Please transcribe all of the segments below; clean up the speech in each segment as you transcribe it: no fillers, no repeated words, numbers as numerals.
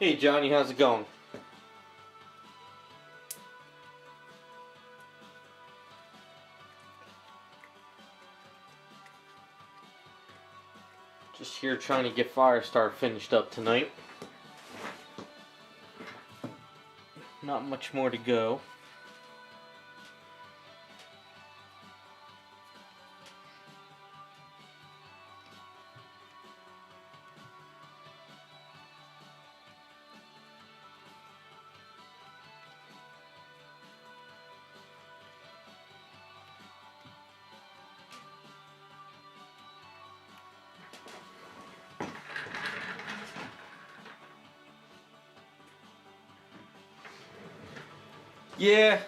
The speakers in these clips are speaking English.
Hey Johnny, how's it going? Just here trying to get Firestar finished up tonight. Not much more to go. Yeah,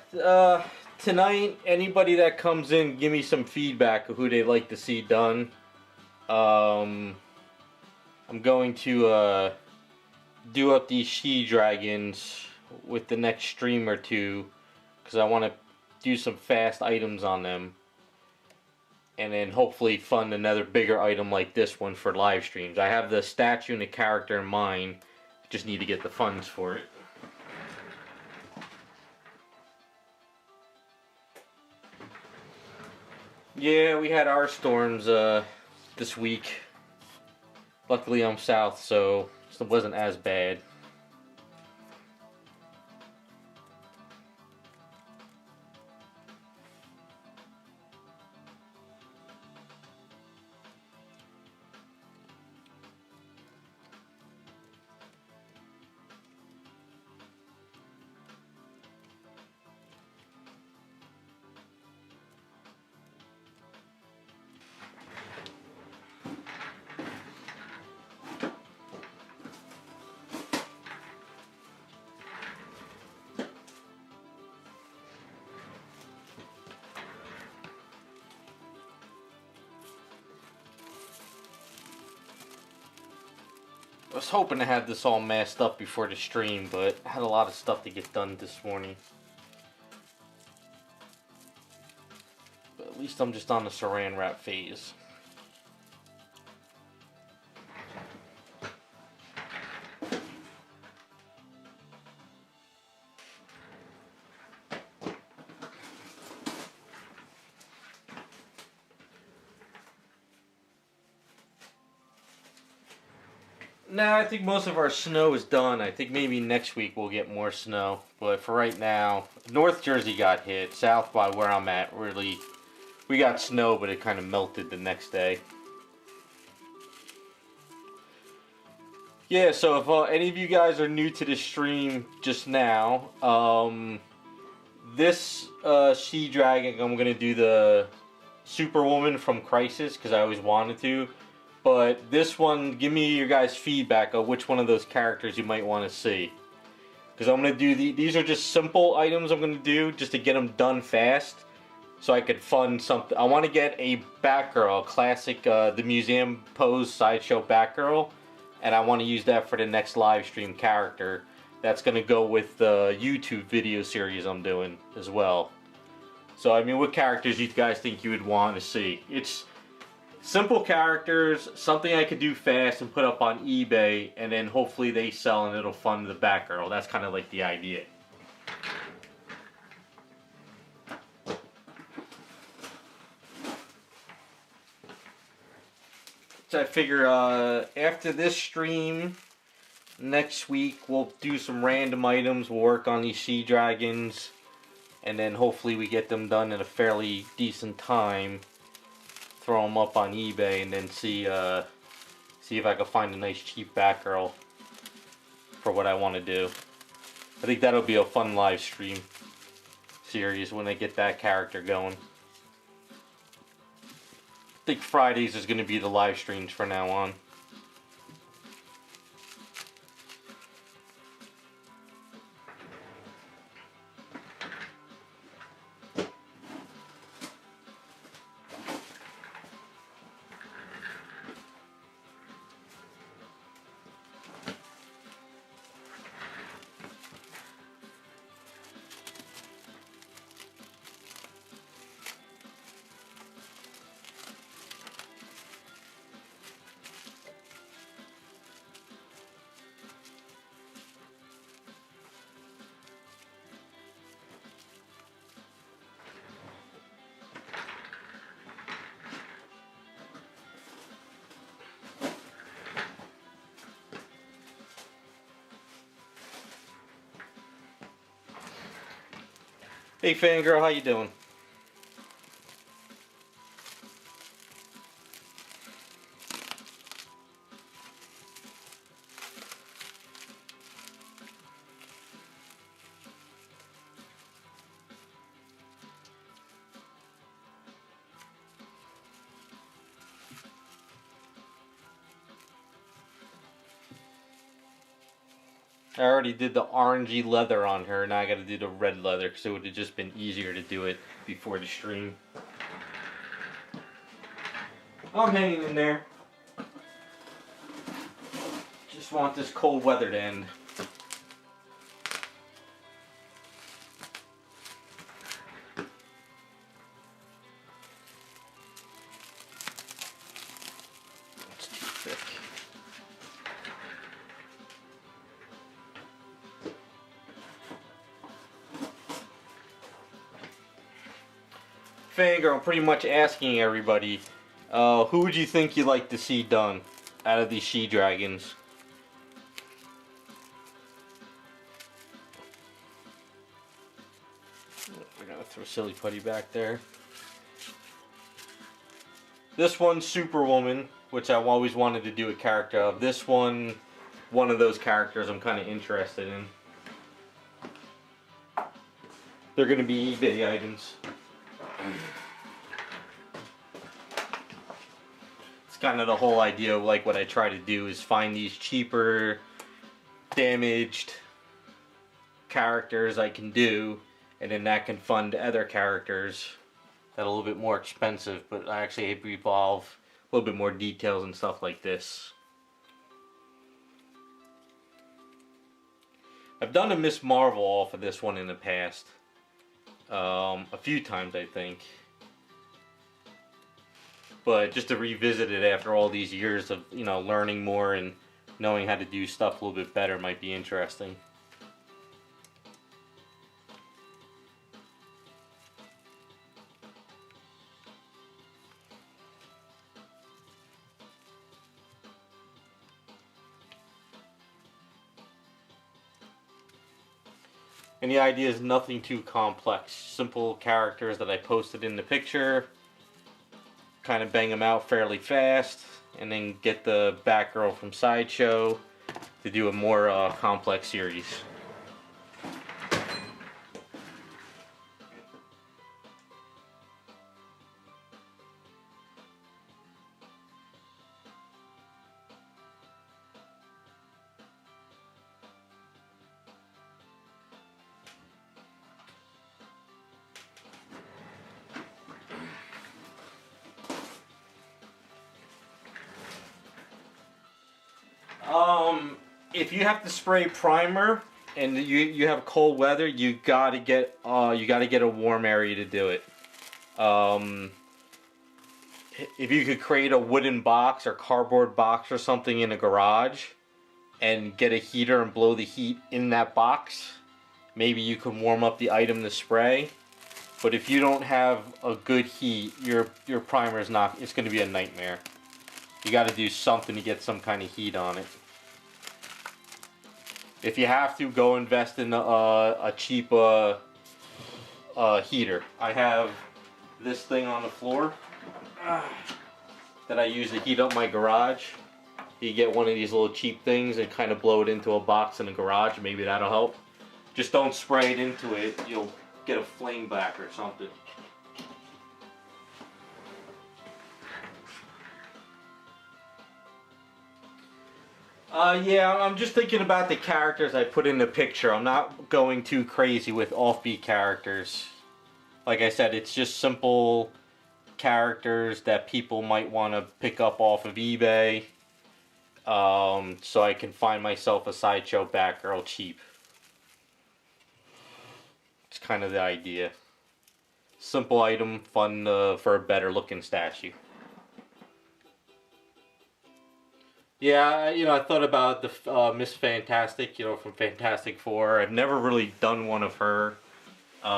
tonight, anybody that comes in, give me some feedback of who they'd like to see done. I'm going to do up these she-dragons with the next stream or two, because I want to do some fast items on them. And then hopefully fund another bigger item like this one for live streams. I have the statue and the character in mind, just need to get the funds for it. Yeah, we had our storms this week. Luckily I'm south, so it wasn't as bad. I was hoping to have this all masked up before the stream, but I had a lot of stuff to get done this morning. But at least I'm just on the saran wrap phase. Nah, I think most of our snow is done. I think maybe next week we'll get more snow. But for right now, North Jersey got hit. South by where I'm at, really, we got snow, but it kind of melted the next day. Yeah, so if any of you guys are new to the stream just now, this she-dragon, I'm going to do the Superwoman from Crisis, because I always wanted to. But this one, give me your guys' feedback of which one of those characters you might want to see. Because I'm going to do these are just simple items I'm going to do just to get them done fast. So I could fund something. I want to get a Batgirl, a classic, the museum pose sideshow Batgirl. And I want to use that for the next live stream character. That's going to go with the YouTube video series I'm doing as well. So I mean, what characters do you guys think you would want to see? It's simple characters, something I could do fast and put up on eBay, and then hopefully they sell and it'll fund the Batgirl. That's kind of like the idea. So I figure after this stream, next week we'll do some random items, we'll work on these she-dragons, and then hopefully we get them done in a fairly decent time. Throw them up on eBay and then see if I can find a nice cheap Batgirl for what I want to do. I think that'll be a fun live stream series when I get that character going. I think Fridays is going to be the live streams from now on. Hey fangirl, how you doing? I already did the orangey leather on her, now I gotta do the red leather because it would have just been easier to do it before the stream. I'm hanging in there. Just want this cold weather to end. It's too thick. Fangirl, pretty much asking everybody, who would you think you'd like to see done out of these she-dragons? We're gonna throw Silly Putty back there. This one's Superwoman, which I've always wanted to do a character of. This one of those characters I'm kind of interested in. They're gonna be eBay items. It's kind of the whole idea of like what I try to do is find these cheaper, damaged characters I can do, and then that can fund other characters that are a little bit more expensive, but I actually evolve a little bit more details and stuff like this. I've done a Miss Marvel off of this one in the past. A few times I think. But just to revisit it after all these years of, you know, learning more and knowing how to do stuff a little bit better might be interesting. And the idea is nothing too complex. Simple characters that I posted in the picture. Kind of bang them out fairly fast. And then get the Batgirl from Sideshow to do a more complex series. If you have to spray primer and you have cold weather, you gotta get a warm area to do it. If you could create a wooden box or cardboard box or something in a garage and get a heater and blow the heat in that box, maybe you can warm up the item to spray. But if you don't have a good heat, your primer is not, it's going to be a nightmare. You got to do something to get some kind of heat on it. If you have to, go invest in a cheap heater. I have this thing on the floor that I use to heat up my garage. You get one of these little cheap things and kind of blow it into a box in the garage. Maybe that'll help. Just don't spray it into it. You'll get a flame back or something. Yeah, I'm just thinking about the characters I put in the picture. I'm not going too crazy with offbeat characters. Like I said, it's just simple characters that people might want to pick up off of eBay. So I can find myself a Sideshow Batgirl cheap. It's kind of the idea. Simple item, fun for a better looking statue. Yeah, you know, I thought about the Miss Fantastic, you know, from Fantastic Four. I've never really done one of her. You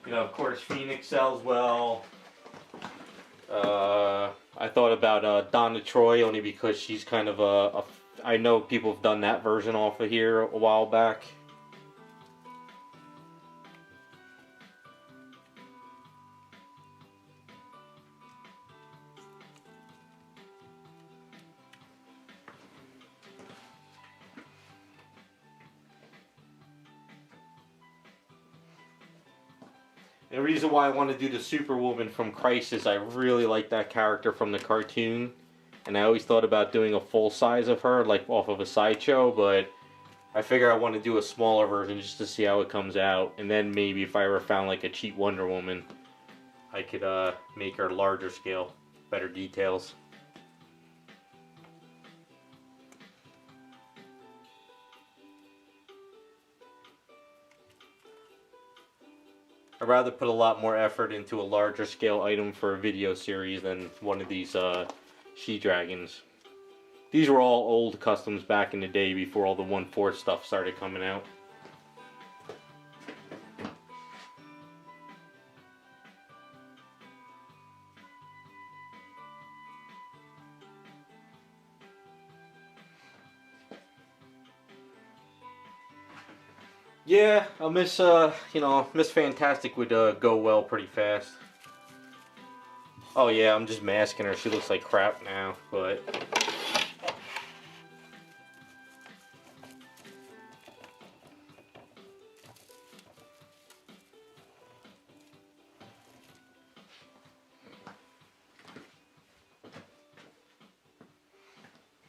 know, of course, Phoenix sells well. I thought about Donna Troy only because she's kind of I know people have done that version off of here a while back. The reason why I want to do the Superwoman from Crisis, I really like that character from the cartoon. And I always thought about doing a full size of her, like off of a sideshow, but I figure I want to do a smaller version just to see how it comes out. And then maybe if I ever found like a cheap Wonder Woman, I could make her larger scale, better details. I'd rather put a lot more effort into a larger scale item for a video series than one of these she-dragons. These were all old customs back in the day before all the 1/4 stuff started coming out. Yeah, Miss Miss Fantastic would go well pretty fast. Oh yeah, I'm just masking her. She looks like crap now, but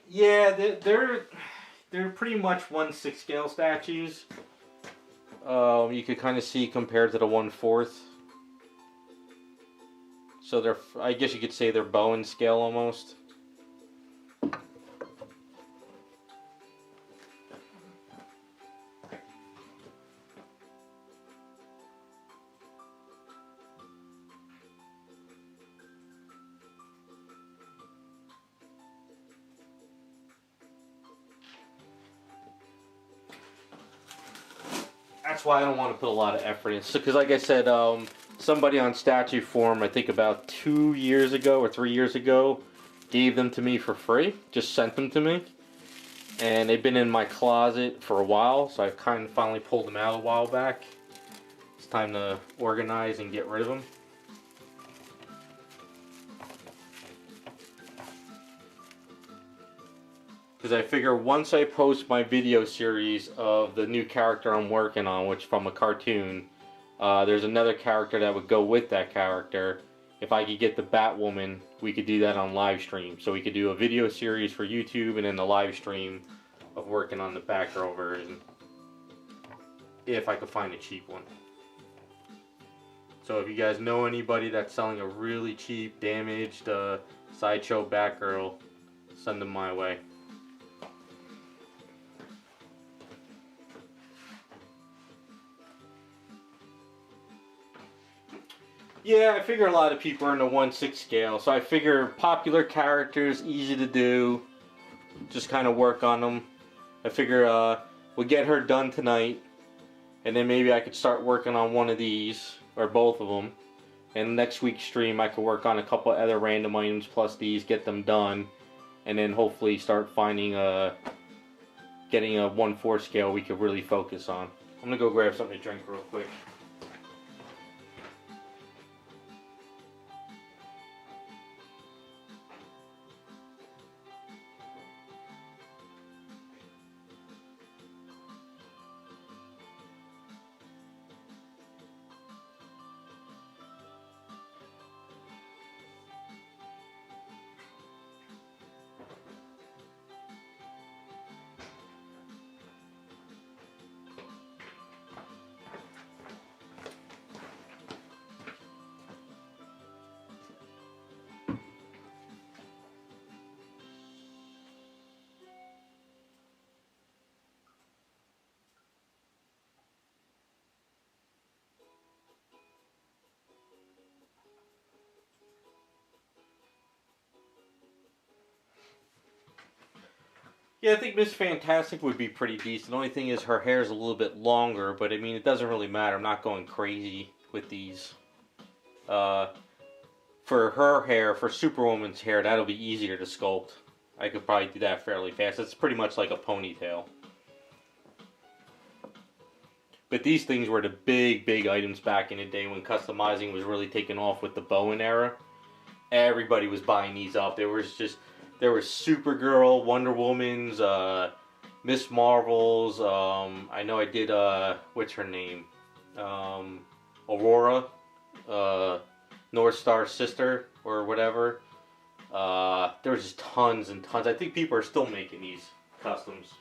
yeah, they're pretty much 1/6 scale statues. You could kind of see compared to the 1/4. So they're, I guess you could say they're Bowen scale almost. That's why I don't want to put a lot of effort in. So, because like I said, somebody on Statue Forum, I think about 2 years ago or 3 years ago, gave them to me for free. Just sent them to me. And they've been in my closet for a while, so I've kind of finally pulled them out a while back. It's time to organize and get rid of them. Because I figure once I post my video series of the new character I'm working on, which from a cartoon, there's another character that would go with that character. If I could get the Batwoman, we could do that on live stream. So we could do a video series for YouTube and then the live stream of working on the Batgirl version. If I could find a cheap one. So if you guys know anybody that's selling a really cheap, damaged sideshow Batgirl, send them my way. Yeah, I figure a lot of people are in the 1/6 scale, so I figure popular characters, easy to do, just kind of work on them. I figure we'll get her done tonight, and then maybe I could start working on one of these, or both of them, and next week's stream I could work on a couple other random items plus these, get them done, and then hopefully start finding getting a 1/4 scale we could really focus on. I'm gonna go grab something to drink real quick. Yeah, I think Miss Fantastic would be pretty decent. The only thing is her hair is a little bit longer, but I mean, it doesn't really matter. I'm not going crazy with these. for her hair, for Superwoman's hair, that'll be easier to sculpt. I could probably do that fairly fast. It's pretty much like a ponytail. But these things were the big items back in the day when customizing was really taking off with the Bowen era. Everybody was buying these up. There was Supergirl, Wonder Woman's, Miss Marvel's, I know I did, what's her name? Aurora, North Star's sister, or whatever. There was just tons and tons. I think people are still making these customs.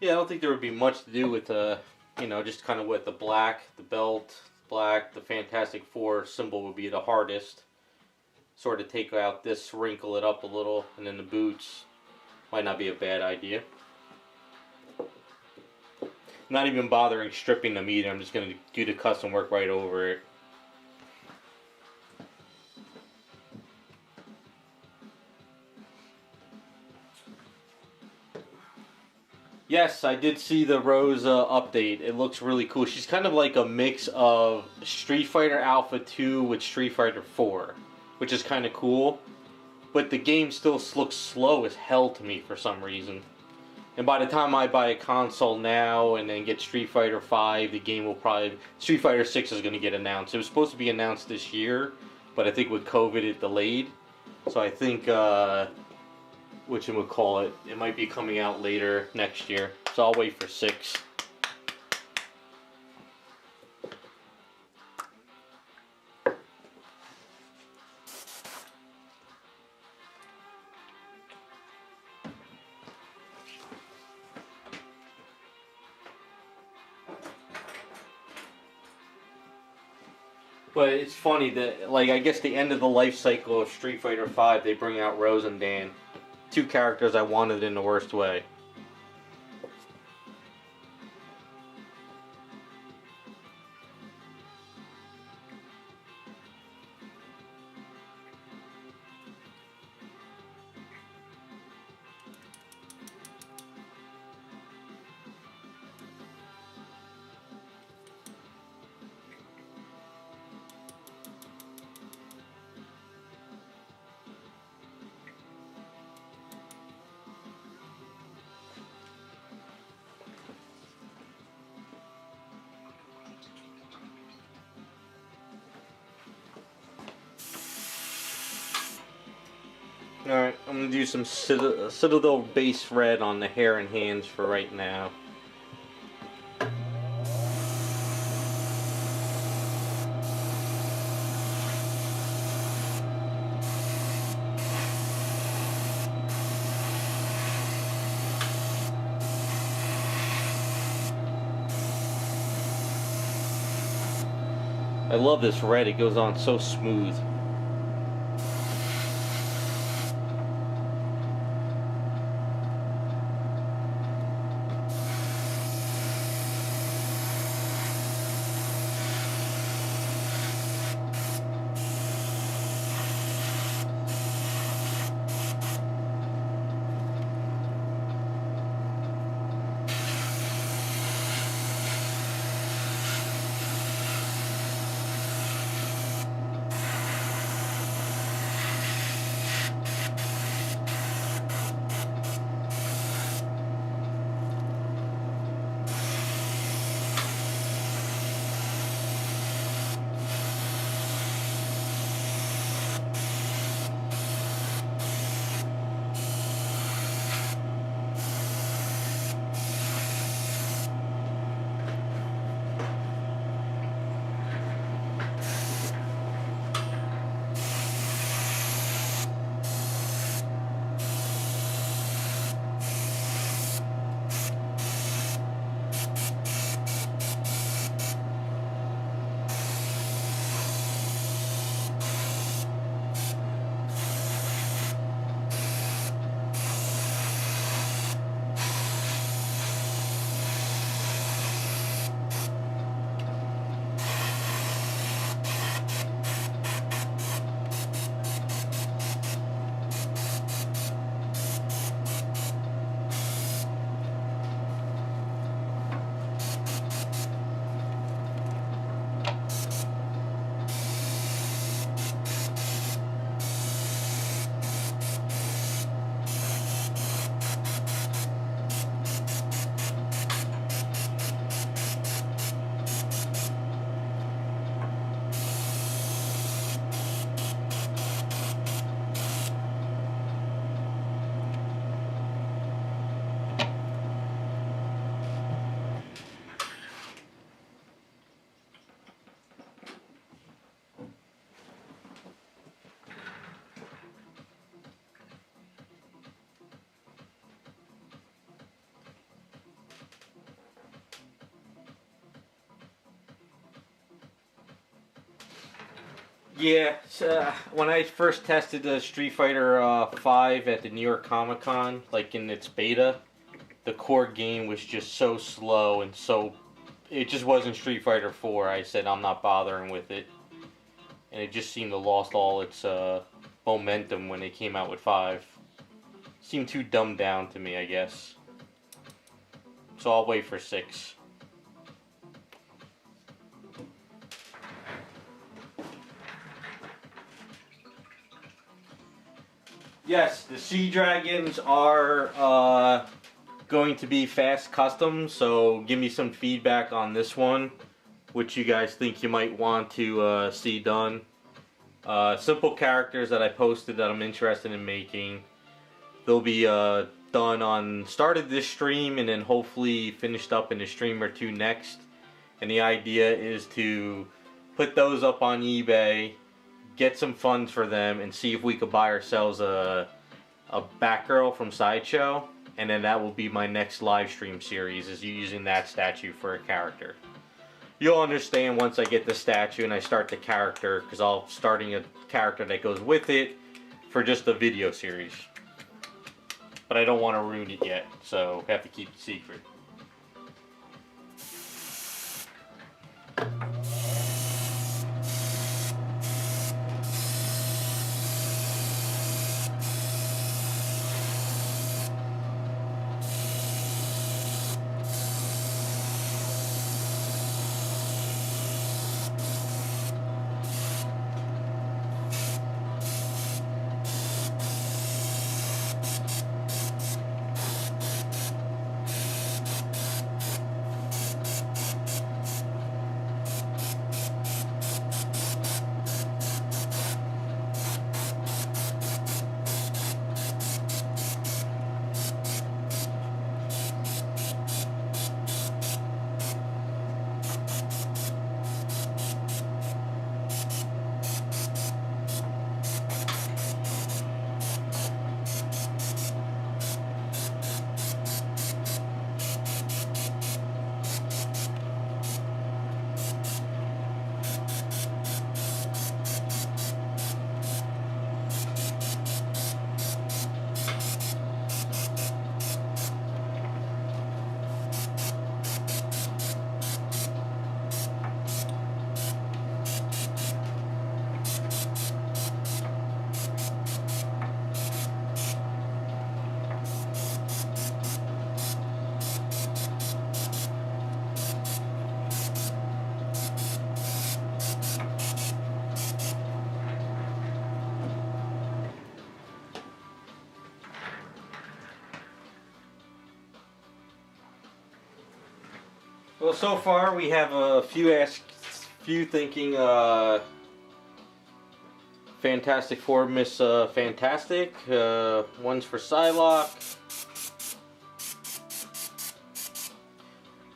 Yeah, I don't think there would be much to do with, you know, just kind of with the black, the belt, black, the Fantastic Four symbol would be the hardest. Sort of take out this, wrinkle it up a little, and then the boots might not be a bad idea. Not even bothering stripping them either, I'm just going to do the custom work right over it. Yes, I did see the Rose update. It looks really cool. She's kind of like a mix of Street Fighter Alpha 2 with Street Fighter 4, which is kind of cool. But the game still looks slow as hell to me for some reason. And by the time I buy a console now and then get Street Fighter 5, the game will probably... Street Fighter 6 is going to get announced. It was supposed to be announced this year, but I think with COVID it delayed. So I think... it might be coming out later next year, so I'll wait for 6. But it's funny that, like, I guess the end of the life cycle of Street Fighter 5, they bring out Rose and Dan. 2 characters I wanted in the worst way. Alright, I'm going to do some Citadel base red on the hair and hands for right now. I love this red, it goes on so smooth. Yeah, when I first tested the Street Fighter 5 at the New York Comic Con, like in its beta, the core game was just so slow and so... It just wasn't Street Fighter 4. I said I'm not bothering with it. And it just seemed to lost all its momentum when they came out with 5. Seemed too dumbed down to me, I guess. So I'll wait for 6. Yes, the Sea Dragons are going to be fast custom, so give me some feedback on this one, which you guys think you might want to see done. Simple characters that I posted that I'm interested in making. They'll be done on started this stream and then hopefully finished up in a stream or 2 next. And the idea is to put those up on eBay, get some funds for them, and see if we could buy ourselves a Batgirl from Sideshow, and then that will be my next live stream series, is using that statue for a character. You'll understand once I get the statue and I start the character, because I'll starting a character that goes with it for just a video series. But I don't want to ruin it yet, so I have to keep it secret. Well, so far we have a few thinking Fantastic Four Miss Fantastic. One's for Psylocke.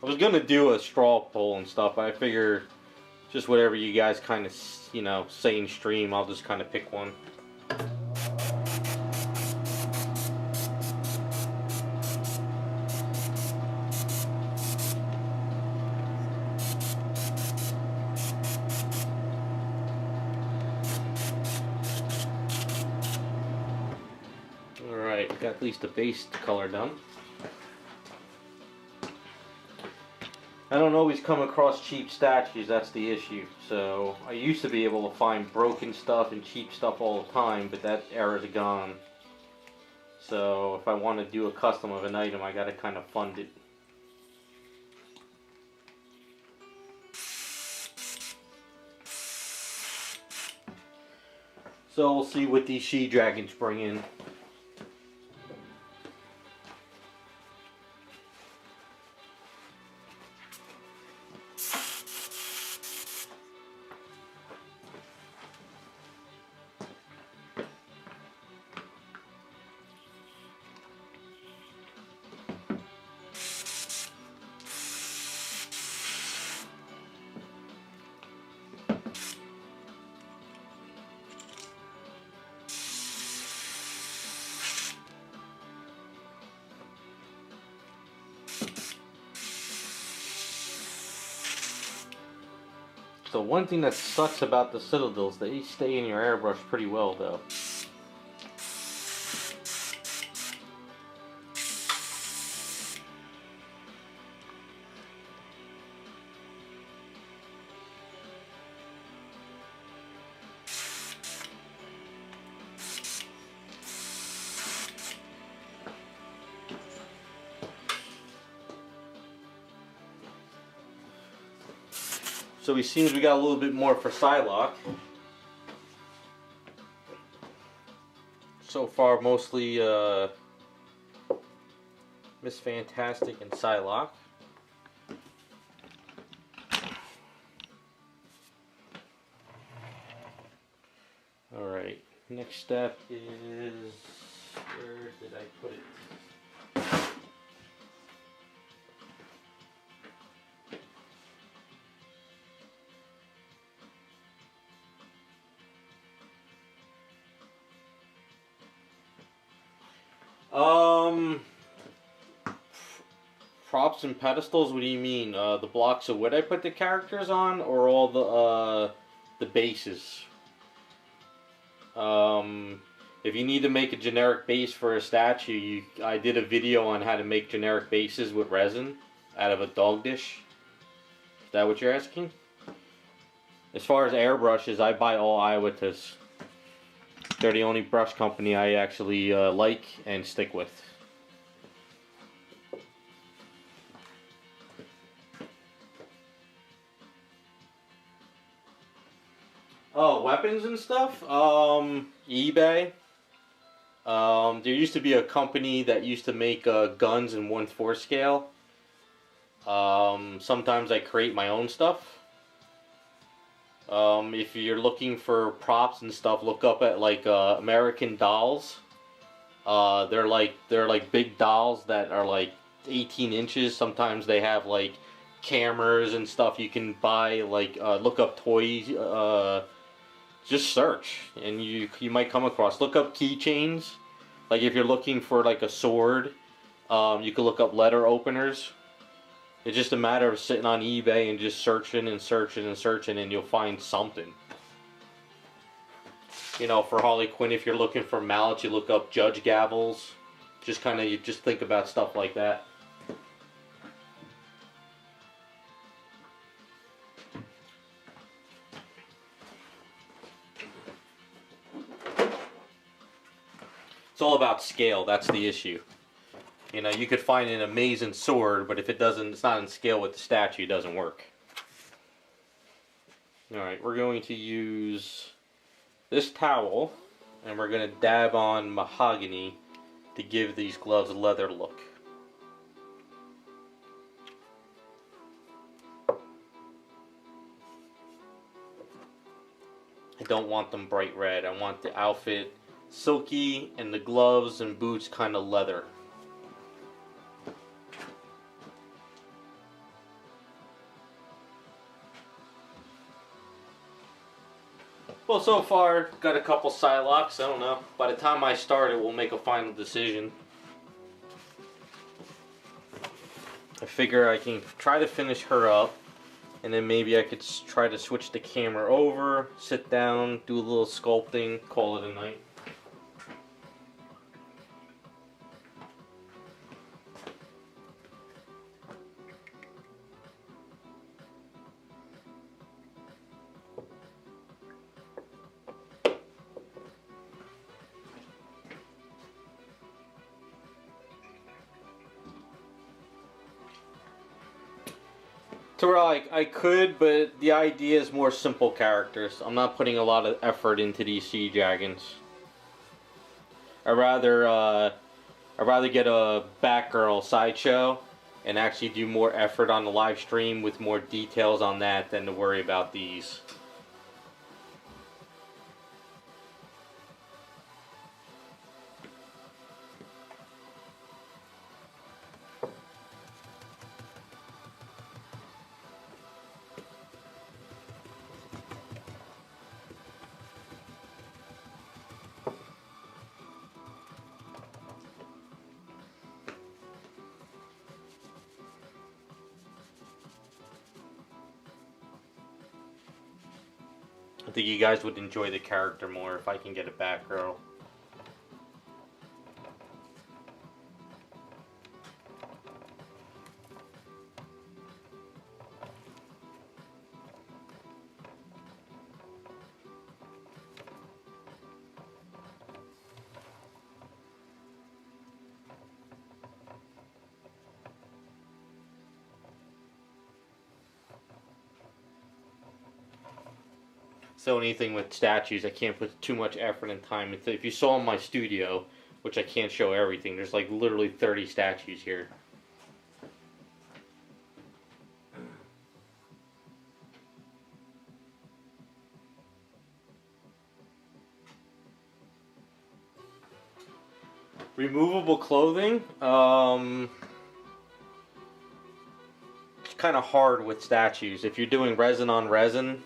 I was gonna do a straw poll and stuff, but I figure just whatever you guys kind of, you know, say in stream, I'll just kind of pick one. Alright, got at least the base color done. I don't always come across cheap statues, that's the issue. So, I used to be able to find broken stuff and cheap stuff all the time, but that era's gone. So, if I want to do a custom of an item, I gotta kind of fund it. So, we'll see what these she dragons bring in. So one thing that sucks about the citadels, they stay in your airbrush pretty well though. So it seems we got a little bit more for Psylocke. So far mostly Miss Fantastic and Psylocke. Alright, next step is, where did I put it? Props and pedestals, what do you mean? The blocks of wood I put the characters on, or all the bases? If you need to make a generic base for a statue, I did a video on how to make generic bases with resin out of a dog dish. Is that what you're asking? As far as airbrushes, I buy all Iwatas. They're the only brush company I actually like and stick with. Oh, weapons and stuff? eBay. There used to be a company that used to make guns in 1/4 scale. Sometimes I create my own stuff. If you're looking for props and stuff, look up at like American Dolls. They're like big dolls that are like 18 inches. Sometimes they have like cameras and stuff you can buy. Like look up toys. Just search and you might come across. Look up keychains. Like if you're looking for like a sword, you can look up letter openers. It's just a matter of sitting on eBay and just searching and searching and searching, and you'll find something. You know, for Harley Quinn, if you're looking for mallets, you look up judge gavels. Just kind of, you just think about stuff like that. It's all about scale. That's the issue. You know, you could find an amazing sword, but if it's not in scale with the statue, it doesn't work. Alright, we're going to use this towel, and we're going to dab on mahogany to give these gloves a leather look. I don't want them bright red. I want the outfit silky and the gloves and boots kind of leather. Well, so far, got a couple Psylocks. I don't know. By the time I start it, we'll make a final decision. I figure I can try to finish her up, and then maybe I could try to switch the camera over, sit down, do a little sculpting, call it a night. To where I could, but the idea is more simple characters. I'm not putting a lot of effort into these sea dragons. I'd rather get a Batgirl sideshow and actually do more effort on the live stream with more details on that than to worry about these. I think you guys would enjoy the character more if I can get it back, girl. So anything with statues, I can't put too much effort and time into. If you saw in my studio, which I can't show everything, there's like literally 30 statues here. Removable clothing, it's kind of hard with statues. If you're doing resin on resin,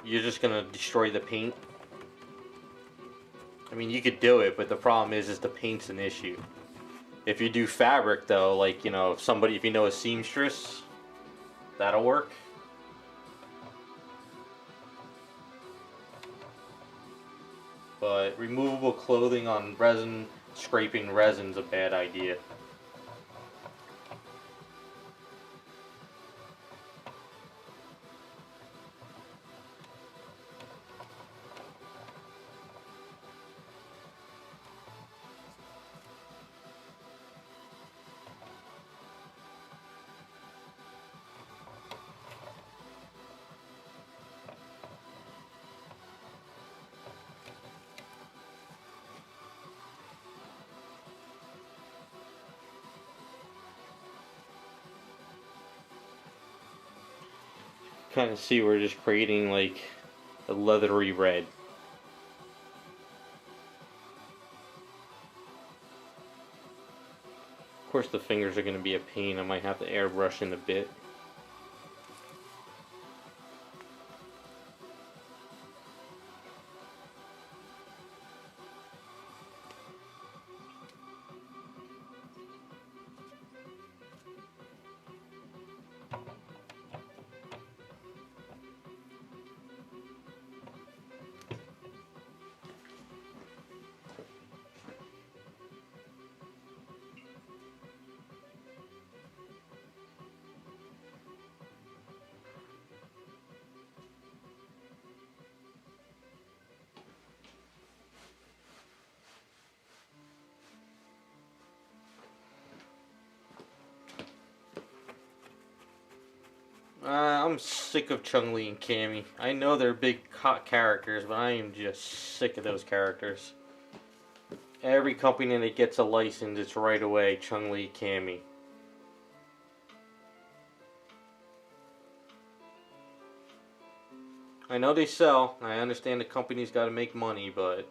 you're just gonna destroy the paint. I mean, you could do it, but the problem is the paint's an issue. If you do fabric though, like, you know, if you know a seamstress, that'll work. But removable clothing on resin, scraping resin's a bad idea. Kind of see we're just creating like a leathery red. Of course the fingers are going to be a pain. I might have to airbrush in a bit. I'm sick of Chun-Li and Cammy. I know they're big characters, but I am just sick of those characters. Every company that gets a license, it's right away Chun-Li, Cammy. I know they sell. I understand the company's got to make money, but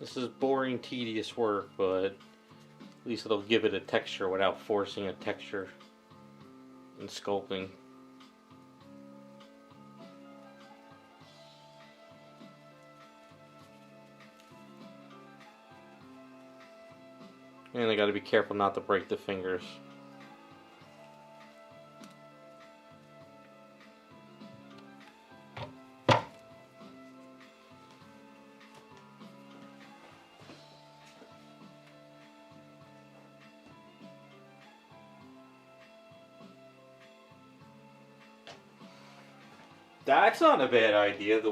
This is boring, tedious work, but at least it'll give it a texture without forcing a texture in sculpting. And I gotta be careful not to break the fingers. That's not a bad idea. The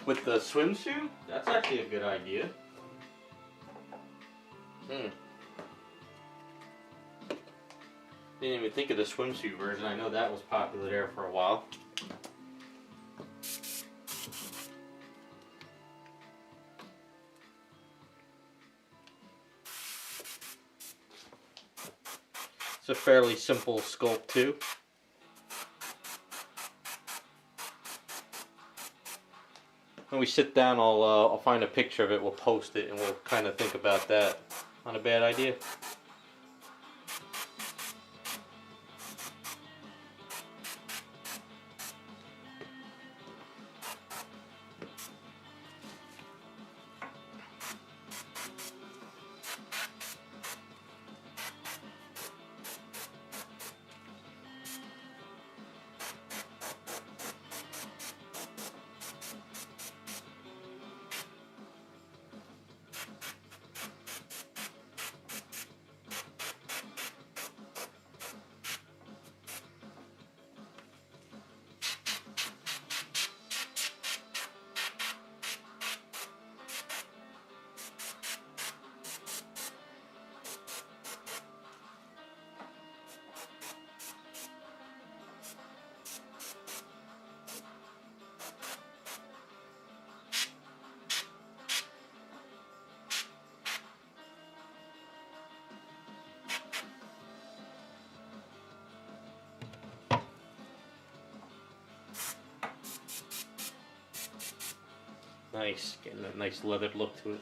with the swimsuit, that's actually a good idea. Didn't even think of the swimsuit version. I know that was popular there for a while. It's a fairly simple sculpt too. When we sit down, I'll find a picture of it. We'll post it, and we'll kind of think about that. Not a bad idea. Nice, getting that nice leathered look to it.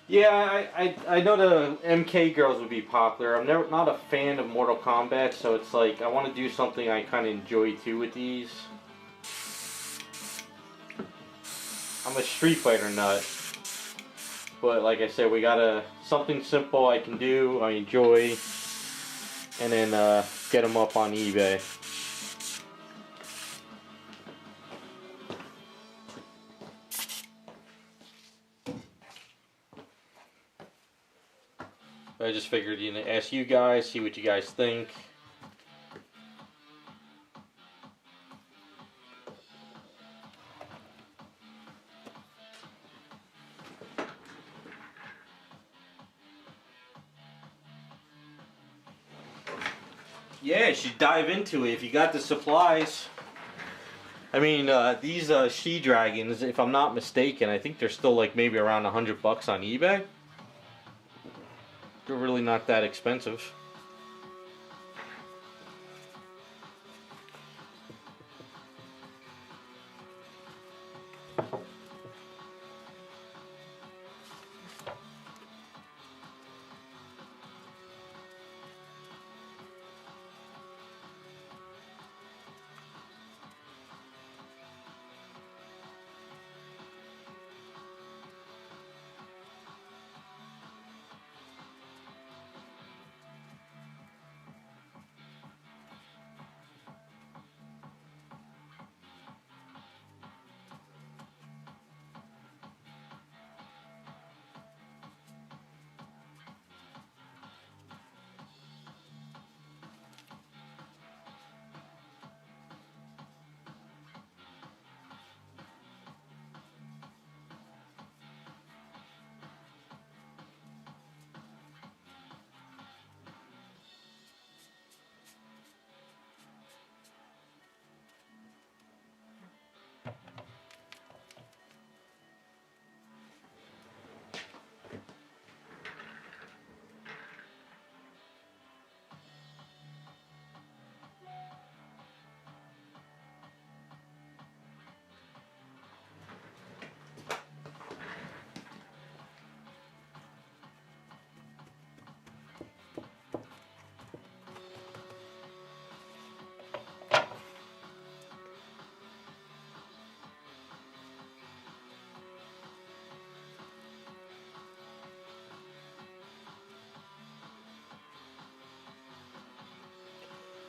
Yeah, I know the MK girls would be popular. I'm not a fan of Mortal Kombat, so it's like I want to do something I kind of enjoy too with these. I'm a Street Fighter nut, but like I said, we gotta something simple I can do, I enjoy, and then get them up on eBay. I just figured, you know, ask you guys, see what you guys think. Yeah, you should dive into it if you got the supplies. I mean, these she-dragons, if I'm not mistaken, I think they're still like maybe around $100 on eBay. They're really not that expensive.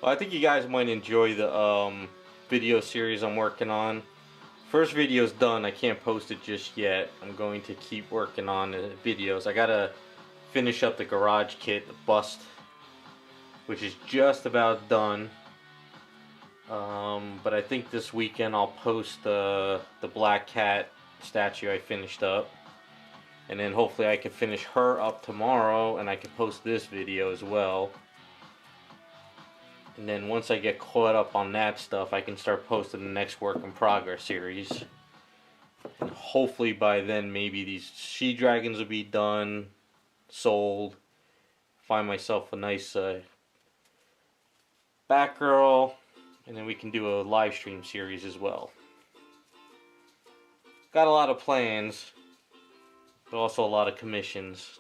I think you guys might enjoy the video series I'm working on. First video's done. I can't post it just yet. I'm going to keep working on the videos. I gotta finish up the garage kit, the bust, which is just about done. But I think this weekend I'll post the black cat statue I finished up. And then hopefully I can finish her up tomorrow and I can post this video as well. And then once I get caught up on that stuff, I can start posting the next work in progress series. And hopefully by then maybe these she dragons will be done, sold. Find myself a nice Batgirl, and then we can do a live stream series as well. Got a lot of plans, but also a lot of commissions.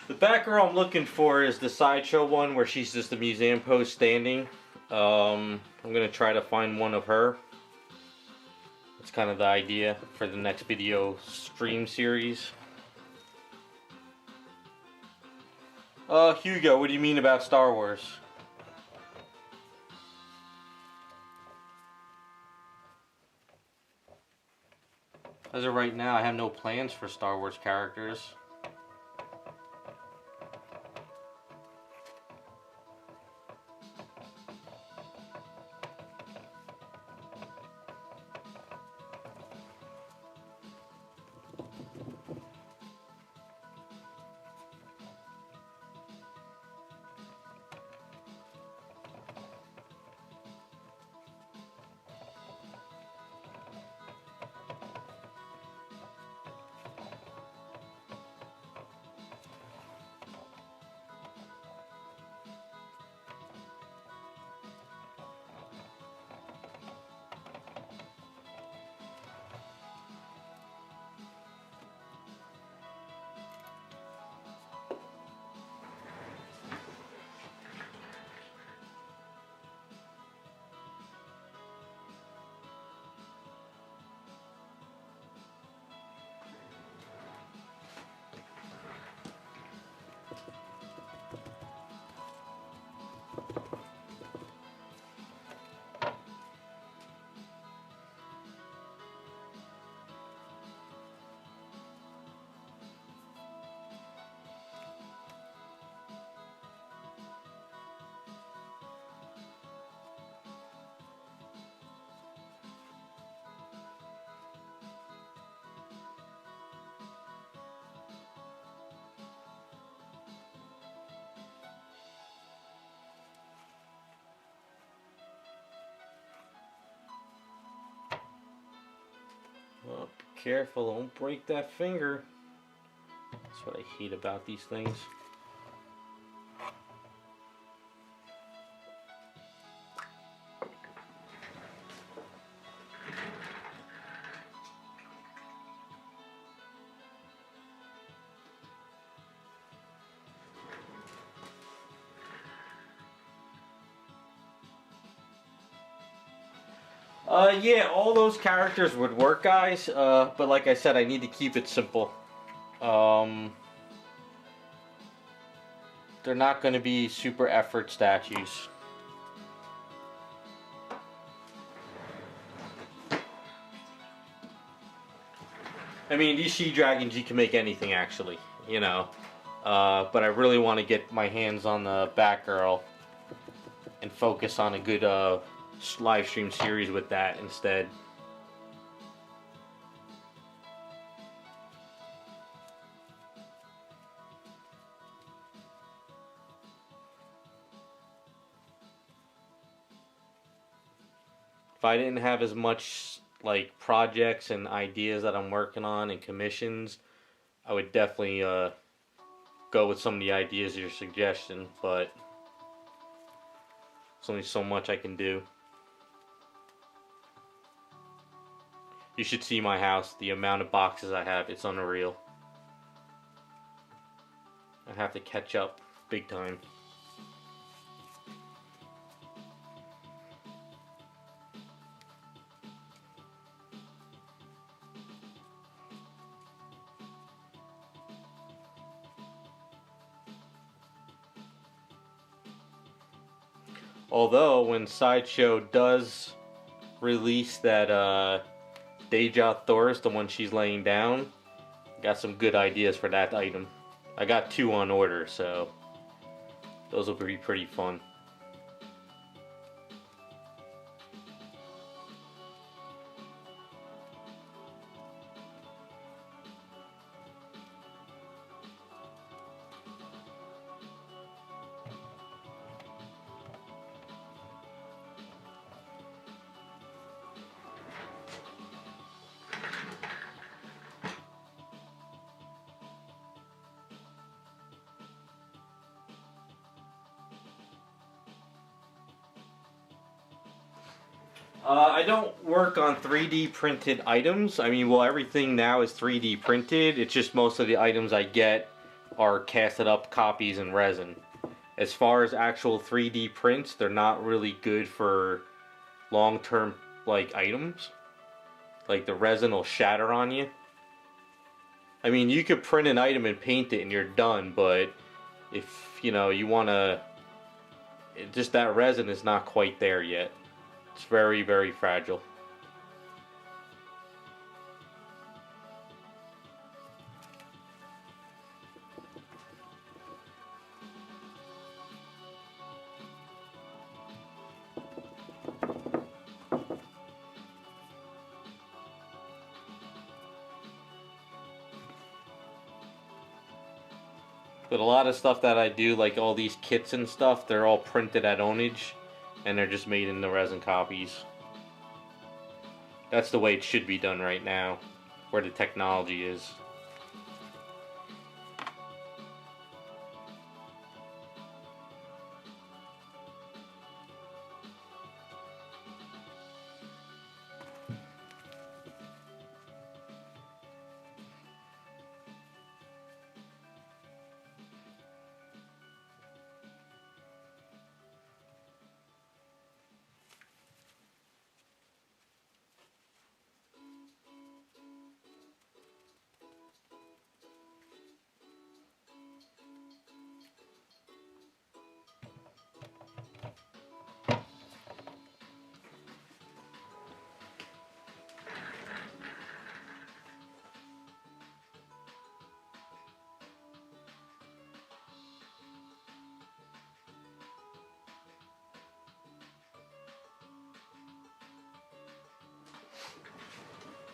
The Batgirl I'm looking for is the sideshow one where she's just a museum post standing. I'm going to try to find one of her. It's kind of the idea for the next video stream series. Hugo, what do you mean about Star Wars? As of right now, I have no plans for Star Wars characters. Oh, be careful, don't break that finger. That's what I hate about these things. Yeah, all those characters would work, guys. But like I said, I need to keep it simple. They're not going to be super effort statues. I mean, these she dragons, you can make anything actually, you know. But I really want to get my hands on the Batgirl and focus on a good live stream series with that instead. If I didn't have as much like projects and ideas that I'm working on and commissions, I would definitely go with some of the ideas of your suggestion, but there's only so much I can do. You should see my house, the amount of boxes I have, it's unreal. I have to catch up big time. Although when Sideshow does release that Deja Thoris, the one she's laying down, got some good ideas for that item. I got 2 on order, so those will be pretty fun. I don't work on 3D printed items. I mean, well, everything now is 3D printed. It's just most of the items I get are casted up copies in resin. As far as actual 3D prints, they're not really good for long-term like items. Like the resin will shatter on you. I mean, you could print an item and paint it and you're done, but if, you know, you want to, just that resin is not quite there yet. It's very, very fragile. But a lot of stuff that I do, like all these kits and stuff, they're all printed at ownage, and they're just made into resin copies. That's the way it should be done right now, where the technology is.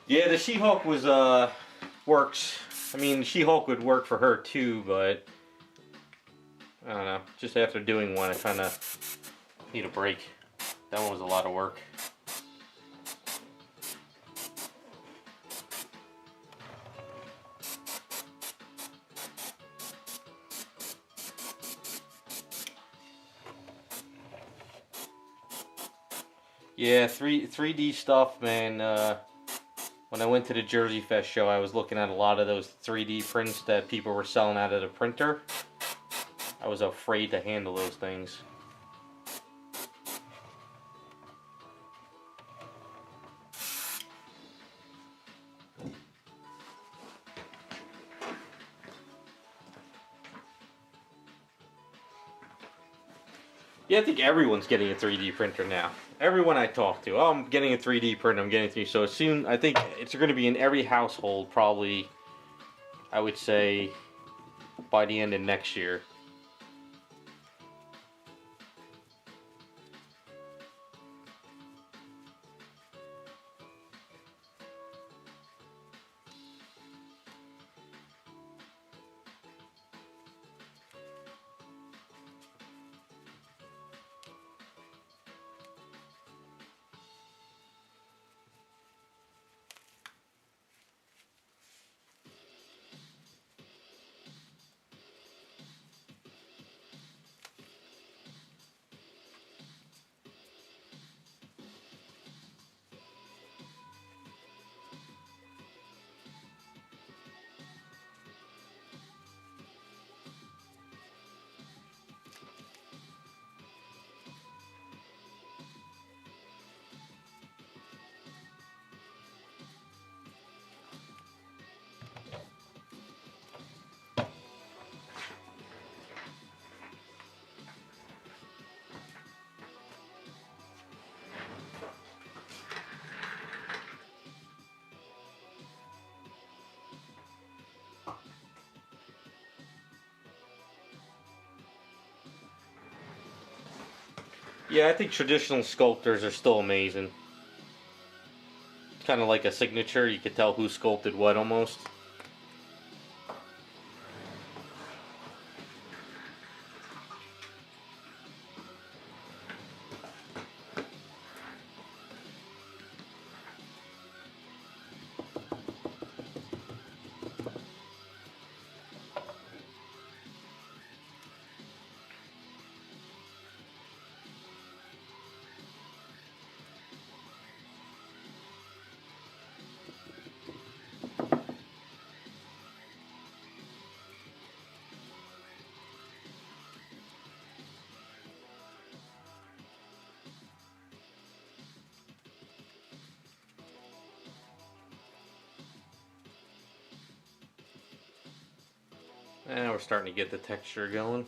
Yeah, the She-Hulk was, works. I mean, She-Hulk would work for her too, but I don't know. Just after doing one, I kind of need a break. That one was a lot of work. Yeah, 3D stuff, man. When I went to the Jersey Fest show, I was looking at a lot of those 3D prints that people were selling out of the printer. I was afraid to handle those things. Yeah, I think everyone's getting a 3D printer now. Everyone I talk to, oh, I'm getting a 3D printer, I'm getting a 3D. So soon, I think it's going to be in every household probably, I would say, by the end of next year. Yeah, I think traditional sculptors are still amazing. It's kind of like a signature, you could tell who sculpted what almost. And we're starting to get the texture going.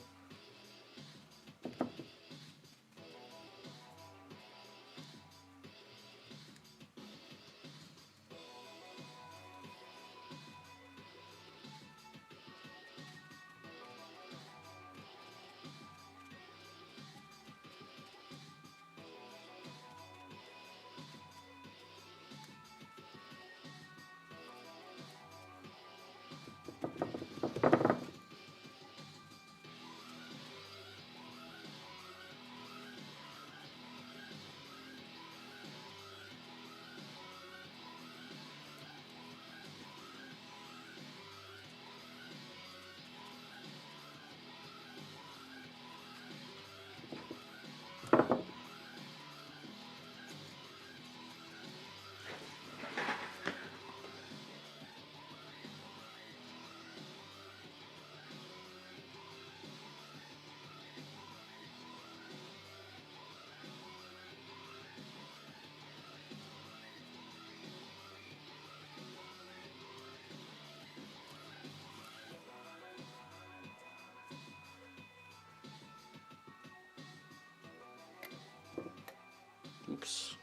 Oops.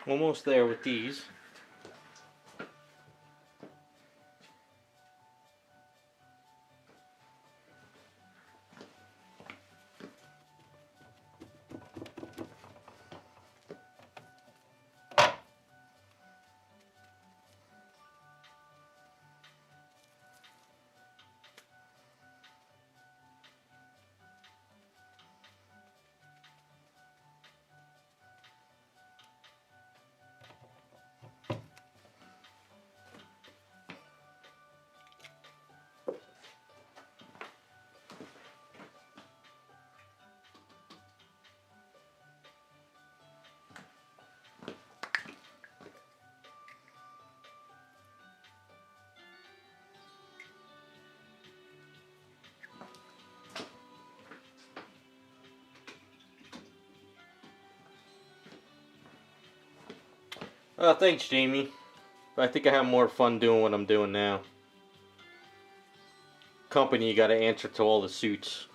Almost there with these. Thanks, Jamie. But I think I have more fun doing what I'm doing now. Company, you gotta answer to all the suits.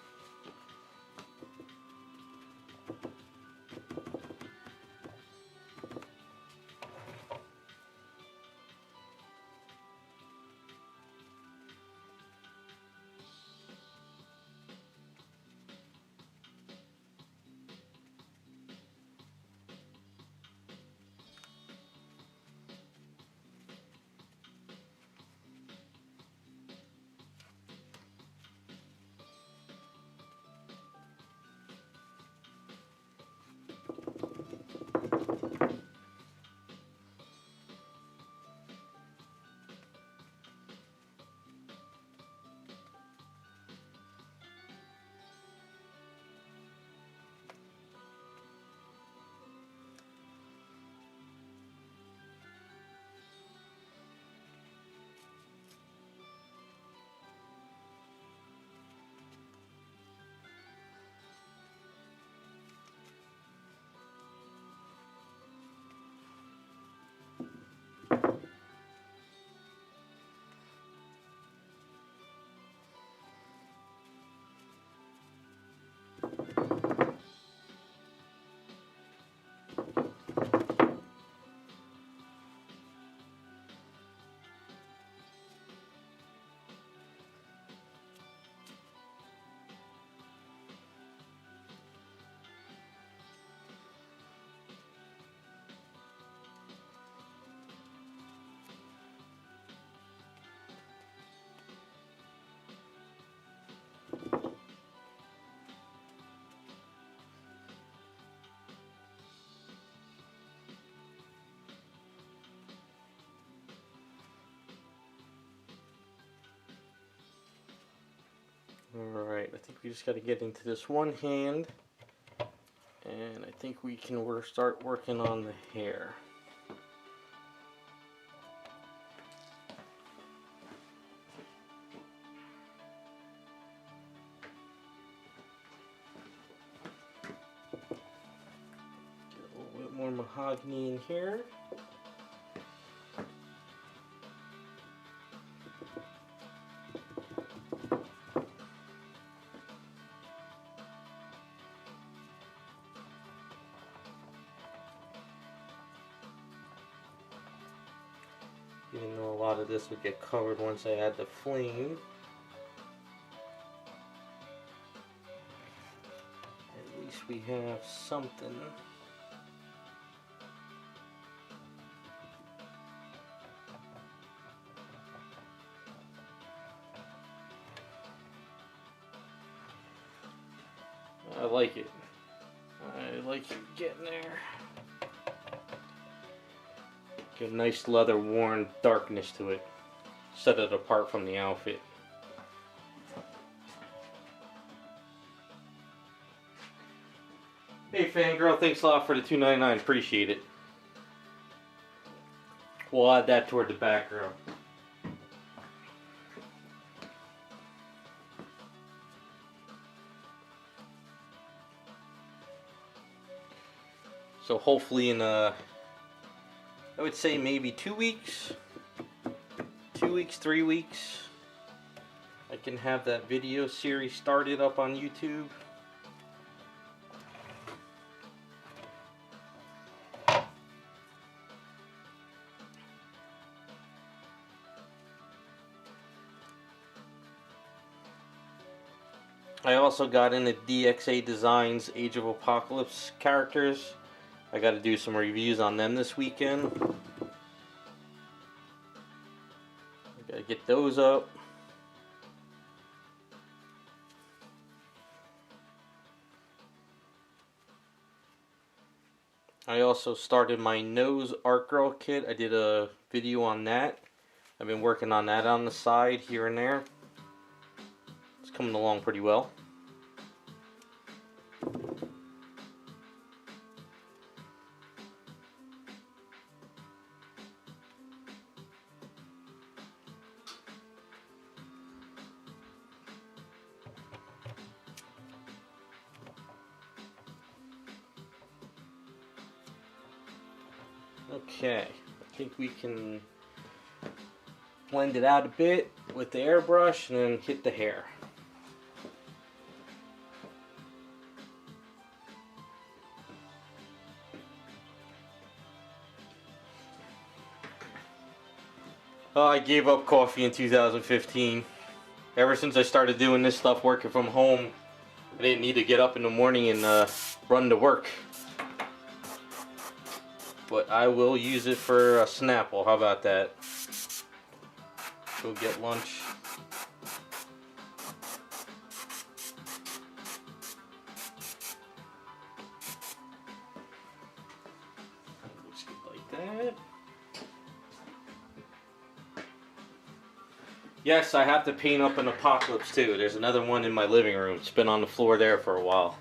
Alright, I think we just got to get into this one hand, and I think we can start working on the hair. Get a little bit more mahogany in here. Even though a lot of this would get covered once I add the flame. At least we have something. I like it. I like it getting there. Get a nice leather worn darkness to it. Set it apart from the outfit. Hey fangirl, thanks a lot for the $2.99. Appreciate it. We'll add that toward the background. So hopefully in I would say maybe 2 weeks, 3 weeks, I can have that video series started up on YouTube. I also got into DXA Designs Age of Apocalypse characters. I got to do some reviews on them this weekend. I got to get those up. I also started my nose art girl kit. I did a video on that. I've been working on that on the side here and there. It's coming along pretty well. Okay, I think we can blend it out a bit with the airbrush and then hit the hair. Oh, I gave up coffee in 2015. Ever since I started doing this stuff working from home, I didn't need to get up in the morning and run to work. But I will use it for a Snapple. How about that? Go get lunch. Looks good like that. Yes, I have to paint up an Apocalypse too. There's another one in my living room. It's been on the floor there for a while.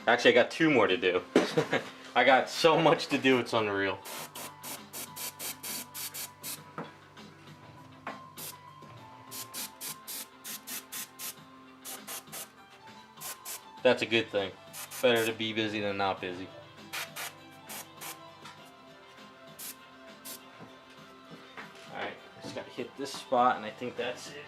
Actually, I got 2 more to do. I got so much to do, it's unreal. That's a good thing. Better to be busy than not busy. Alright, just gotta hit this spot and I think that's it.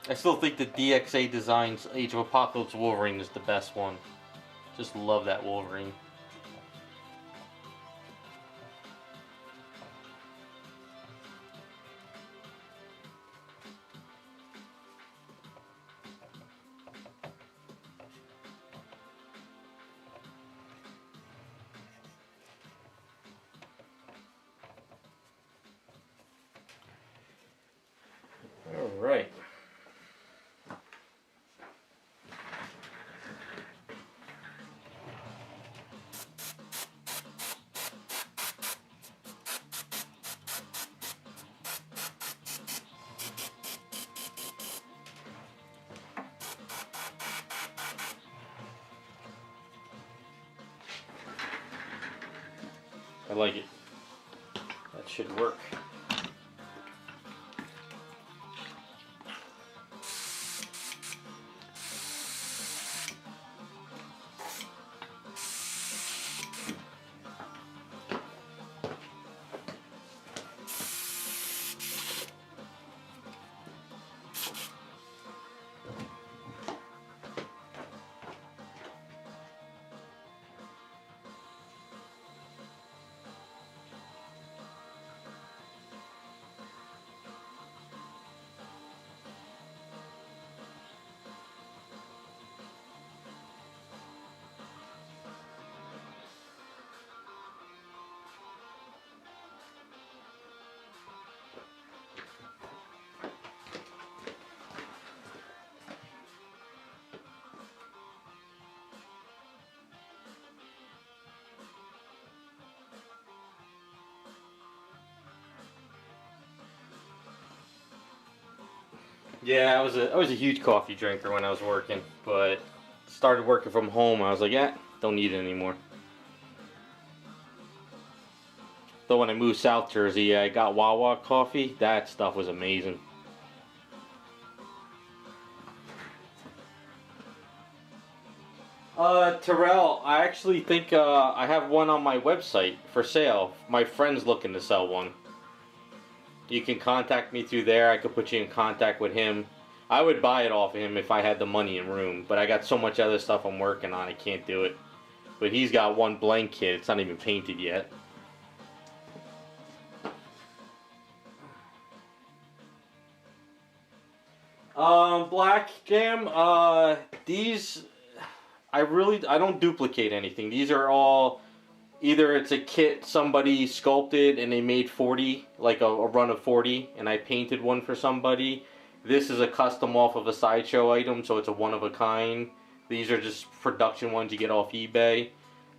I still think the DXA Designs Age of Apocalypse Wolverine is the best one. Just love that Wolverine. All right. I like it. That should work. Yeah, I was a huge coffee drinker when I was working, but started working from home. I was like, yeah, don't need it anymore. Though when I moved South Jersey, I got Wawa coffee. That stuff was amazing. Terrell, I actually think I have one on my website for sale. My friend's looking to sell one. You can contact me through there. I could put you in contact with him. I would buy it off of him if I had the money and room, but I got so much other stuff I'm working on, I can't do it. But he's got one blank kit. It's not even painted yet. Black Jam, these, I don't duplicate anything. These are all, either it's a kit somebody sculpted and they made 40, like a run of 40, and I painted one for somebody. This is a custom off of a Sideshow item, so it's a one of a kind. These are just production ones you get off eBay.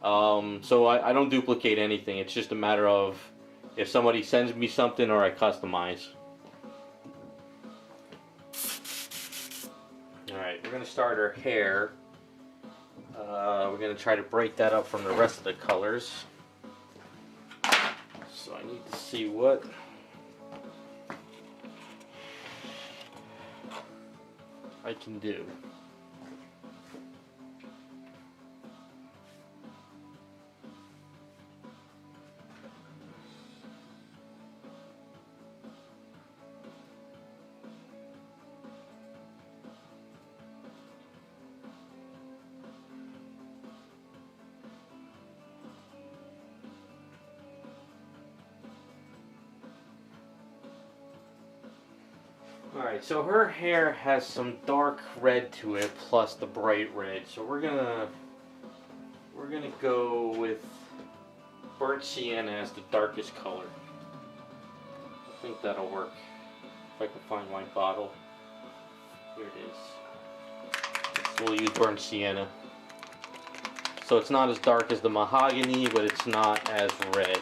So I don't duplicate anything. It's just a matter of if somebody sends me something or I customize. Alright, we're going to start our hair. We're going to try to break that up from the rest of the colors. So I need to see what I can do. Alright, so her hair has some dark red to it plus the bright red. So we're gonna go with burnt sienna as the darkest color. I think that'll work. If I can find my bottle. Here it is. So we'll use burnt sienna. So it's not as dark as the mahogany, but it's not as red.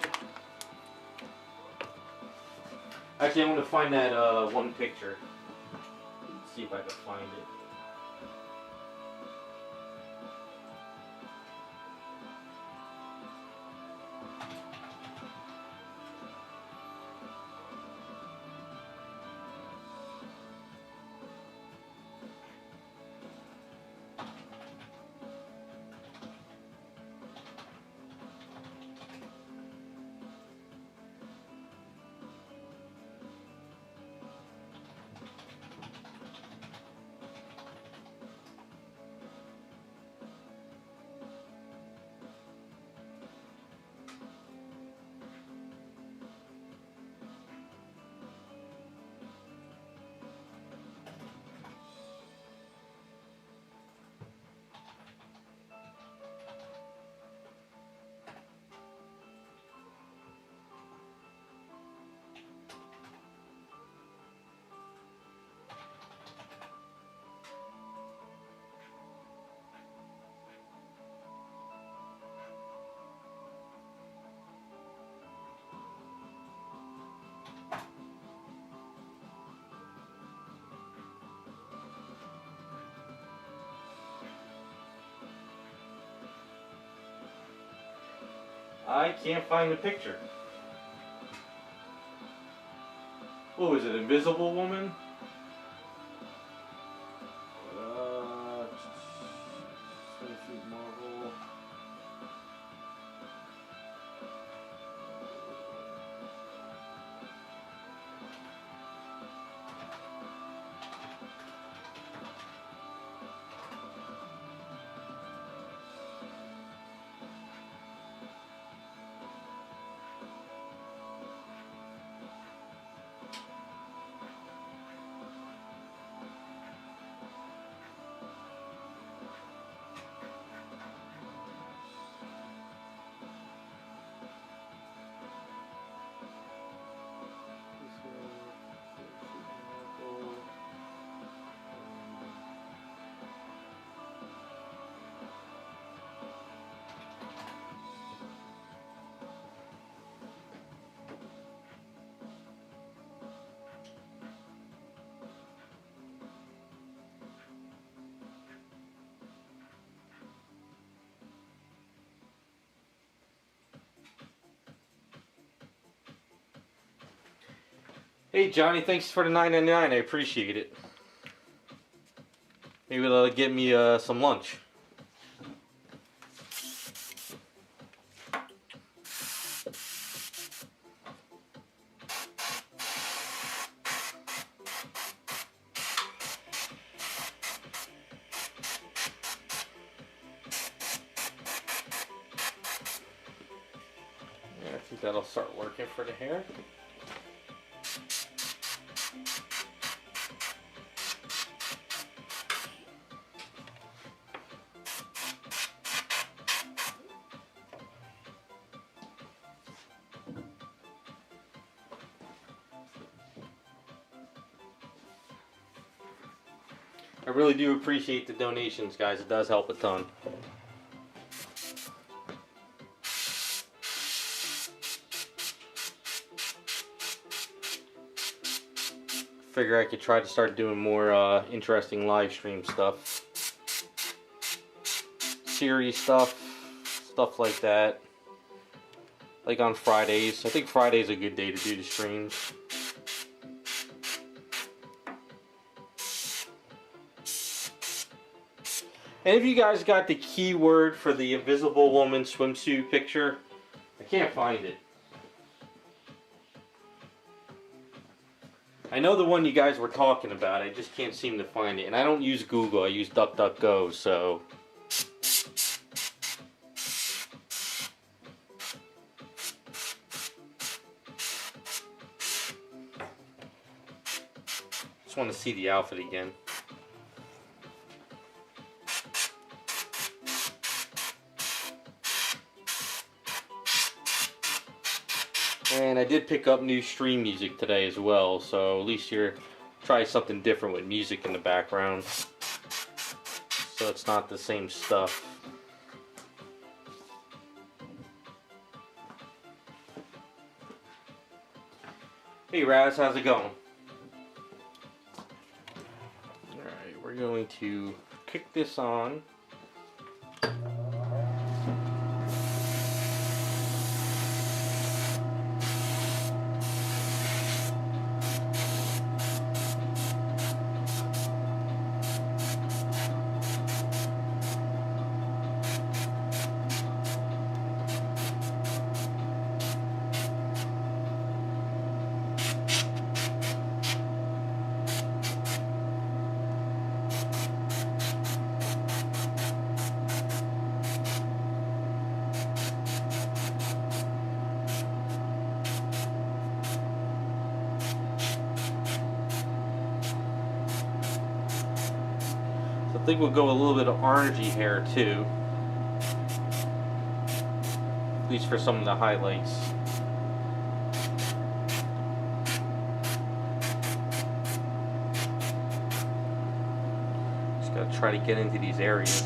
Actually, I'm going to find that one picture. Let's see if I can find it. I can't find the picture. Oh, is it Invisible Woman? Swimsuit Marvel. Hey Johnny, thanks for the $9.99. I appreciate it. Maybe that'll get me some lunch. Yeah, I think that'll start working for the hair. I really do appreciate the donations, guys. It does help a ton. Figure I could try to start doing more interesting live stream stuff. Series stuff like that. like on Fridays. I think Friday's a good day to do the streams. And if you guys got the keyword for the Invisible Woman swimsuit picture, I can't find it. I know the one you guys were talking about, I just can't seem to find it. And I don't use Google, I use DuckDuckGo, so... Just want to see the outfit again. And I did pick up new stream music today as well, so at least you're try something different with music in the background, so it's not the same stuff. Hey Raz, how's it going? Alright, we're going to kick this on. I think we'll go a little bit of orangey hair too, at least for some of the highlights. Just gotta try to get into these areas.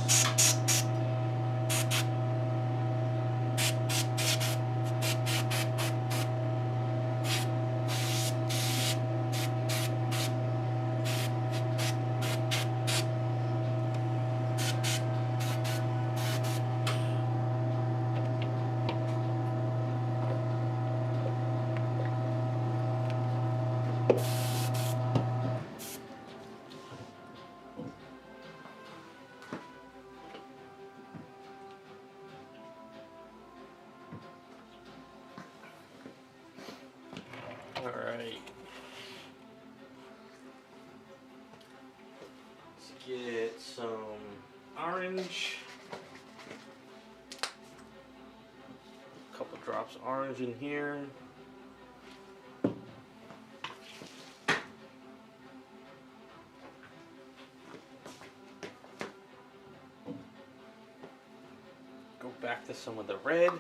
Alright. Let's get some orange. A couple drops of orange in here. Go back to some of the red.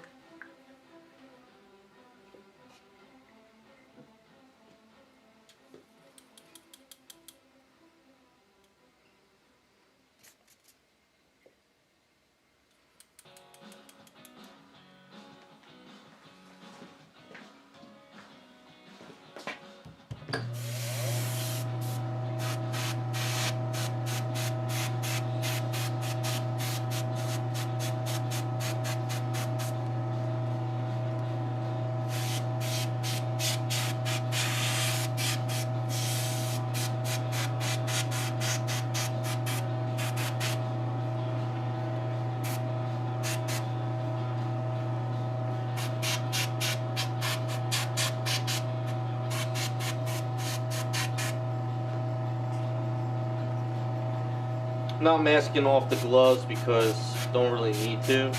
Not masking off the gloves because don't really need to.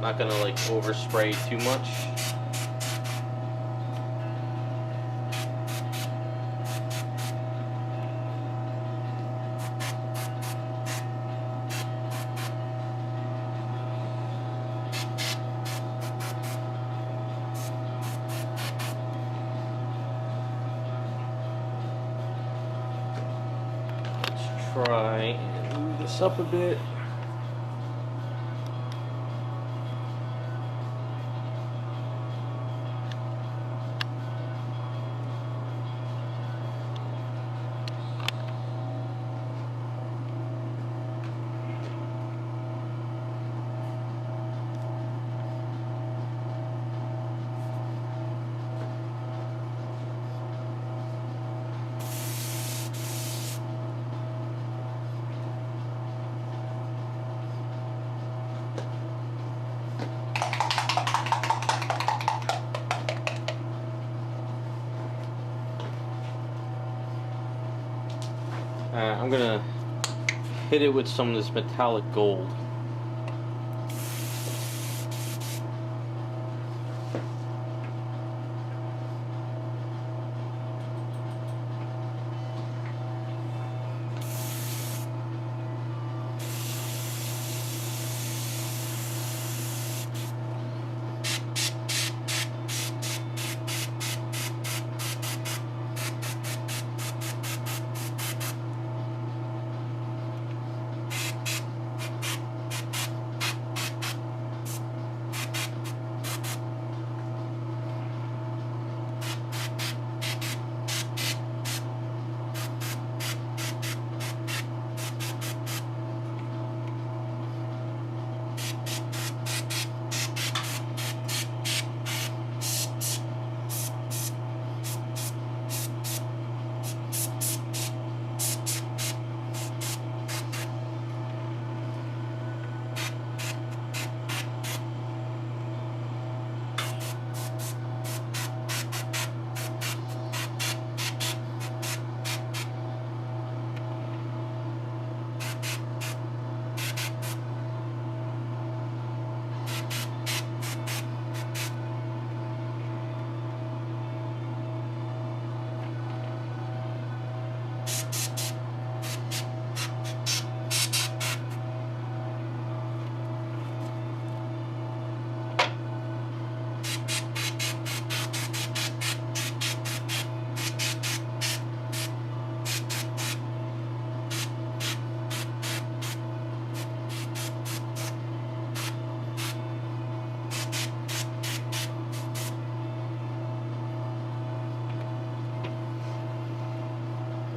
Not gonna like overspray too much. Let's try and move this up a bit. I'm gonna hit it with some of this metallic gold.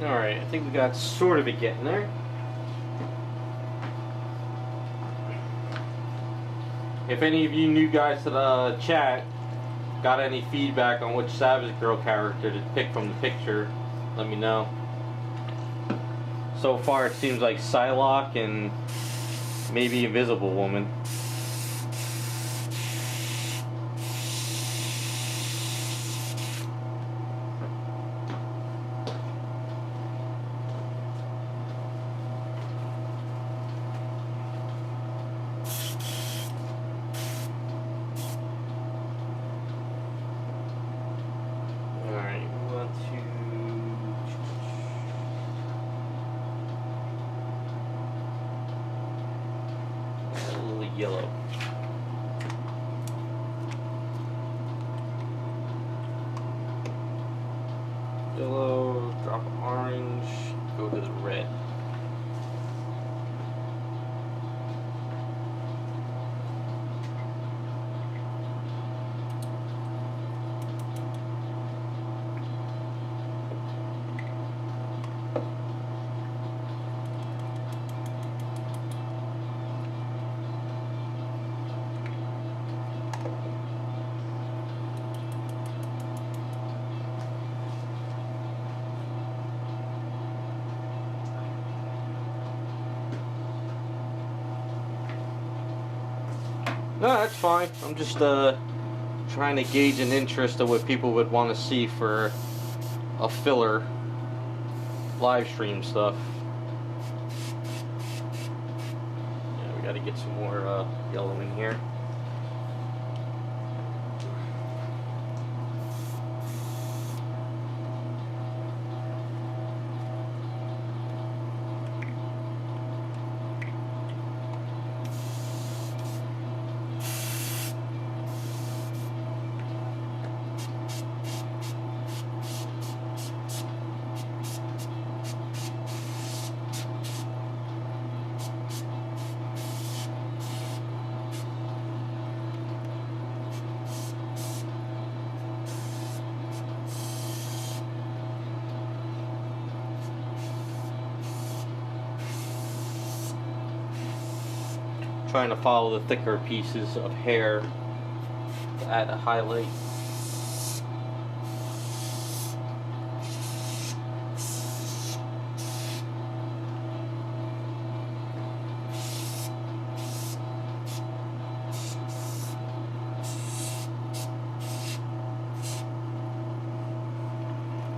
Alright, I think we got sort of it getting there. If any of you new guys to the chat got any feedback on which Savage Girl character to pick from the picture, let me know. So far it seems like Psylocke and maybe Invisible Woman. Yellow. Yellow, drop of orange, go to the red. No, that's fine. I'm just trying to gauge an interest of what people would want to see for a filler live stream stuff. Yeah, we got to get some more yellow in here. Trying to follow the thicker pieces of hair to add a highlight.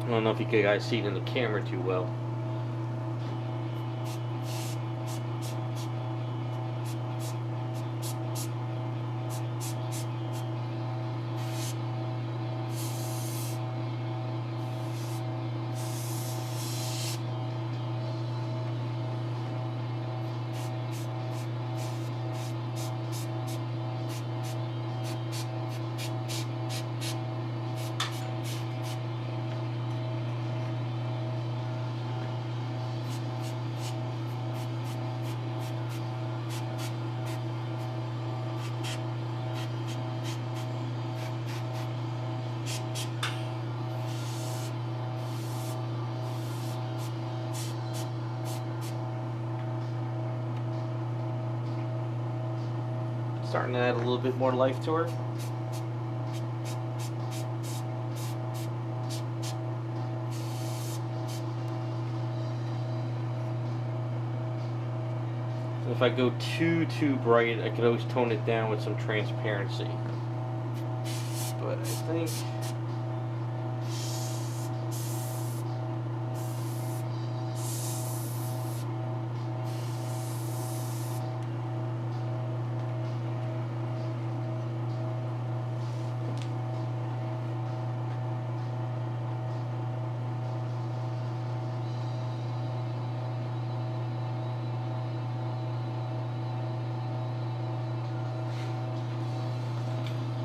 I don't know if you guys see it in the camera too well. starting to add a little bit more life to her. If I go too bright, I could always tone it down with some transparency. But I think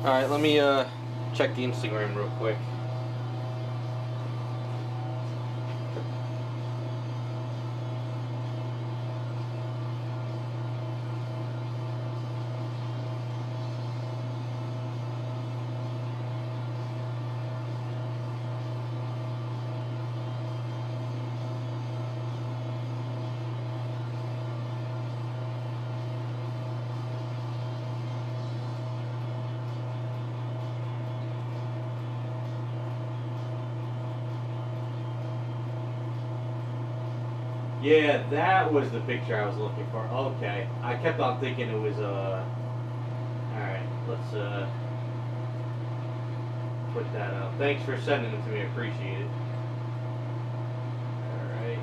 alright, let me check the Instagram real quick. Yeah, that was the picture I was looking for. Okay. I kept on thinking it was, alright, let's, put that up. Thanks for sending it to me, I appreciate it. Alright.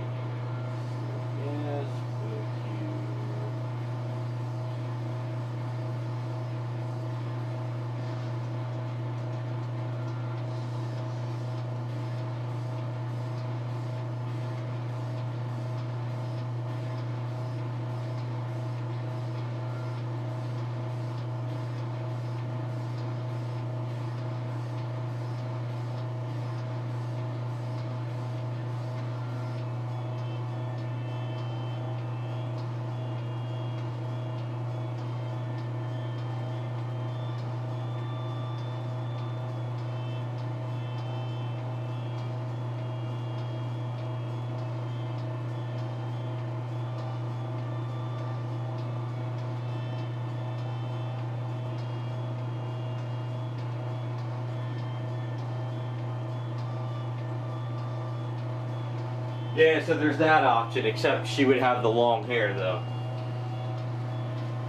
Yes, yeah, so there's that option, except she would have the long hair though.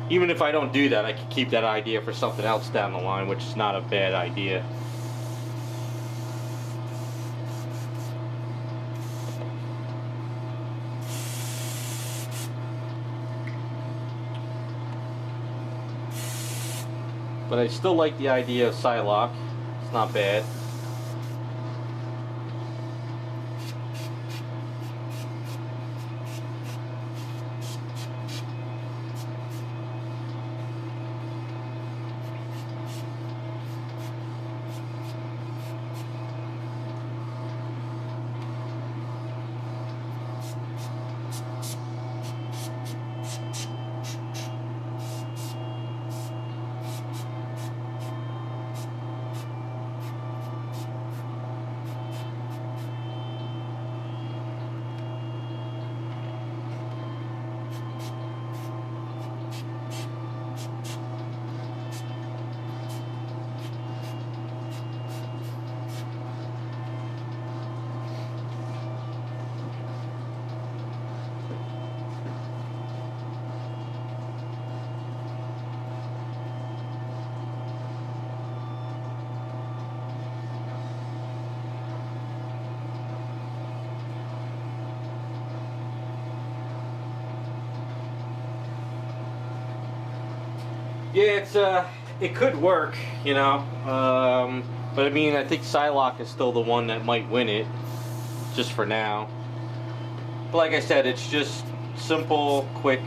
Even if I don't do that, I can keep that idea for something else down the line, which is not a bad idea. But I still like the idea of Psylocke. It's not bad. Yeah, it could work, you know, but I mean, I think Psylocke is still the one that might win it, just for now. But like I said, it's just simple, quick.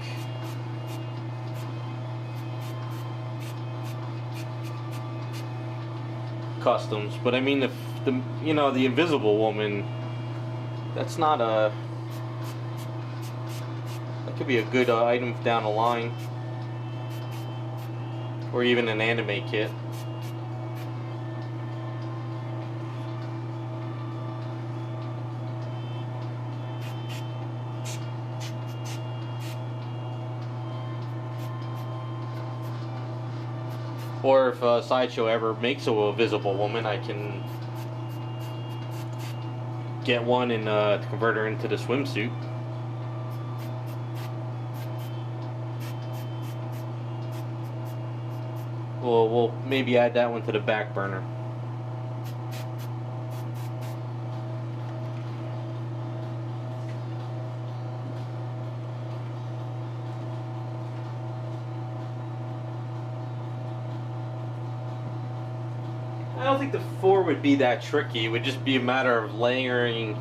Customs, but I mean, the you know, the Invisible Woman, that's not a, that could be a good item down the line. Or even an anime kit. Or if Sideshow ever makes a visible woman, I can get one and convert her into the swimsuit. We'll maybe add that one to the back burner. I don't think the 4 would be that tricky. It would just be a matter of layering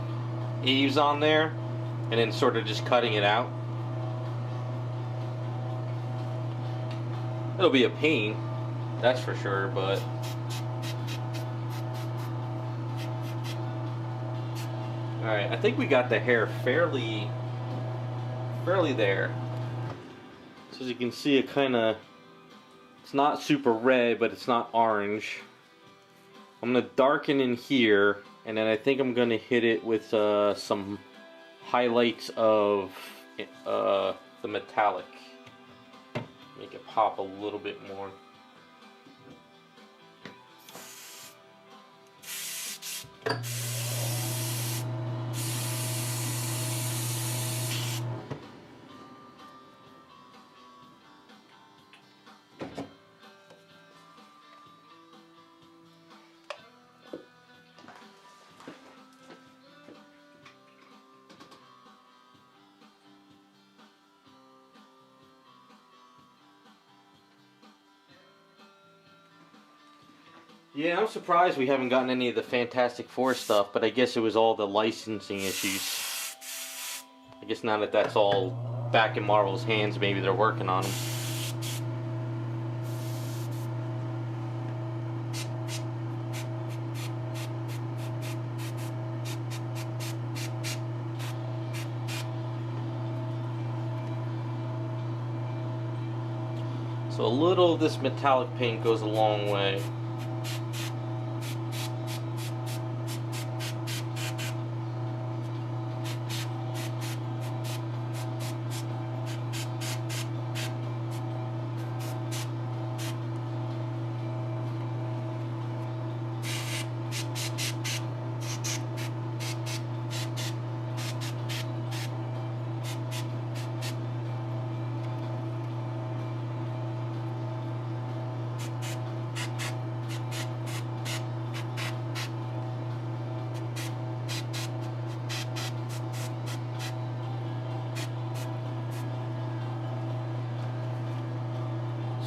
eaves on there and then sort of just cutting it out. It'll be a pain, that's for sure, but alright, I think we got the hair fairly there. So as you can see, it kinda, it's not super red, but it's not orange. I'm gonna darken in here, and then I think I'm gonna hit it with some highlights of the metallic. Make it pop a little bit more. Yeah, I'm surprised we haven't gotten any of the Fantastic Four stuff, but I guess it was all the licensing issues. I guess now that that's all back in Marvel's hands, maybe they're working on them. So a little of this metallic paint goes a long way.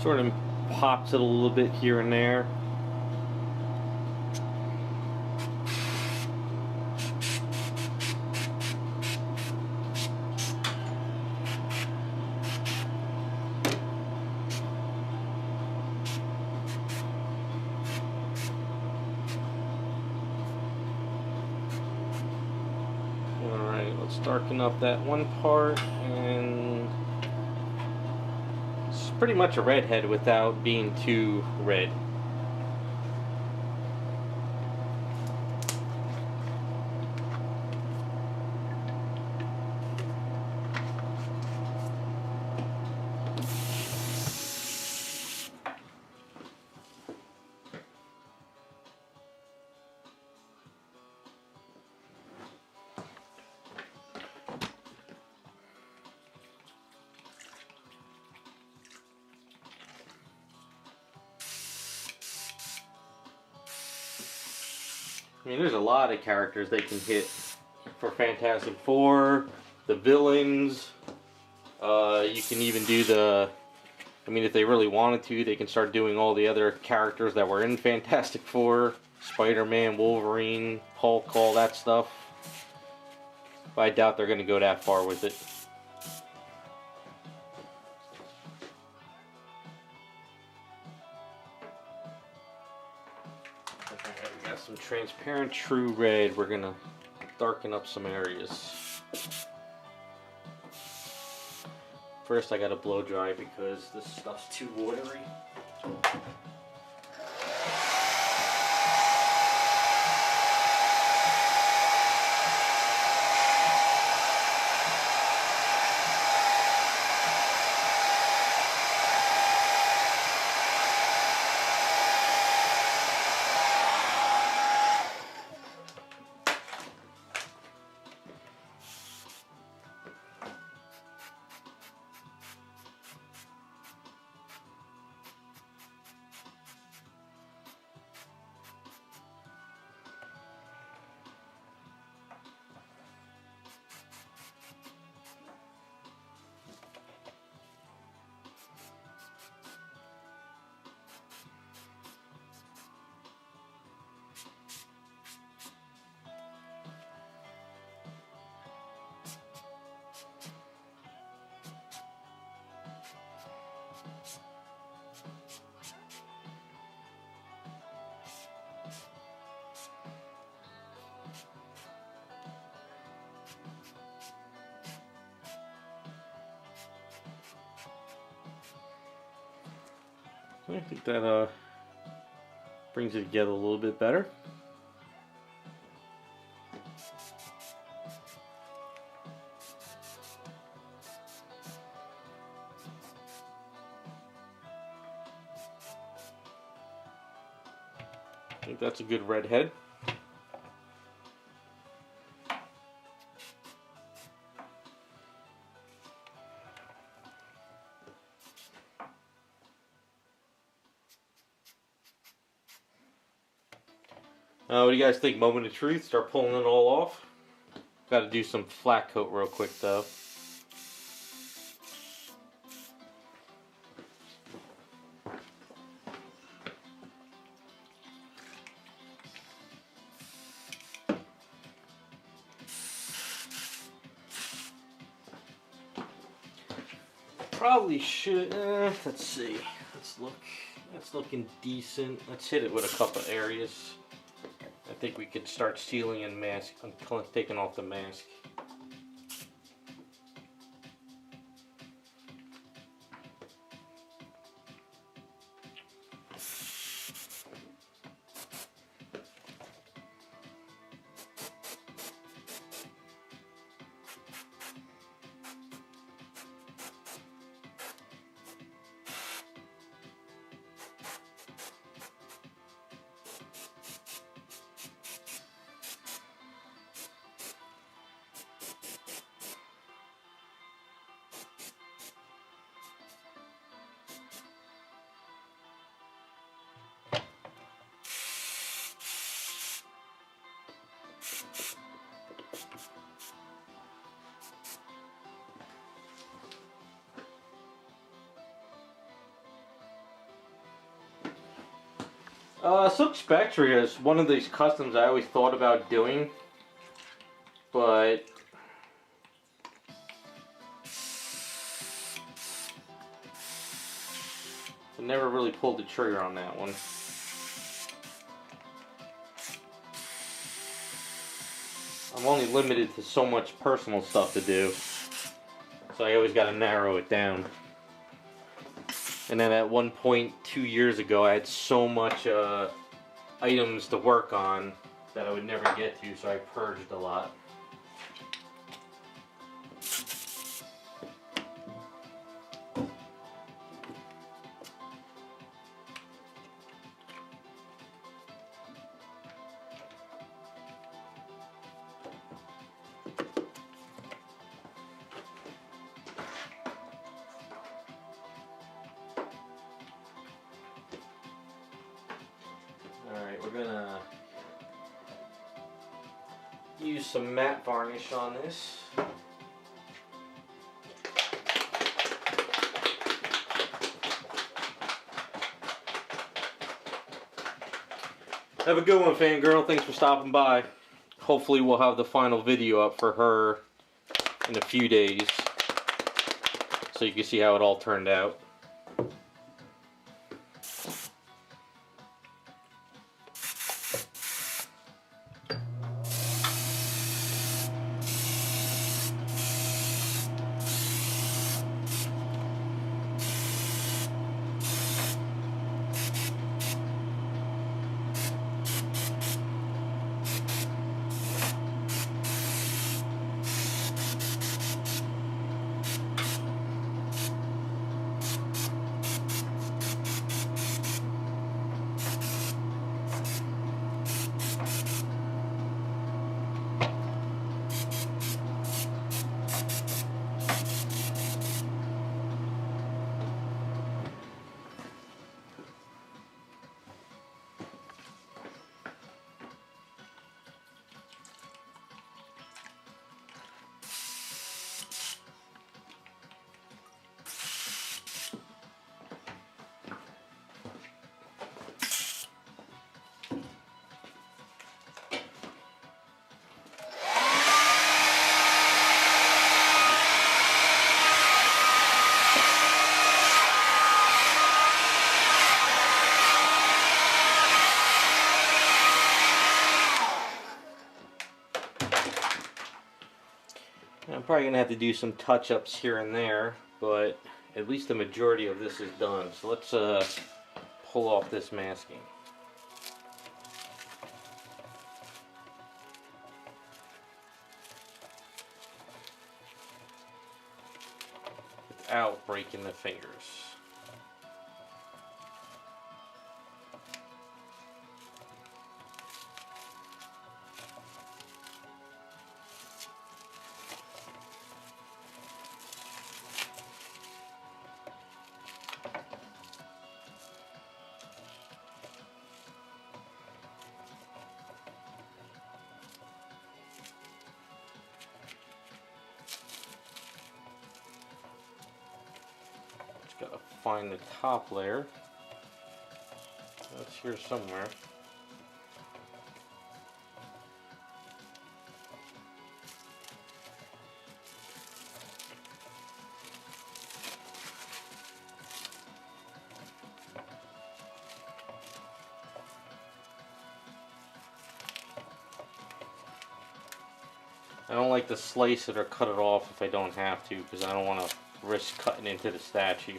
Sort of pops it a little bit here and there. Alright, let's darken up that one part, and it's pretty much a redhead without being too red. I mean, there's a lot of characters they can hit for Fantastic Four, the villains. You can even do the, I mean, if they really wanted to, they can start doing all the other characters that were in Fantastic Four. Spider-Man, Wolverine, Hulk, all that stuff. But I doubt they're going to go that far with it. We got some transparent true red. We're going to darken up some areas. First I gotta blow dry because this stuff's too watery. I think that brings it together a little bit better. I think that's a good red head. What do you guys think? Moment of truth? Start pulling it all off. Got to do some flat coat real quick though. Probably should. Let's see. Let's look. That's looking decent. Let's hit it with a couple areas. I think we could start sealing and mask. I'm taking off the mask. Silk Spectre is one of these customs I always thought about doing, but I never really pulled the trigger on that one. I'm only limited to so much personal stuff to do, so I always got to narrow it down. And then at one point 2 years ago, I had so much items to work on that I would never get to, so I purged a lot. Alright, we're gonna use some matte varnish on this. Have a good one, fangirl. Thanks for stopping by. Hopefully we'll have the final video up for her in a few days, so you can see how it all turned out. I'm probably going to have to do some touch-ups here and there, but at least the majority of this is done. So let's pull off this masking. Without breaking the fingers. Gotta find the top layer. That's here somewhere. I don't like to slice it or cut it off if I don't have to, because I don't want to risk cutting into the statue.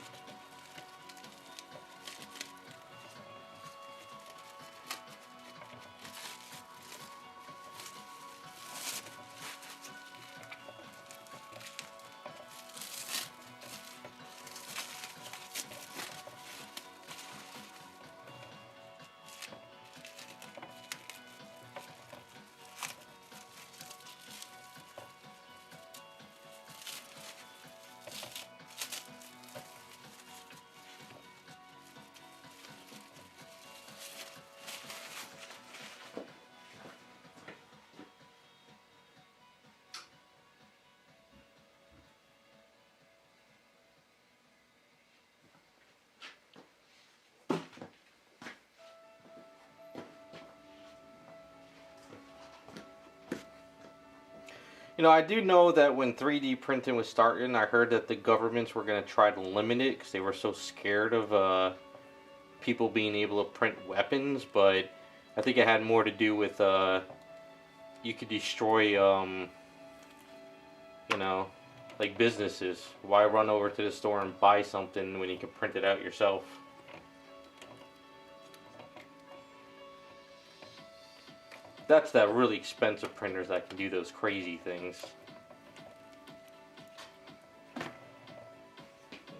You know, I do know that when 3D printing was starting, I heard that the governments were going to try to limit it because they were so scared of people being able to print weapons, but I think it had more to do with you could destroy, you know, like businesses. Why run over to the store and buy something when you can print it out yourself? That's that really expensive printers that can do those crazy things.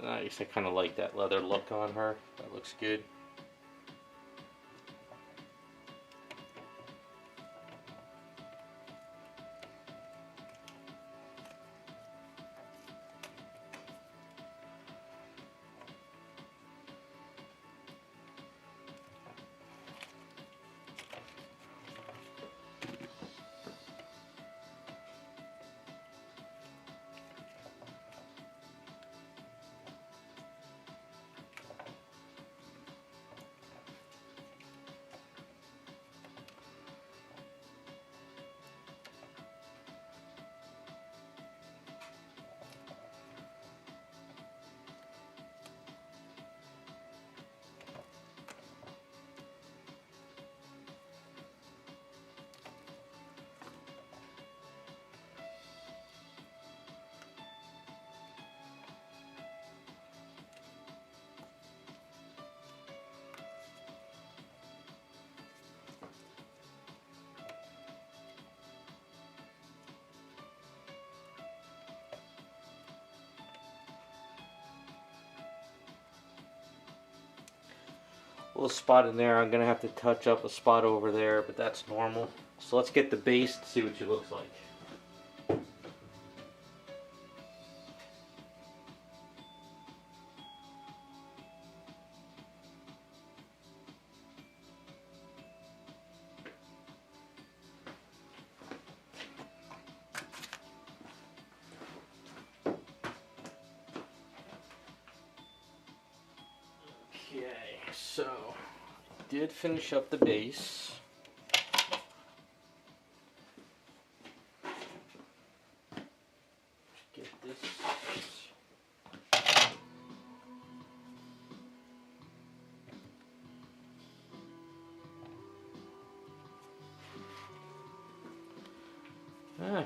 Nice, I kind of like that leather look on her. That looks good. Little spot in there. I'm gonna have to touch up a spot over there, but that's normal. So let's get the base to see what she looks like. Okay, so I did finish up the base. Get this.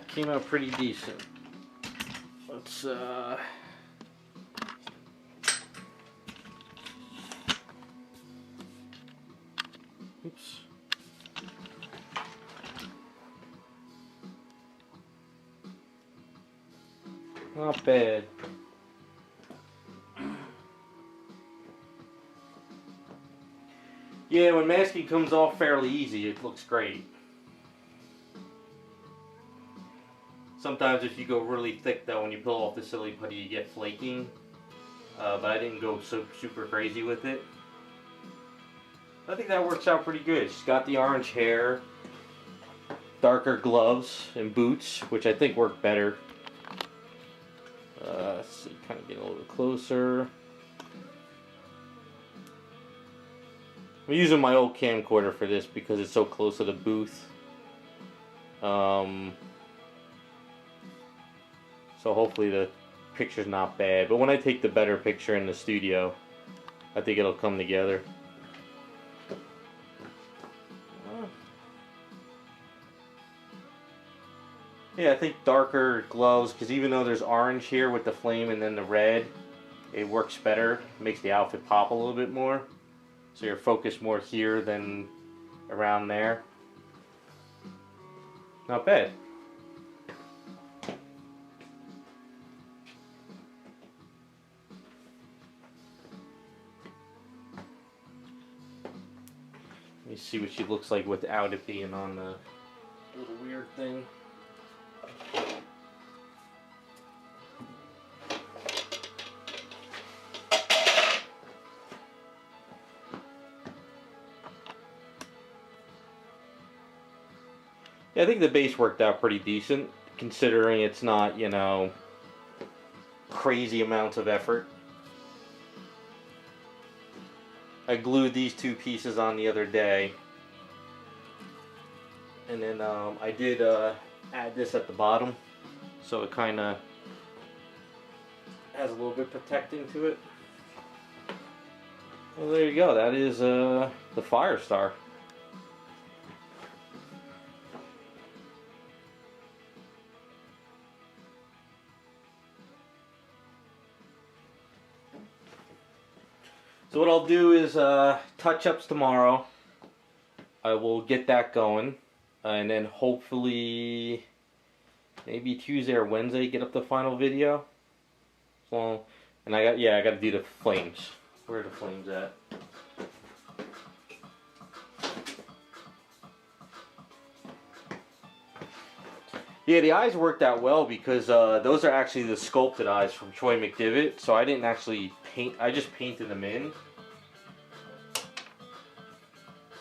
Came out pretty decent. Let's Oops. Not bad. Yeah, when masking comes off fairly easy, it looks great. Sometimes if you go really thick though, when you pull off the silly putty, you get flaking. But I didn't go so super crazy with it. I think that works out pretty good. She's got the orange hair, darker gloves and boots, which I think work better. Let's see, kind of get a little bit closer. I'm using my old camcorder for this because it's so close to the booth. So hopefully the picture's not bad. But when I take the better picture in the studio, I think it'll come together. Yeah, I think darker gloves, because even though there's orange here with the flame and then the red, it works better. It makes the outfit pop a little bit more. So you're focused more here than around there. Not bad. Let me see what she looks like without it being on the little weird thing. Yeah, I think the base worked out pretty decent, considering it's not, you know, crazy amounts of effort. I glued these two pieces on the other day, and then I did add this at the bottom, so it kind of has a little bit protecting to it. Well, there you go. That is the Firestar. So what I'll do is touch-ups tomorrow. I will get that going, and then hopefully maybe Tuesday or Wednesday get up the final video. So, and I got to do the flames. Where are the flames at? Yeah, the eyes worked out well because those are actually the sculpted eyes from Troy McDivitt. So I didn't actually paint, I just painted them in.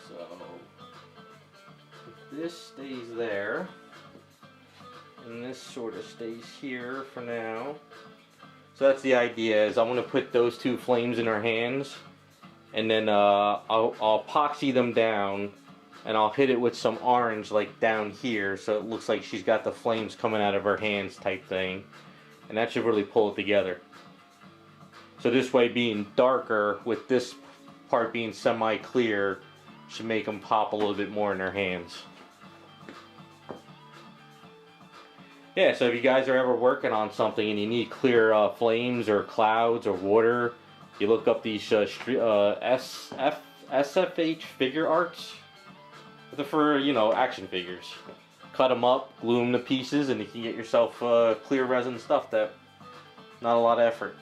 So this stays there. And this sort of stays here for now. So that's the idea, is I'm going to put those two flames in her hands. And then I'll epoxy them down. And I'll hit it with some orange like down here, so it looks like she's got the flames coming out of her hands type thing. And that should really pull it together. So this way, being darker with this part being semi-clear should make them pop a little bit more in her hands. Yeah, so if you guys are ever working on something and you need clear flames or clouds or water, you look up these SFH figure arts. They're for, you know, action figures. Cut them up, glue them to pieces, and you can get yourself clear resin stuff that not a lot of effort.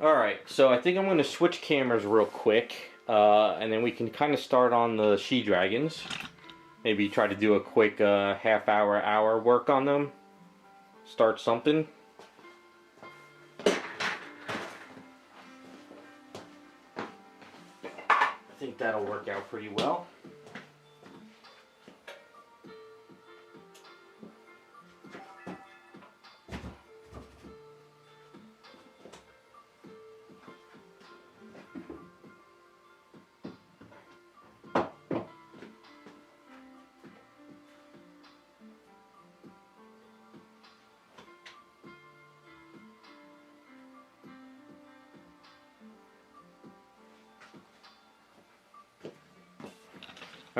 Alright, so I think I'm going to switch cameras real quick, and then we can kind of start on the she-dragons. Maybe try to do a quick half-hour work on them. Start something. I think that'll work out pretty well.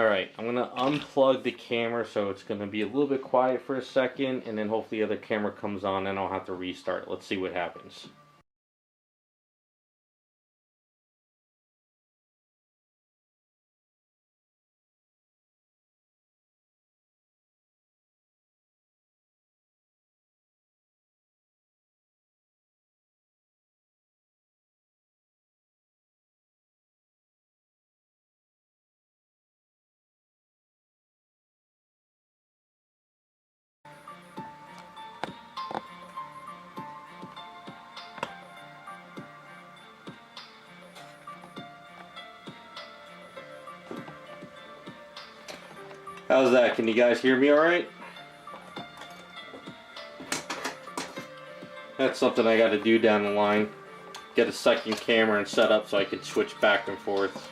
Alright, I'm going to unplug the camera so it's going to be a little bit quiet for a second, and then hopefully the other camera comes on and I'll have to restart. Let's see what happens. How's that? Can you guys hear me alright? That's something I gotta do down the line. Get a second camera and set up so I can switch back and forth.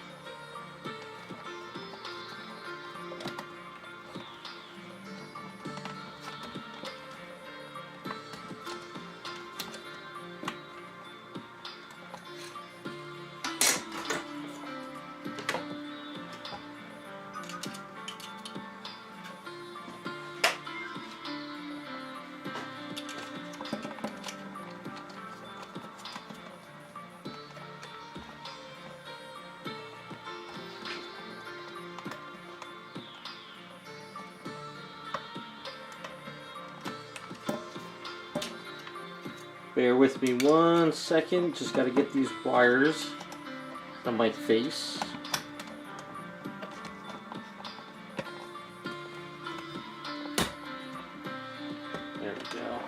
Bear with me 1 second, just gotta get these wires on my face. There we go.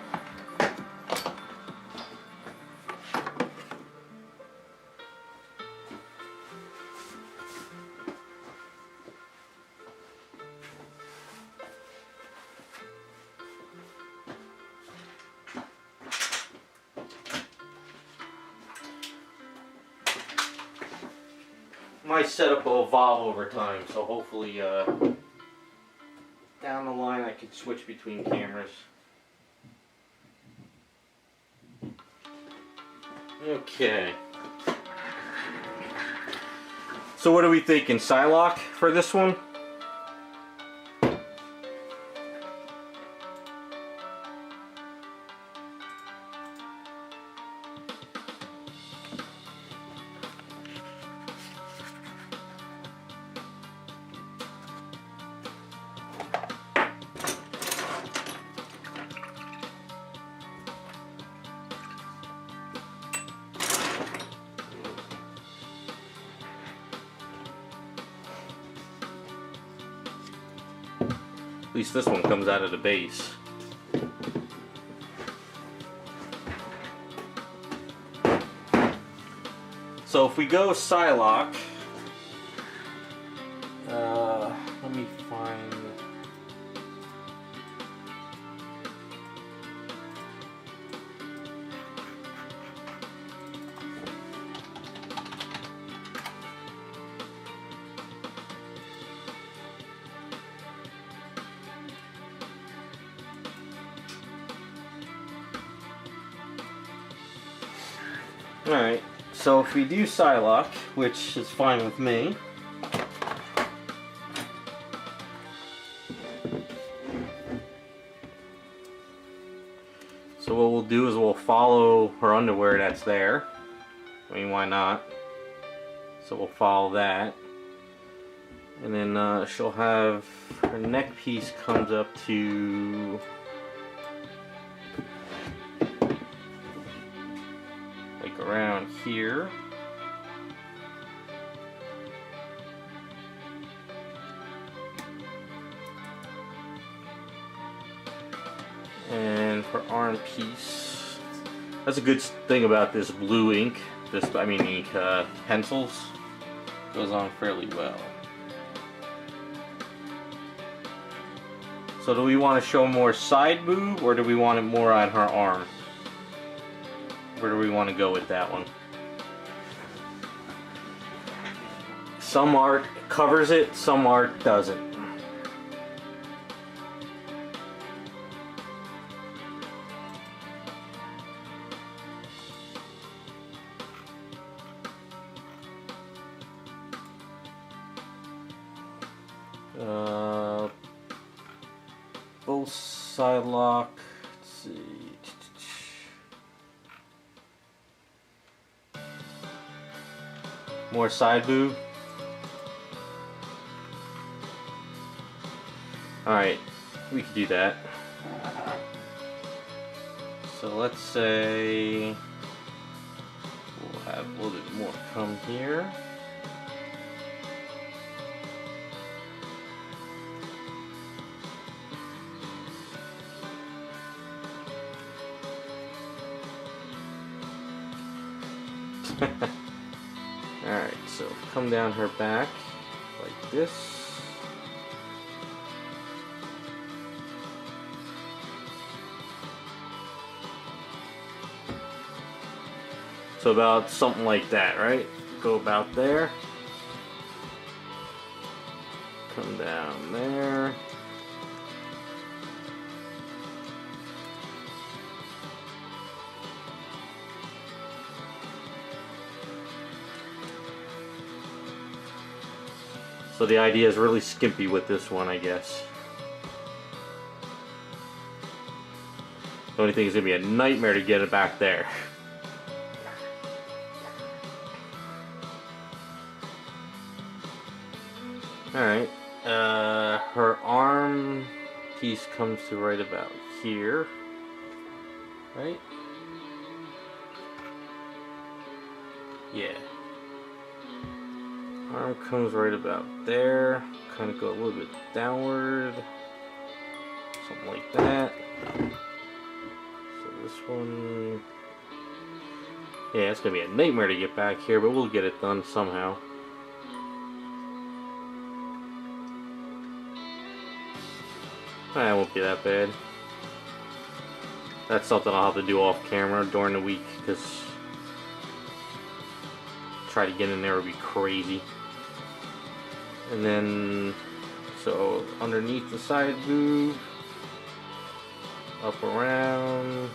My setup will evolve over time, so hopefully down the line I can switch between cameras. Okay. So what are we thinking? Psylocke for this one? At least this one comes out of the base. So if we go Psylocke, let me find. Alright, so if we do Psylocke, which is fine with me, so what we'll do is we'll follow her underwear that's there. I mean, why not? So we'll follow that. And then she'll have, her neck piece comes up to around here. And her arm piece, that's a good thing about this blue ink, ink pencils, goes on fairly well. So do we want to show more side boob, or do we want it more on her arm? Where do we want to go with that one? Some art covers it, some art doesn't. Both Psylocke. Let's see. More side boob. Alright, we could do that. So let's say we'll have a little bit more come here. Alright, so come down her back like this. So about something like that, right? Go about there. Come down there. So the idea is really skimpy with this one, I guess. The only thing is going to be a nightmare to get it back there. Alright, her arm piece comes to right about here, right? Yeah. Arm comes right about there, kind of go a little bit downward, something like that. So this one, yeah, it's going to be a nightmare to get back here, but we'll get it done somehow. That won't be that bad. That's something I'll have to do off camera during the week, because try to get in there would be crazy. And then, so underneath the side boob, up around.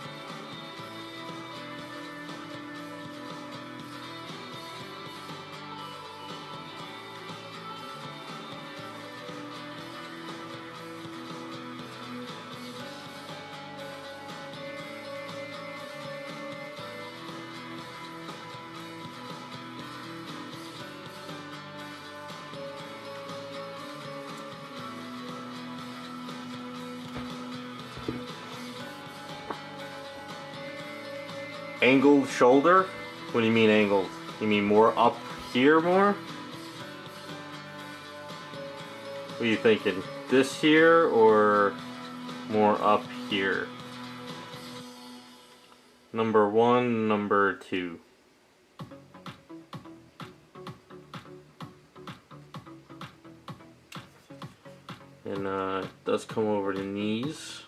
Angled shoulder? What do you mean angled? You mean more up here more? What are you thinking? This here or more up here? Number 1, number 2. And it does come over the knees.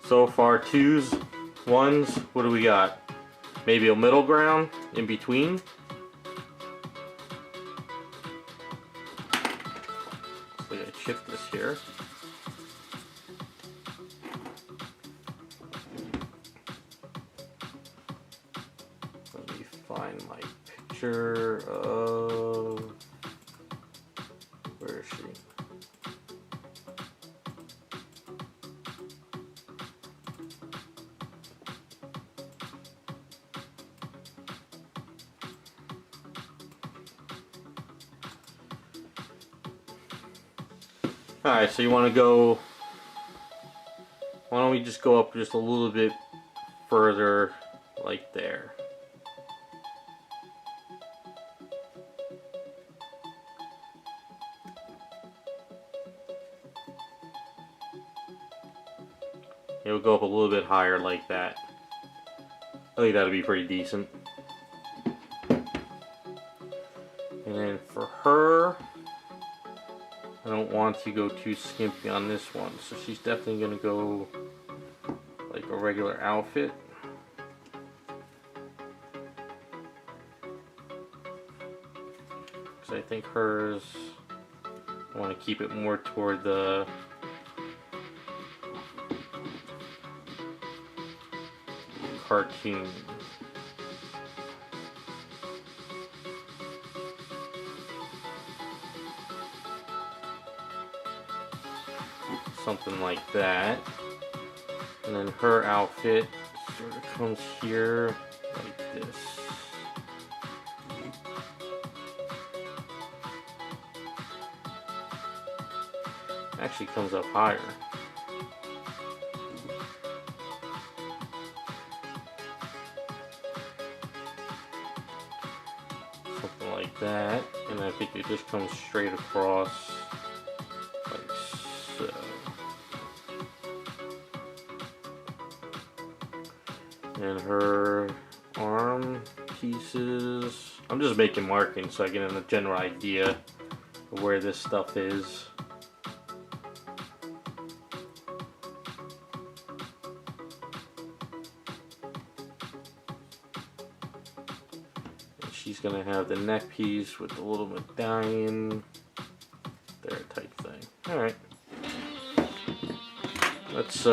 So far, 2s, 1s, what do we got? Maybe a middle ground in between? So I gotta shift this here. Let me find my picture of... Where is she? Alright, so you want to go, why don't we just go up just a little bit further, like there. It will go up a little bit higher like that. think that'll be pretty decent. And then for her, I don't want to go too skimpy on this one, so she's definitely gonna go like a regular outfit. Because I think hers, I want to keep it more toward the cartoon. Something like that. And then her outfit sort of comes here like this. Actually comes up higher. Something like that. And I think it just comes straight across like so. And her arm pieces, I'm just making markings so I get a general idea of where this stuff is. And she's gonna have the neck piece with the little medallion there type thing. Alright. Let's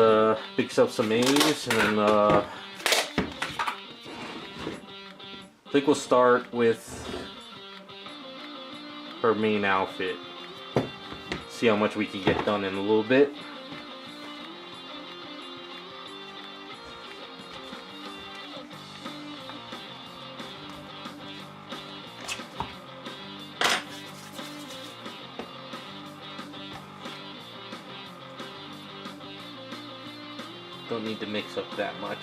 mix up some A's and then I think we'll start with her main outfit. See how much we can get done in a little bit. Don't need to mix up that much.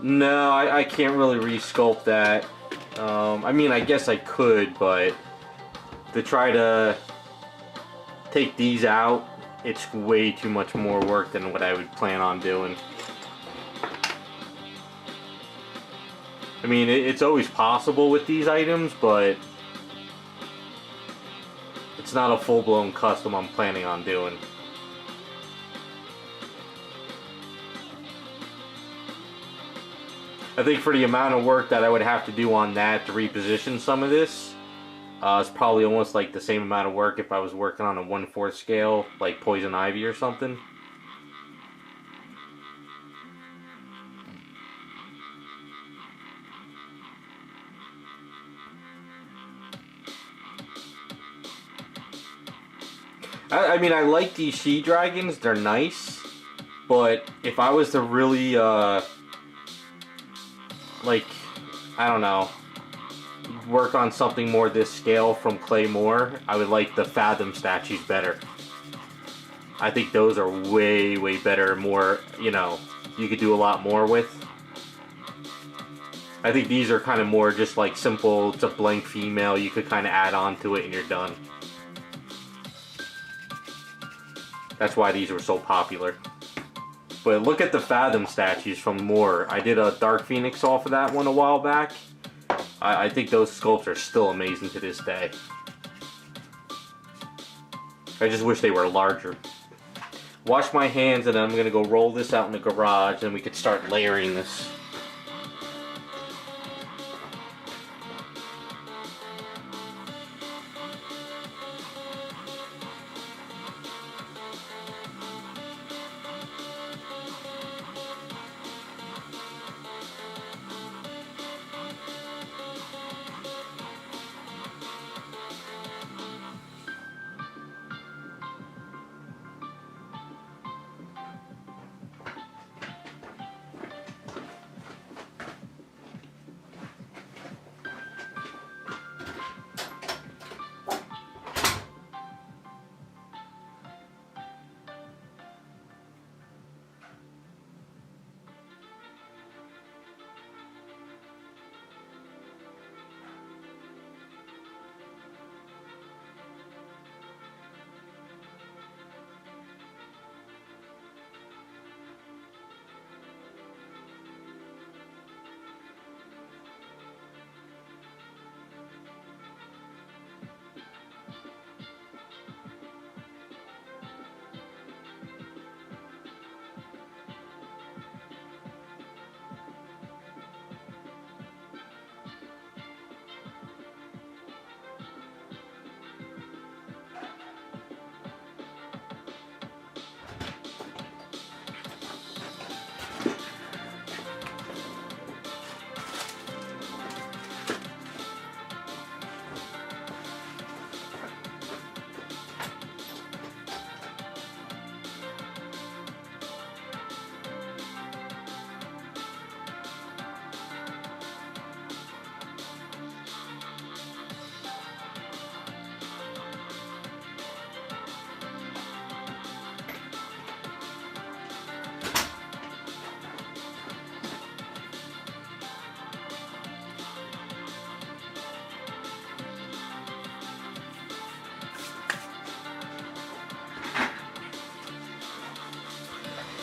No, I can't really re-sculpt that. I mean, I guess I could, but to try to take these out, it's way too much more work than what I would plan on doing. I mean, it's always possible with these items, but it's not a full-blown custom I'm planning on doing. I think for the amount of work that I would have to do on that to reposition some of this, it's probably almost like the same amount of work if I was working on a 1/4 scale, like Poison Ivy or something. I mean, I like these she dragons, they're nice, but if I was to really, like, I don't know, work on something more this scale from clay more, I would like the Fathom statues better. I think those are way, way better, more, you know, you could do a lot more with. I think these are kind of more just like simple, it's a blank female, you could kind of add on to it and you're done. That's why these were so popular. But look at the Fathom statues from Moore. I did a Dark Phoenix off of that one a while back. I think those sculpts are still amazing to this day. I just wish they were larger. Wash my hands and then I'm going to go roll this out in the garage and we could start layering this.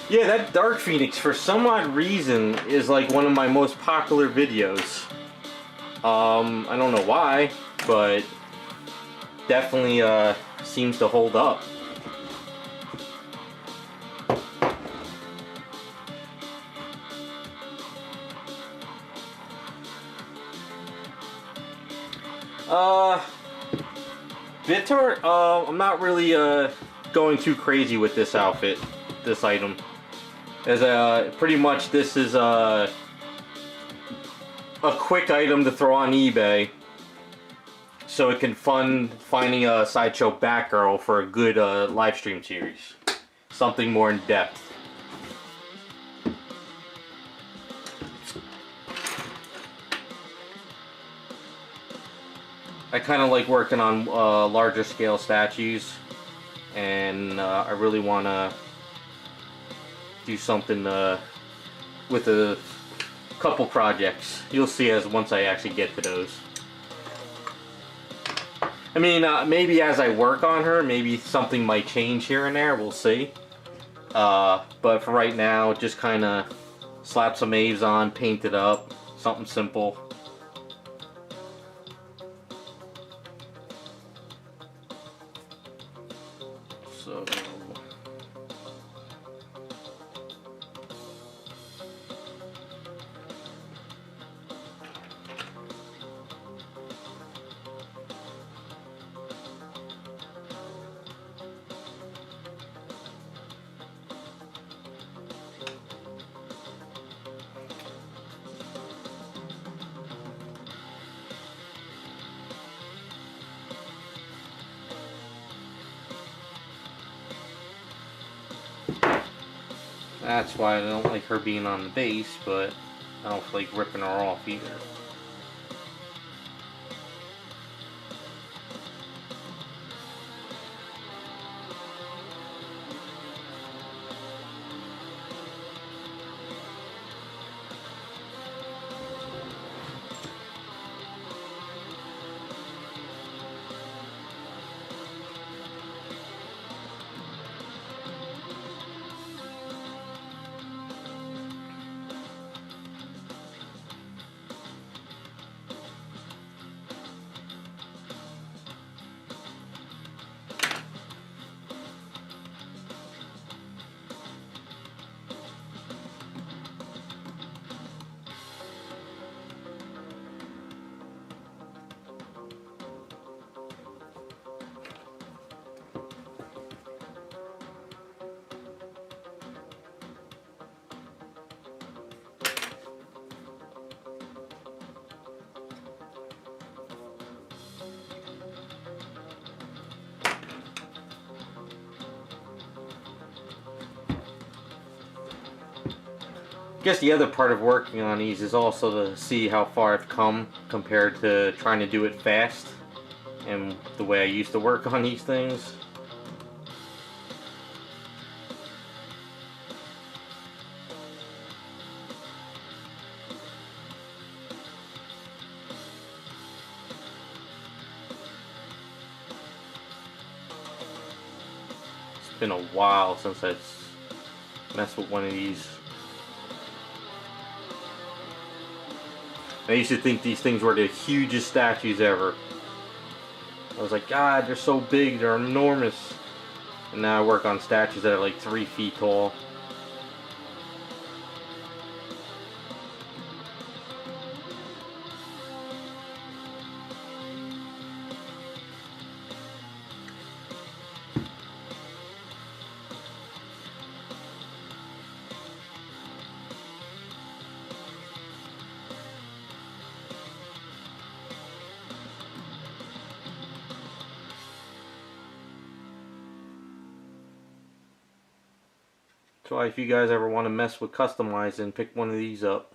Yeah, that Dark Phoenix, for some odd reason, is like one of my most popular videos. I don't know why, but definitely seems to hold up. Vitor, I'm not really going too crazy with this outfit, this item. As pretty much this is a quick item to throw on eBay, so it can fund finding a Sideshow Batgirl for a good live stream series, something more in depth. I kind of like working on larger scale statues, and I really want to do something with a couple projects. You'll see as once I actually get to those. I mean, maybe as I work on her, maybe something might change here and there, we'll see. But for right now, just kind of slap some Aves on, paint it up, something simple. So... that's why I don't like her being on the base, but I don't feel like ripping her off either. I guess the other part of working on these is also to see how far I've come compared to trying to do it fast and the way I used to work on these things. It's been a while since I've messed with one of these. I used to think these things were the hugest statues ever. I was like, God, they're so big, they're enormous. And now I work on statues that are like 3 feet tall. So if you guys ever want to mess with customizing, pick one of these up.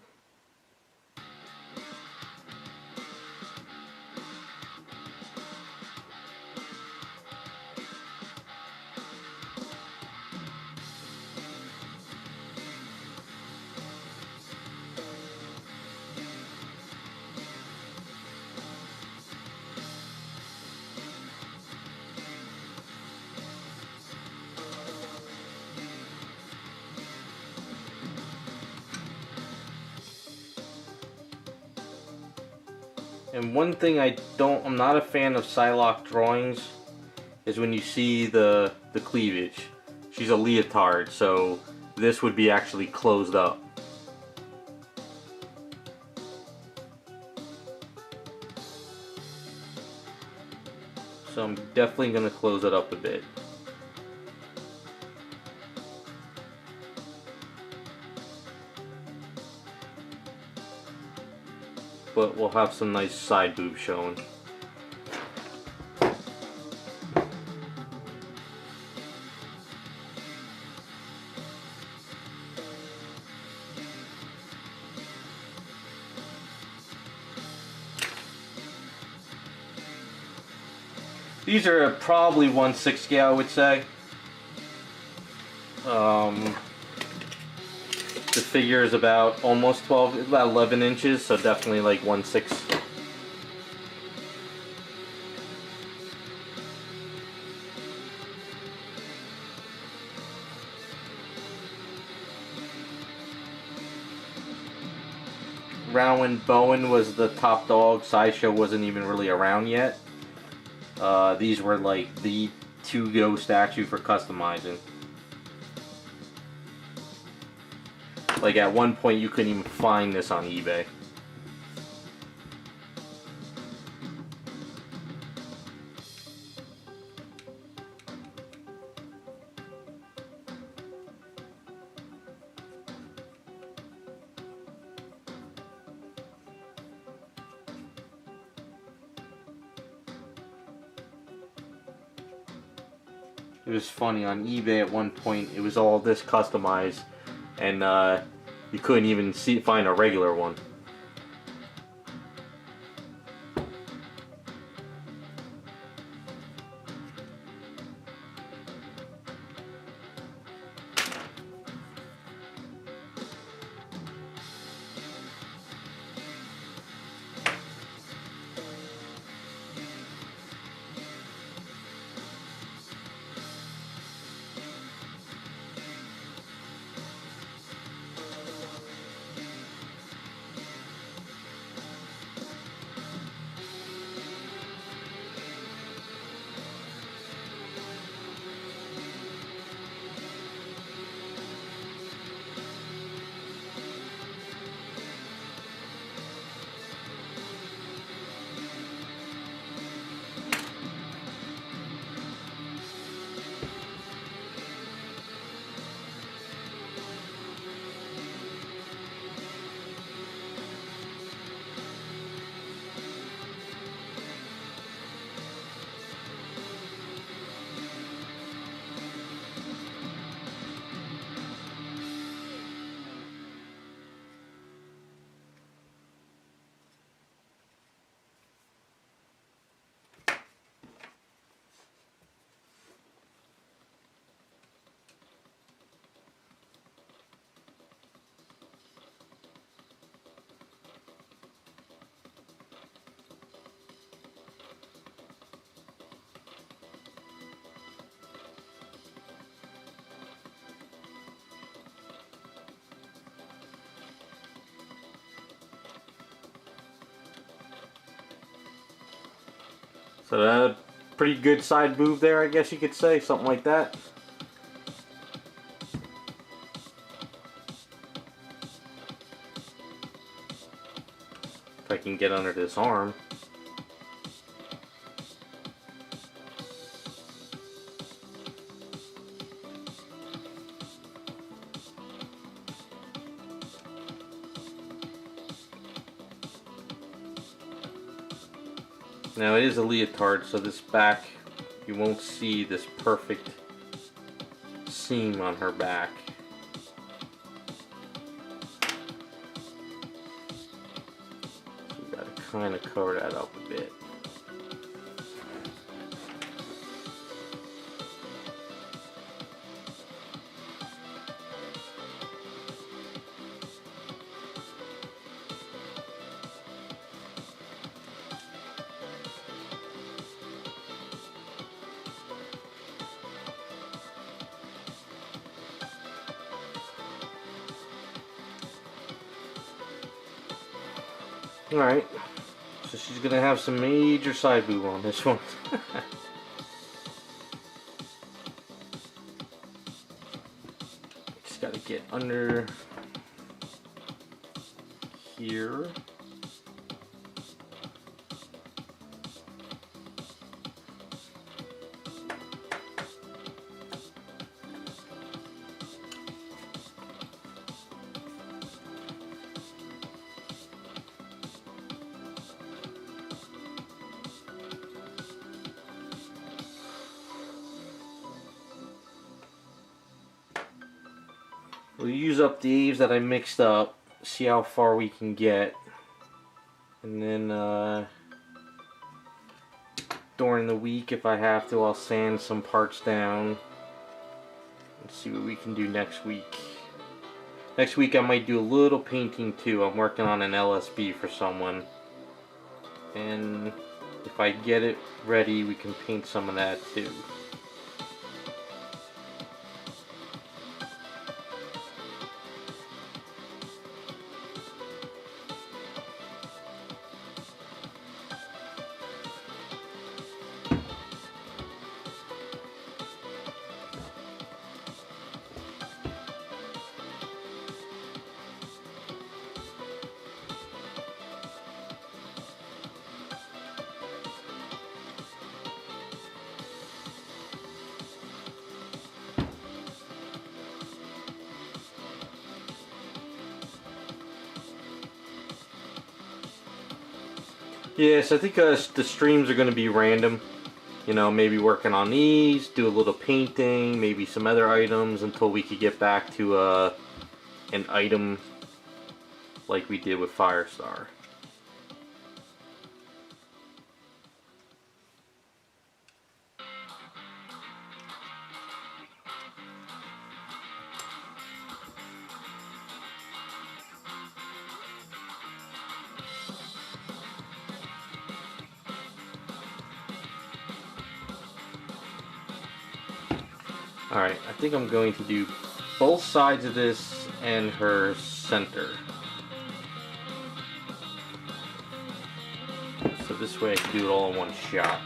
And one thing I'm not a fan of Psylocke drawings is when you see the cleavage. She's a leotard, so this would be actually closed up. So I'm definitely going to close it up a bit. But we'll have some nice side boobs showing. These are probably 1/6 scale, I would say. The figure is about almost 12, about 11 inches, so definitely like 1/6. When Bowen was the top dog, Sideshow wasn't even really around yet. These were like the to-go statue for customizing. Like at one point you couldn't even find this on eBay. It was funny, on eBay at one point it was all this customized, and you couldn't even find a regular one. So that pretty good side boob there, I guess you could say, something like that. If I can get under this arm. Now it is a leotard, so this back, you won't see this perfect seam on her back. So you gotta kind of cover that up a bit. Alright, So she's gonna have some major side boob on this one. Just gotta get under here. We'll use up the eaves that I mixed up, see how far we can get, and then during the week, if I have to, I'll sand some parts down and see what we can do next week. Next week I might do a little painting too. I'm working on an LSB for someone, and if I get it ready, we can paint some of that too. Yes, I think the streams are going to be random. You know, maybe working on these, do a little painting, maybe some other items until we could get back to an item like we did with Firestar. Alright, I think I'm going to do both sides of this and her center. So this way I can do it all in one shot.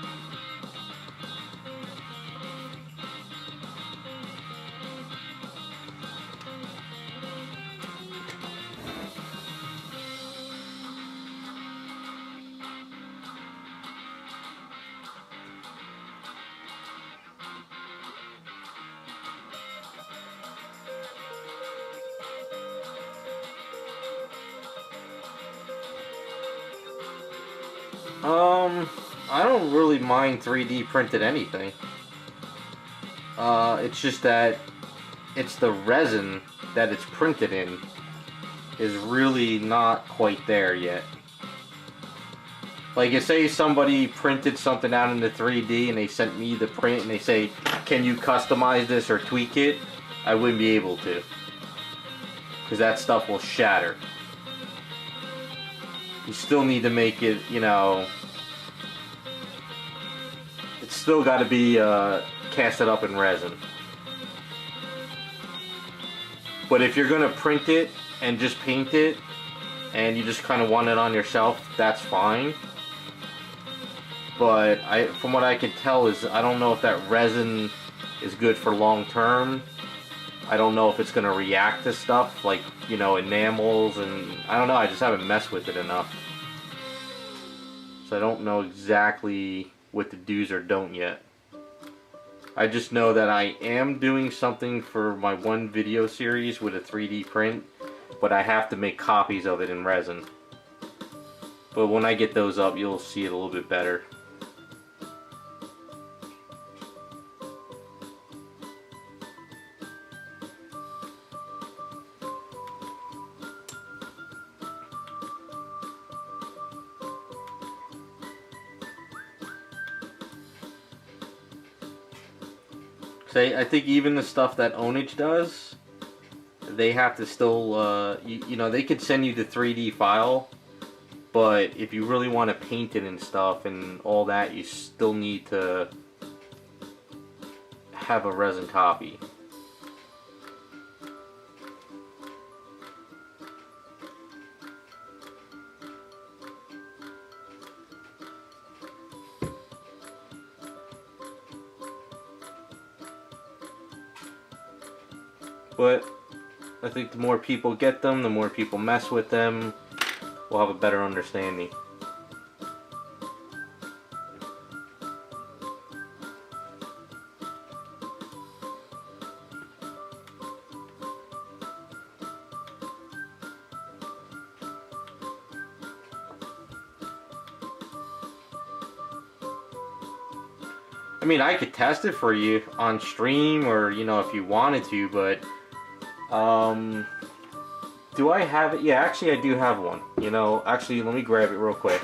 I don't really mind 3D printed anything. It's just that it's the resin that it's printed in is really not quite there yet. Like, if say somebody printed something out into 3D and they sent me the print and they say, can you customize this or tweak it? I wouldn't be able to. Because that stuff will shatter. You still need to make it, you know, it's still got to be casted up in resin. But if you're going to print it and just paint it and you just kind of want it on yourself, that's fine. But from what I can tell is I don't know if that resin is good for long term. I don't know if it's going to react to stuff like, you know, enamels, and I don't know, I just haven't messed with it enough. So I don't know exactly what the do's or don't yet. I just know that I am doing something for my one video series with a 3D print, but I have to make copies of it in resin. But when I get those up, you'll see it a little bit better. I think even the stuff that Onage does, they have to still, you know, they could send you the 3D file, but if you really want to paint it and stuff and all that, you still need to have a resin copy. But I think the more people get them, the more people mess with them, we'll have a better understanding. I mean, I could test it for you on stream, or, you know, if you wanted to, but, do I have it? Yeah, actually I do have one. You know, actually, let me grab it real quick.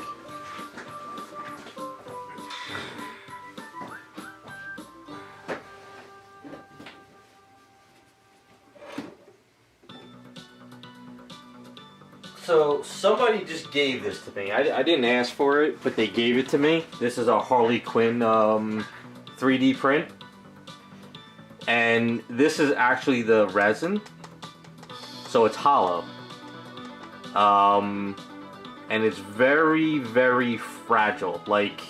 So, somebody just gave this to me. I didn't ask for it, but they gave it to me. This is a Harley Quinn 3D print. And this is actually the resin. So it's hollow. And it's very, very fragile. Like,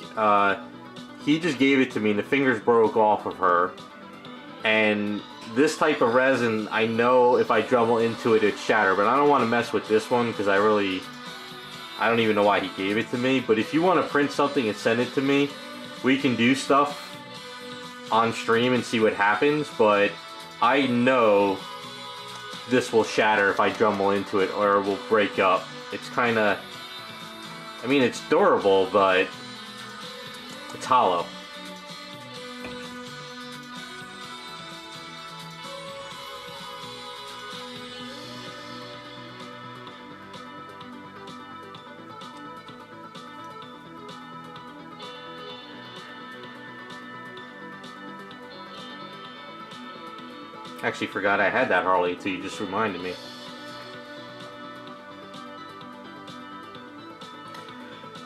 he just gave it to me and the fingers broke off of her. And this type of resin, I know if I dremel into it, it'd shatter. But I don't want to mess with this one because I don't even know why he gave it to me. But if you want to print something and send it to me, we can do stuff on stream and see what happens. But I know this will shatter if I dremel into it, or it will break up. It's kind of, I mean, it's durable, but it's hollow. Actually forgot I had that Harley until you just reminded me.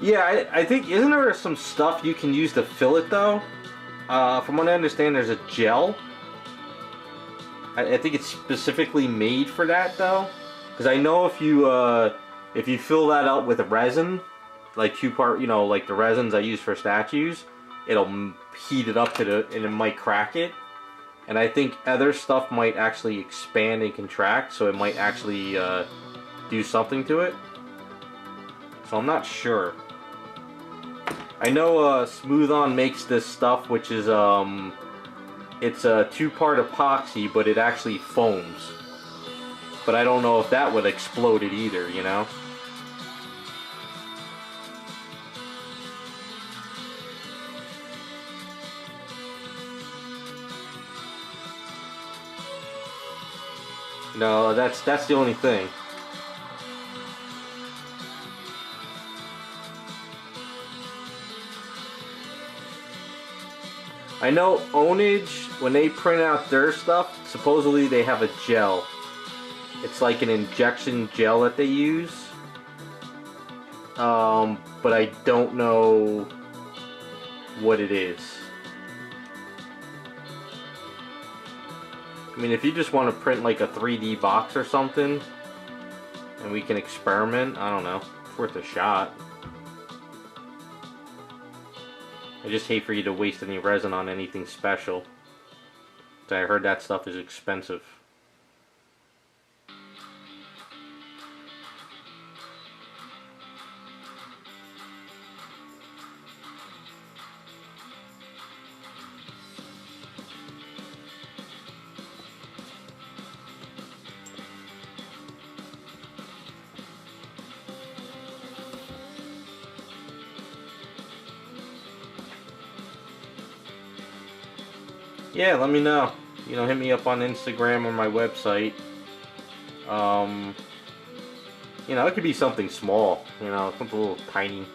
Yeah, I think, isn't there some stuff you can use to fill it though? From what I understand, there's a gel. I think it's specifically made for that though. Because I know if you fill that up with a resin, like two-part, you know, like the resins I use for statues, it'll heat it up to and it might crack it. And I think other stuff might actually expand and contract, so it might actually do something to it. So I'm not sure. I know Smooth On makes this stuff, which is it's a two-part epoxy, but it actually foams. But I don't know if that would explode it either, you know? No, that's the only thing. I know Ownage, when they print out their stuff, supposedly they have a gel. It's like an injection gel that they use. But I don't know what it is. I mean, if you just want to print like a 3D box or something, and we can experiment, I don't know, it's worth a shot. I just hate for you to waste any resin on anything special. I heard that stuff is expensive. Yeah, let me know. You know, hit me up on Instagram or my website. You know, it could be something small. You know, something a little tiny.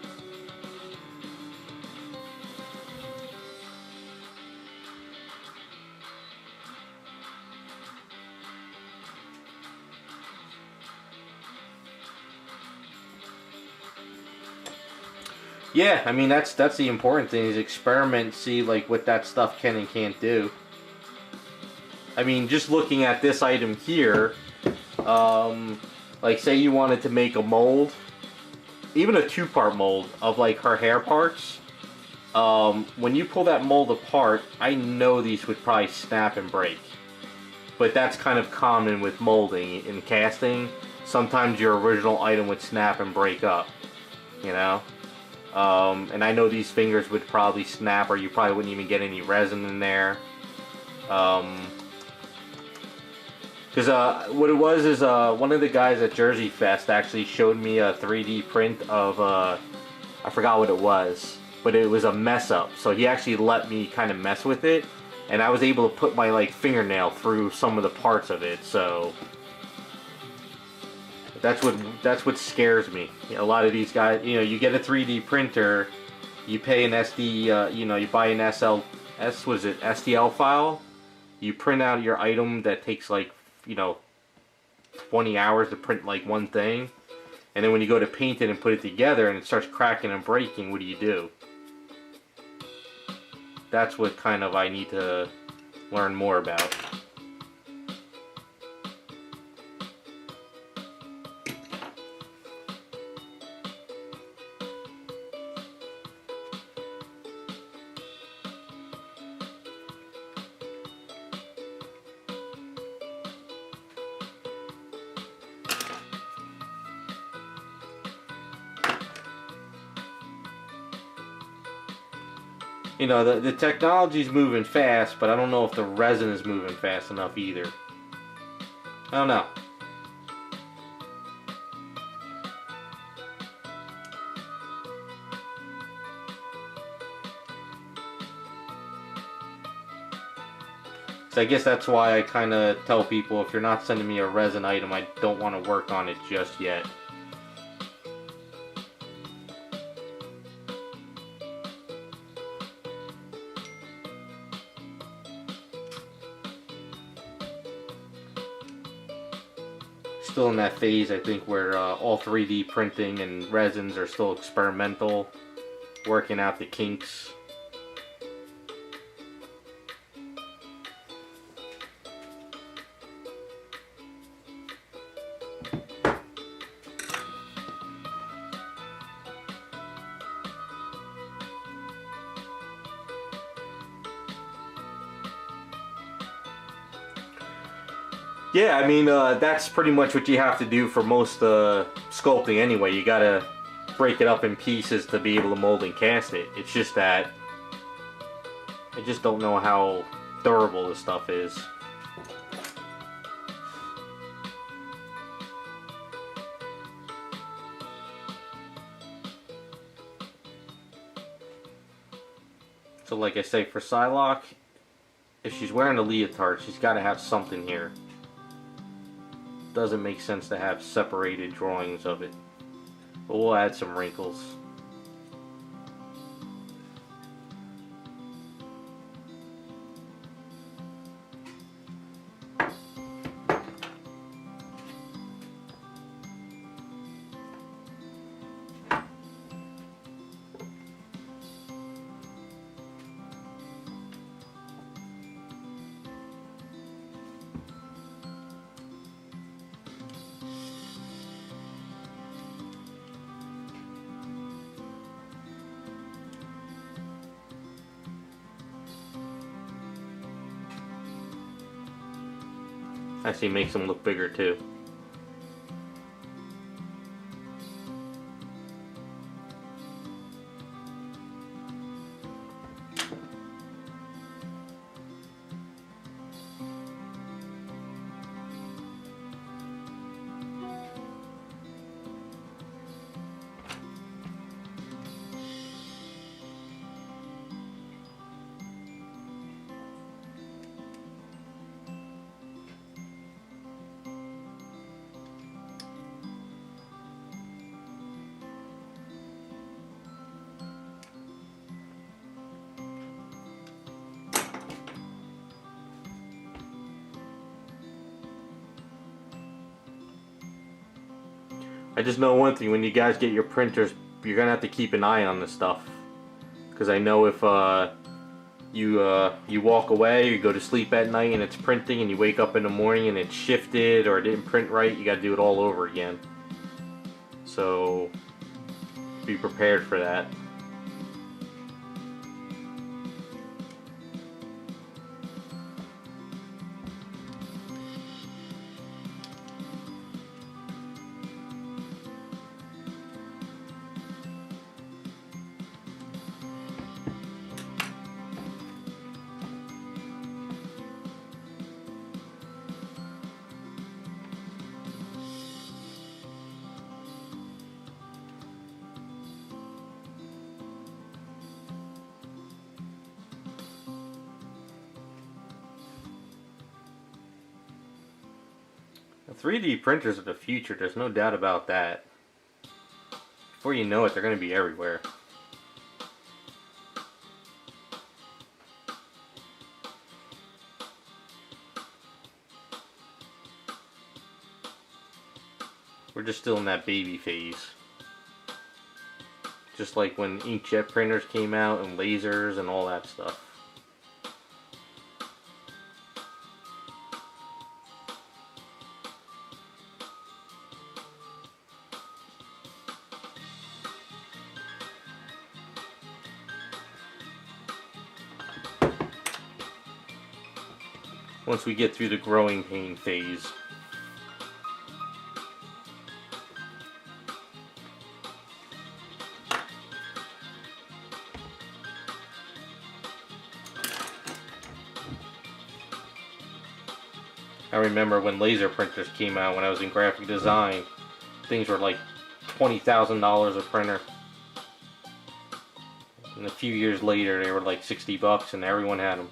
Yeah, I mean, that's the important thing, is experiment, see like what that stuff can and can't do. I mean, just looking at this item here, like say you wanted to make a mold, even a two-part mold of like her hair parts, when you pull that mold apart, I know these would probably snap and break. but that's kind of common with molding and casting. Sometimes your original item would snap and break up, you know? And I know these fingers would probably snap, or you probably wouldn't even get any resin in there. Because what it was is one of the guys at Jersey Fest actually showed me a 3D print of, I forgot what it was, but it was a mess up. So he actually let me kind of mess with it, and I was able to put my like fingernail through some of the parts of it. So that's what scares me. A lot of these guys, you know, you get a 3D printer, you pay an SD, you know, you buy an STL file, you print out your item that takes like, you know, 20 hours to print like one thing, and then when you go to paint it and put it together and it starts cracking and breaking, what do? That's what kind of I need to learn more about. You know, the technology's moving fast, but I don't know if the resin is moving fast enough either. I don't know. So I guess that's why I kind of tell people, if you're not sending me a resin item, I don't want to work on it just yet. Still in that phase, I think, where all 3D printing and resins are still experimental, working out the kinks. Yeah, I mean, that's pretty much what you have to do for most sculpting anyway. You gotta break it up in pieces to be able to mold and cast it. It's just that I just don't know how durable this stuff is. So like I say, for Psylocke, if she's wearing a leotard, she's got to have something here. Doesn't make sense to have separated drawings of it. But we'll add some wrinkles. Actually makes them look bigger too. I just know one thing, when you guys get your printers, you're gonna have to keep an eye on this stuff. Because I know if you walk away, or you go to sleep at night and it's printing, and you wake up in the morning and it's shifted or it didn't print right, you gotta do it all over again. So be prepared for that. 3D printers are the future, there's no doubt about that. Before you know it, they're going to be everywhere. We're just still in that baby phase. Just like when inkjet printers came out and lasers and all that stuff. Once we get through the growing pain phase. I remember when laser printers came out when I was in graphic design. Things were like $20,000 a printer. And a few years later they were like 60 bucks and everyone had them.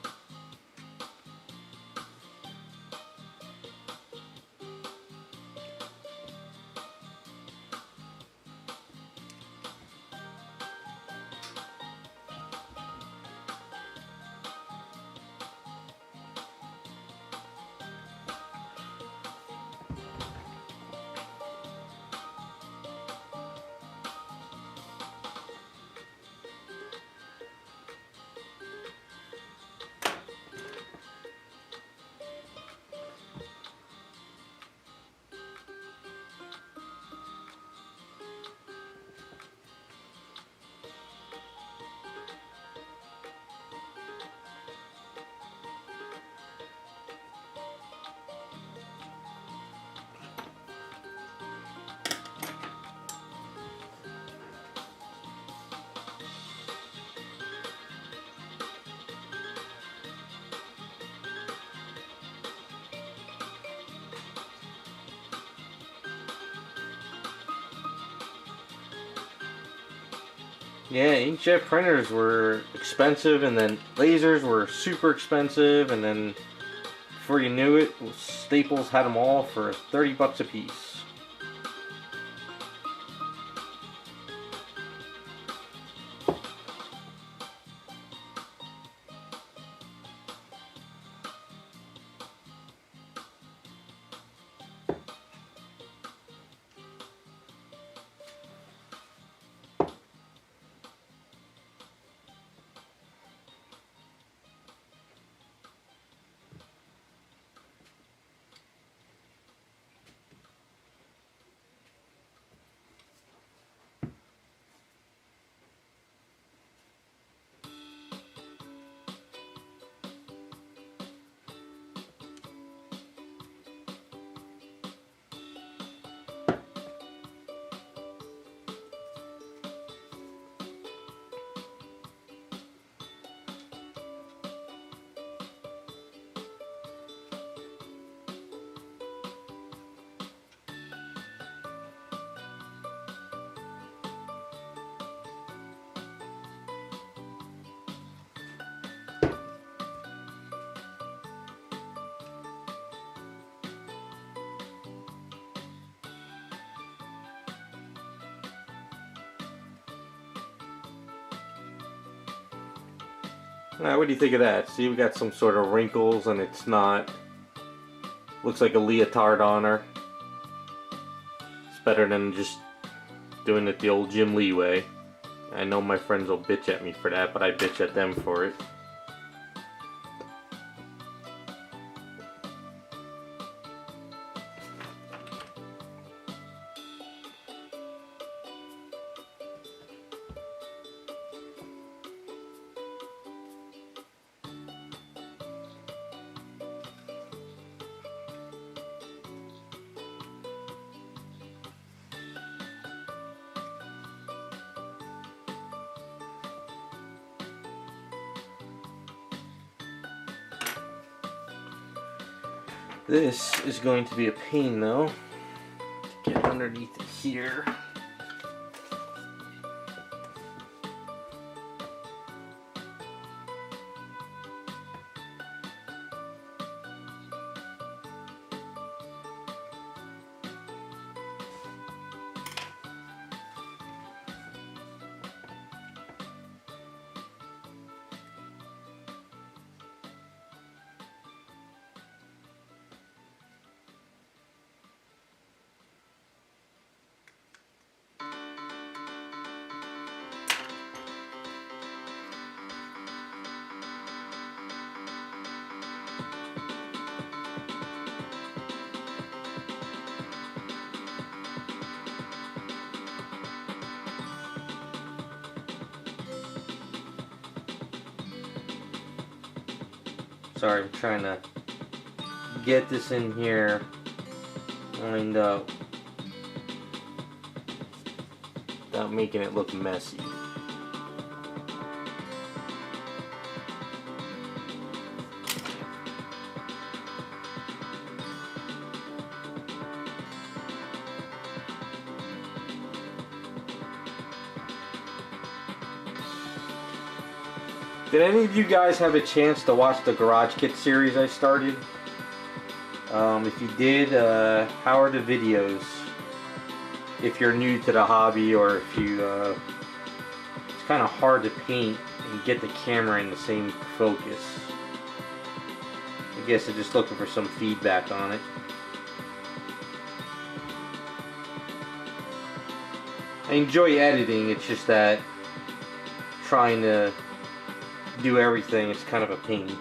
Yeah, inkjet printers were expensive, and then lasers were super expensive, and then before you knew it, Staples had them all for 30 bucks a piece. What do you think of that? See, we got some sort of wrinkles and it's not... Looks like a leotard on her. It's better than just doing it the old Jim Lee way. I know my friends will bitch at me for that, but I bitch at them for it. This is going to be a pain though, to get underneath it here. Sorry, I'm trying to get this in here lined up without making it look messy. Did any of you guys have a chance to watch the Garage Kit series I started? If you did, how are the videos? If you're new to the hobby, or if you, it's kind of hard to paint and get the camera in the same focus. I guess I'm just looking for some feedback on it. I enjoy editing, it's just that trying to do everything is kind of a pain.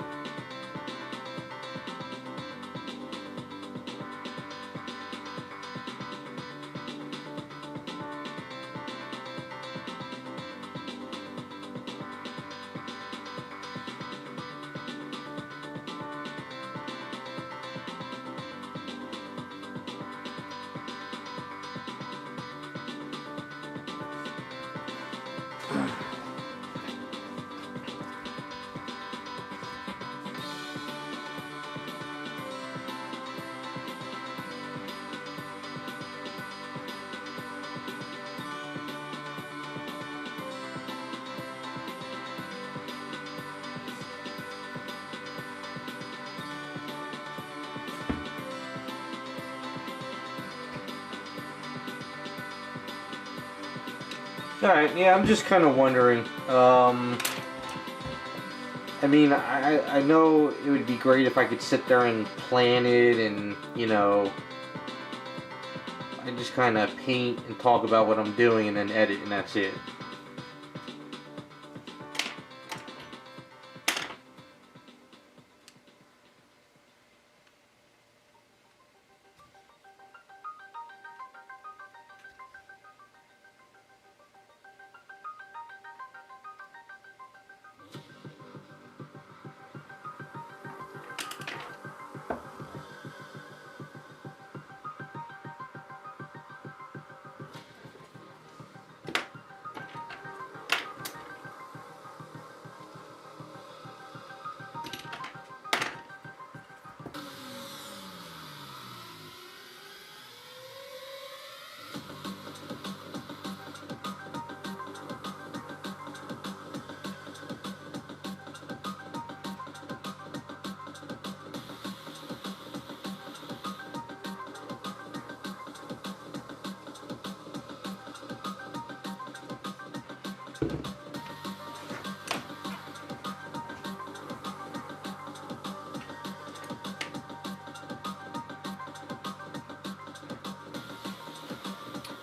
Alright, yeah, I'm just kind of wondering. I mean, I know it would be great if I could sit there and plan it and, you know, I just kind of paint and talk about what I'm doing and then edit and that's it.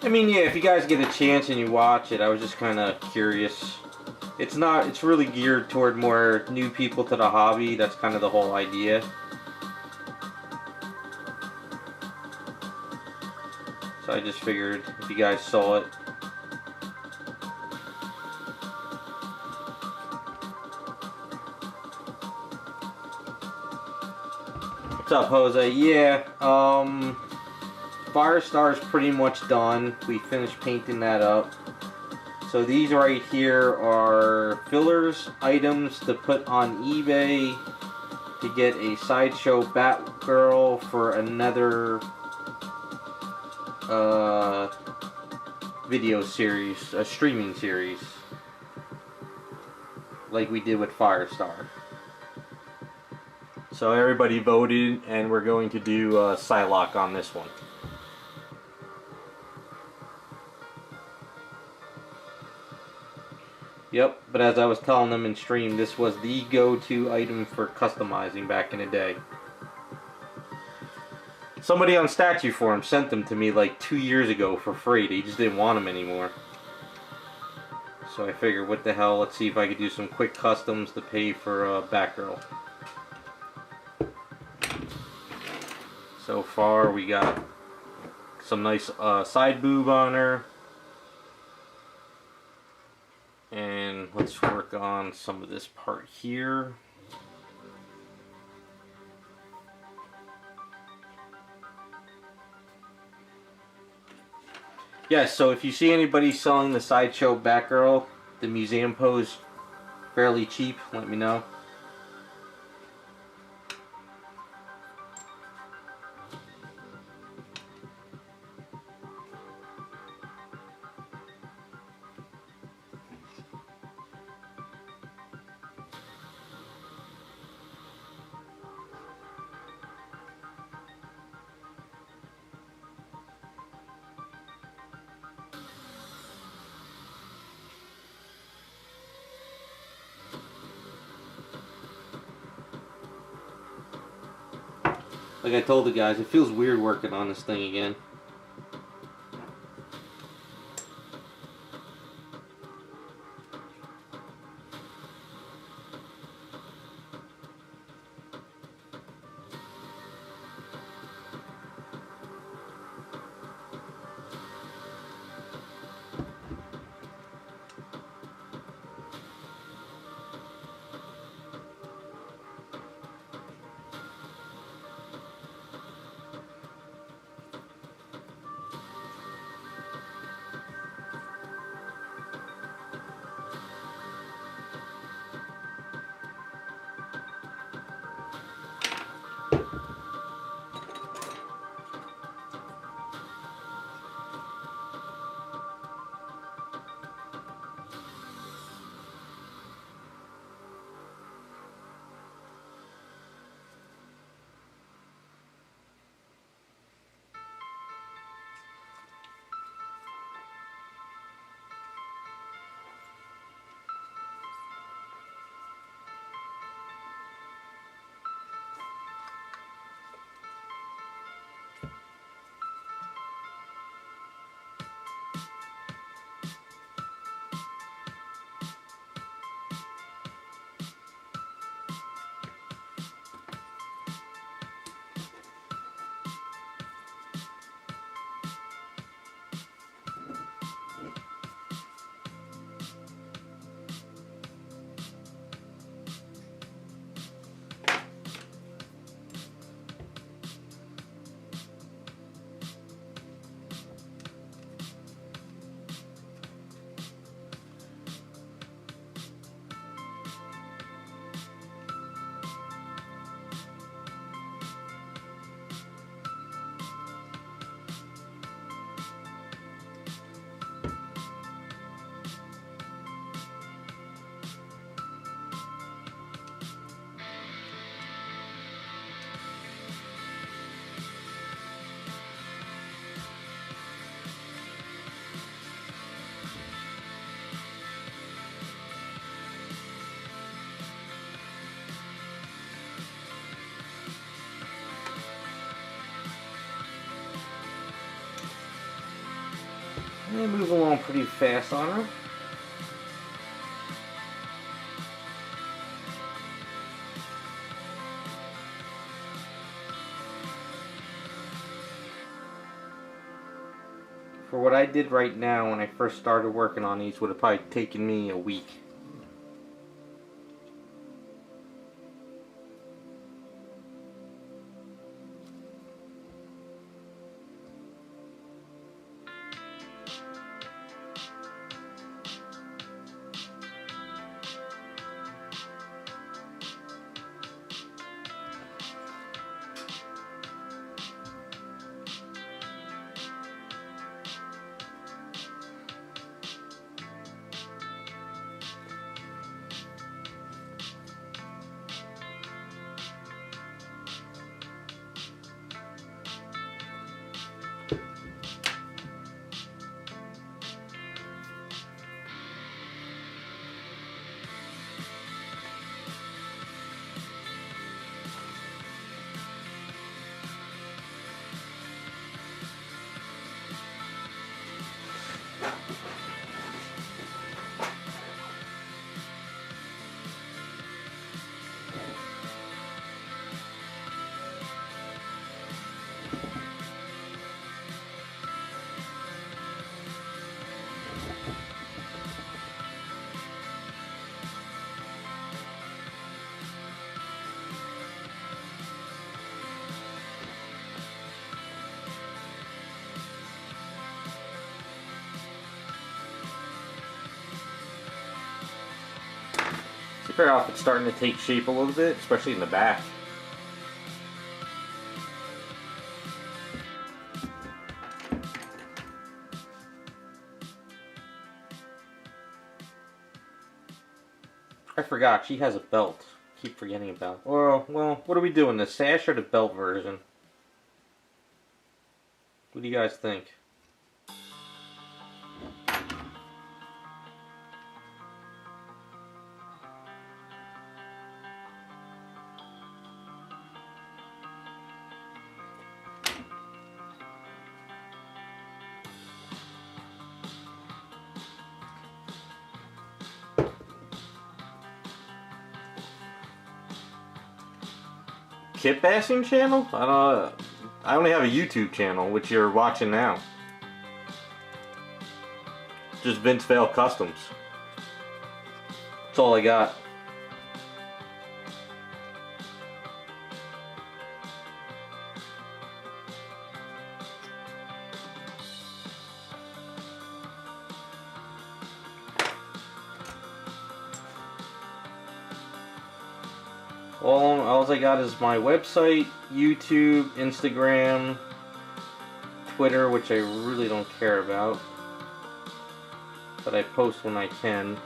I mean, yeah, if you guys get a chance and you watch it, I was just kind of curious. It's really geared toward more new people to the hobby. That's kind of the whole idea. So I just figured if you guys saw it. What's up, Jose? Yeah, Firestar is pretty much done. We finished painting that up. So these right here are fillers, items to put on eBay to get a Sideshow Batgirl for another video series, a streaming series, like we did with Firestar. So everybody voted, and we're going to do Psylocke on this one. Yep, but as I was telling them in stream, this was the go-to item for customizing back in the day. Somebody on Statue Forum sent them to me like 2 years ago for free. They just didn't want them anymore. So I figured, what the hell, let's see if I could do some quick customs to pay for Batgirl. So far we got some nice side boob on her. And let's work on some of this part here. Yeah, so if you see anybody selling the Sideshow Batgirl, the museum pose, fairly cheap, let me know. Like I told the guys, it feels weird working on this thing again. They move along pretty fast on her. For what I did right now when I first started working on these would have probably taken me a week. Her outfit's starting to take shape a little bit, especially in the back. I forgot, she has a belt. Keep forgetting about. Well, what are we doing? The sash or the belt version? What do you guys think? Kit bashing channel? I only have a YouTube channel, which you're watching now. Just VinceVellCUSTOMS. That's all I got. All I got is my website, YouTube, Instagram, Twitter, which I really don't care about, but I post when I can.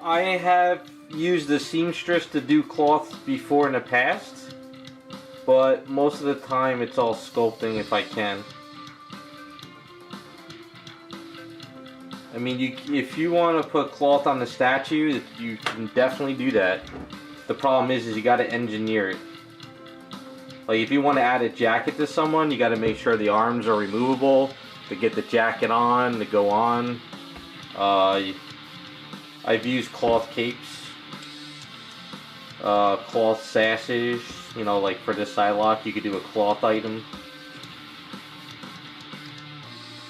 I have used the seamstress to do cloth before in the past, but most of the time it's all sculpting if I can. I mean, if you want to put cloth on the statue, you can definitely do that. The problem is you got to engineer it. Like if you want to add a jacket to someone, you got to make sure the arms are removable to get the jacket on, to go on. I've used cloth capes, cloth sashes, you know, like for this Psylocke you could do a cloth item.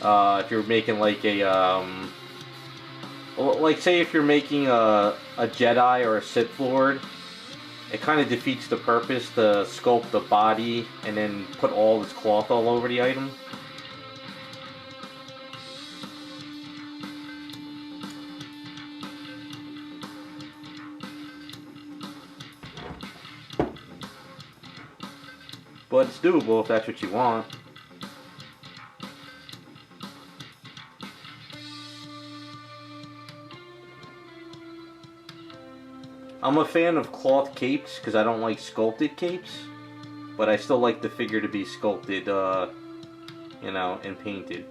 If you're making like a, like say if you're making a Jedi or a Sith Lord, it kind of defeats the purpose to sculpt the body and then put all this cloth all over the item. But it's doable if that's what you want. I'm a fan of cloth capes because I don't like sculpted capes, but I still like the figure to be sculpted, you know, and painted.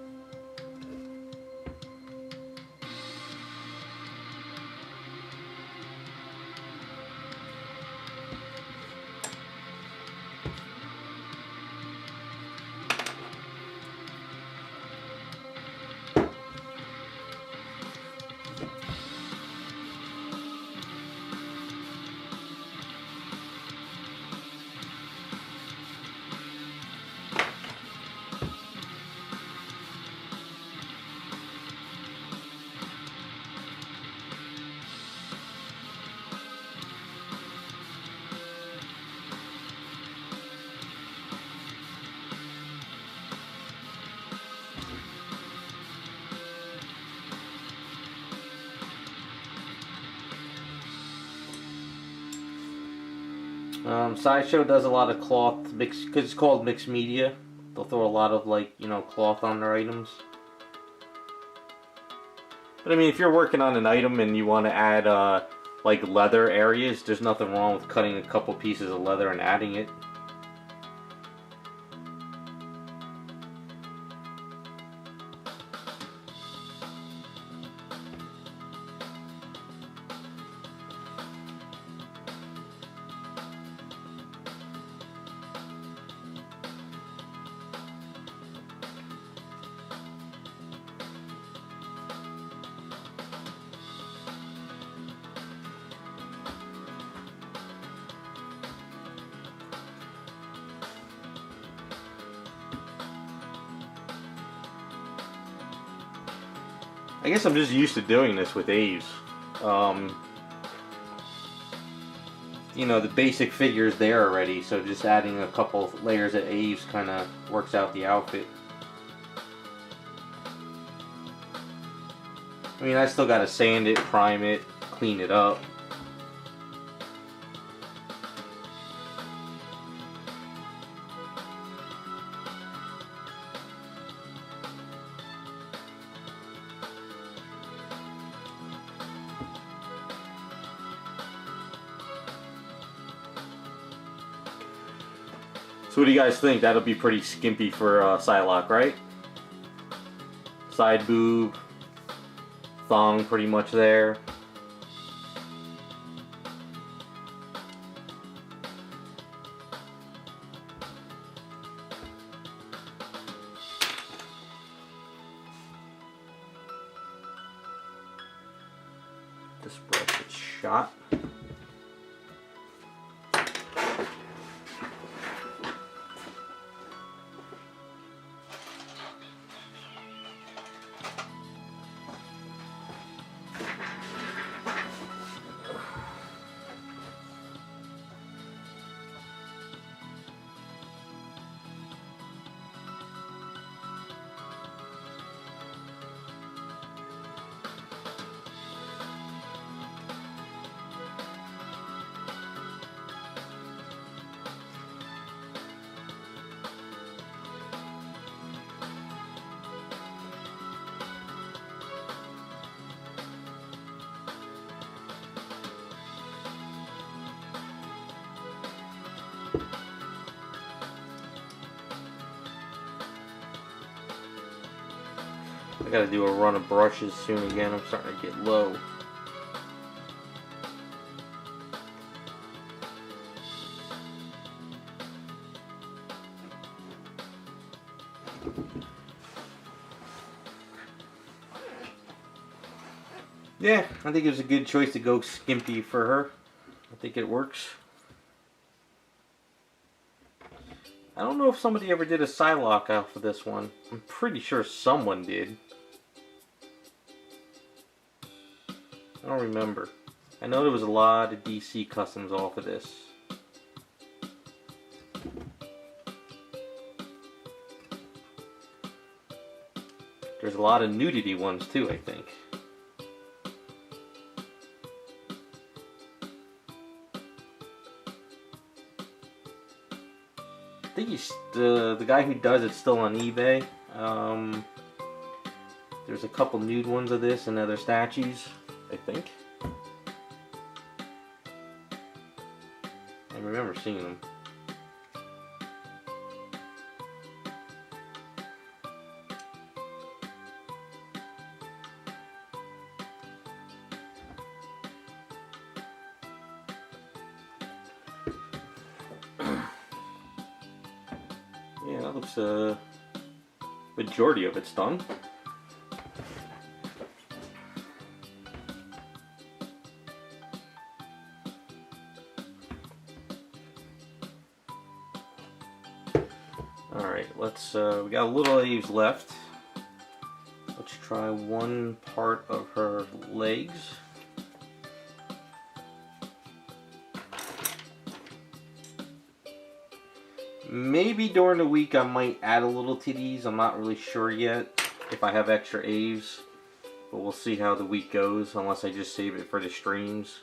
Sideshow does a lot of cloth mix because it's called mixed media. They'll throw a lot of, like, you know, cloth on their items. But I mean, if you're working on an item and you want to add like leather areas, there's nothing wrong with cutting a couple pieces of leather and adding it. I guess I'm just used to doing this with Aves. You know, the basic figure's there already, so just adding a couple layers of Aves kind of works out the outfit. I mean, I still gotta sand it, prime it, clean it up. So what do you guys think? That'll be pretty skimpy for Psylocke, right? Side boob, thong pretty much there. This brush is shot. I gotta do a run of brushes soon again. I'm starting to get low. Yeah, I think it was a good choice to go skimpy for her. I think it works. I don't know if somebody ever did a Psylocke out for this one. I'm pretty sure someone did. I don't remember. I know there was a lot of DC customs off of this. a lot of nudity ones too, I think. I think the guy who does it's still on eBay. There's a couple nude ones of this and other statues, I think. I remember seeing them. Yeah, that looks majority of it's done. Alright, let's we got a little of these left. Let's try one part of her legs. Maybe during the week I might add a little to these. I'm not really sure yet if I have extra Aves, but we'll see how the week goes, unless I just save it for the streams.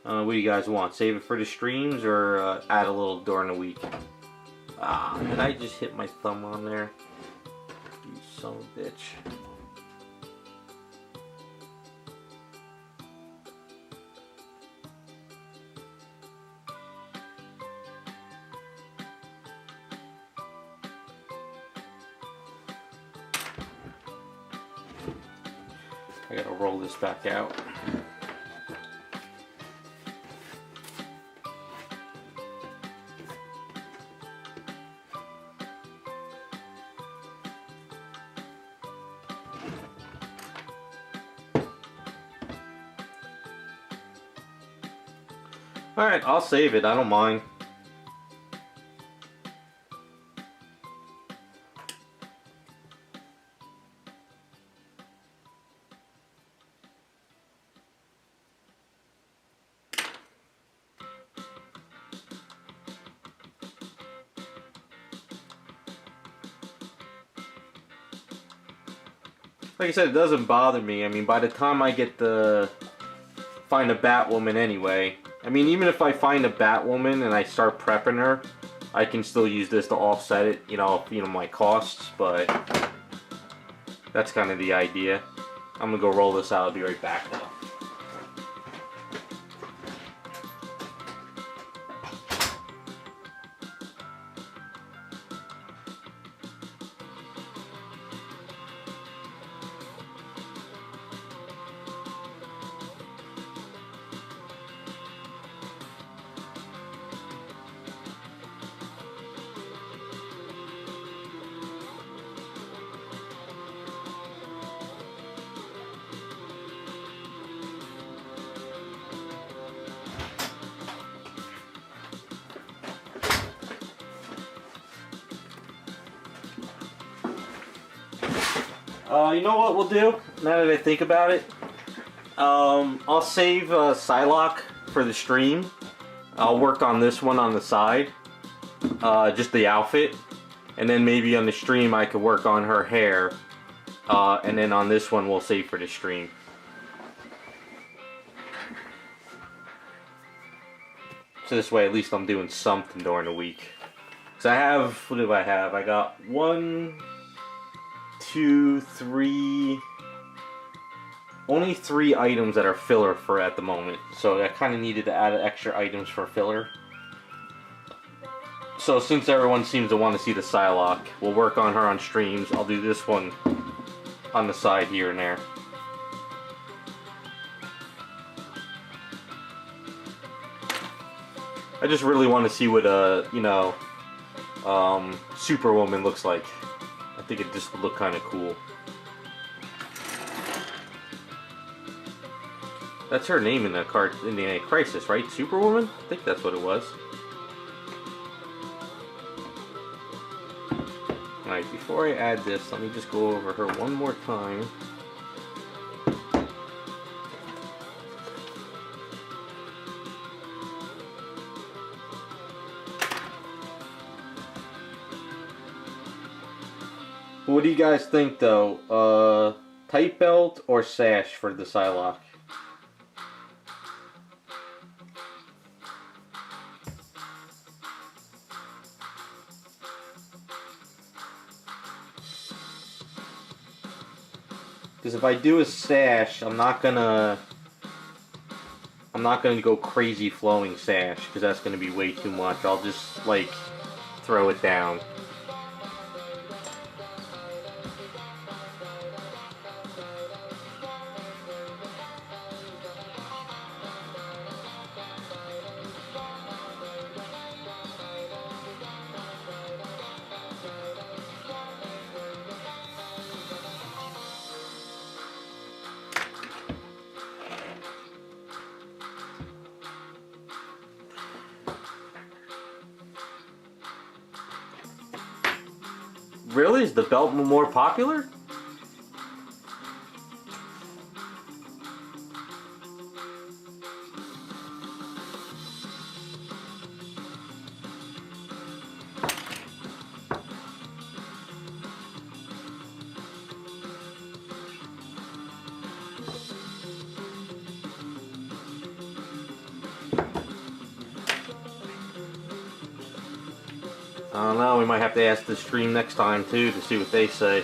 What do you guys want? Save it for the streams or add a little during the week? Ah, did I just hit my thumb on there? You son of a bitch. I gotta roll this back out. Alright, I'll save it, I don't mind. Like I said, it doesn't bother me. I mean, by the time I get to find a Batwoman anyway, I mean, even if I find a Batwoman and I start prepping her, I can still use this to offset it, you know, my costs, but that's kind of the idea. I'm gonna go roll this out. I'll be right back though. You know what we'll do, now that I think about it? I'll save Psylocke for the stream. I'll work on this one on the side. Just the outfit. And then maybe on the stream I could work on her hair. And then on this one we'll save for the stream. So this way at least I'm doing something during the week. So I have, what do I have? I got 1, 2, 3, only 3 items that are filler for at the moment. So I kind of needed to add extra items for filler. So since everyone seems to want to see the Psylocke, we'll work on her on streams. I'll do this one on the side here and there. I just really want to see what Superwoman looks like. I think it just would look kind of cool. That's her name in the card in the Crisis, right? Superwoman? I think that's what it was. Alright, before I add this, let me just go over her one more time. What do you guys think though? Tight belt or sash for the Psylocke? Because if I do a sash, I'm not gonna go crazy flowing sash because that's gonna be way too much. I'll just like throw it down. Really? Is the belt more popular? I don't know, we might have to ask the stream next time too to see what they say.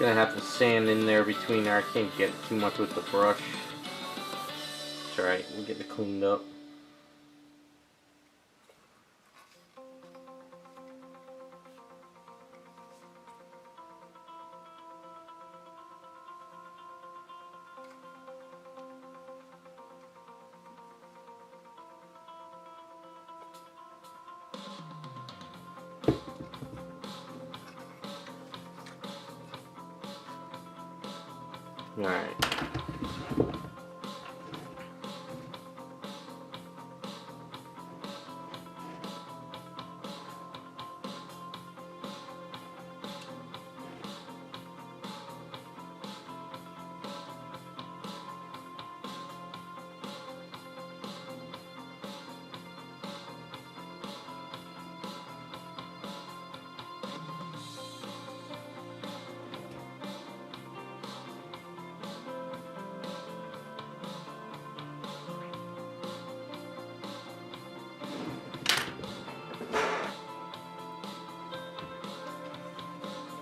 Gonna have to sand in there between there. I can't get too much with the brush. It's alright, we'll get it cleaned up. Alright.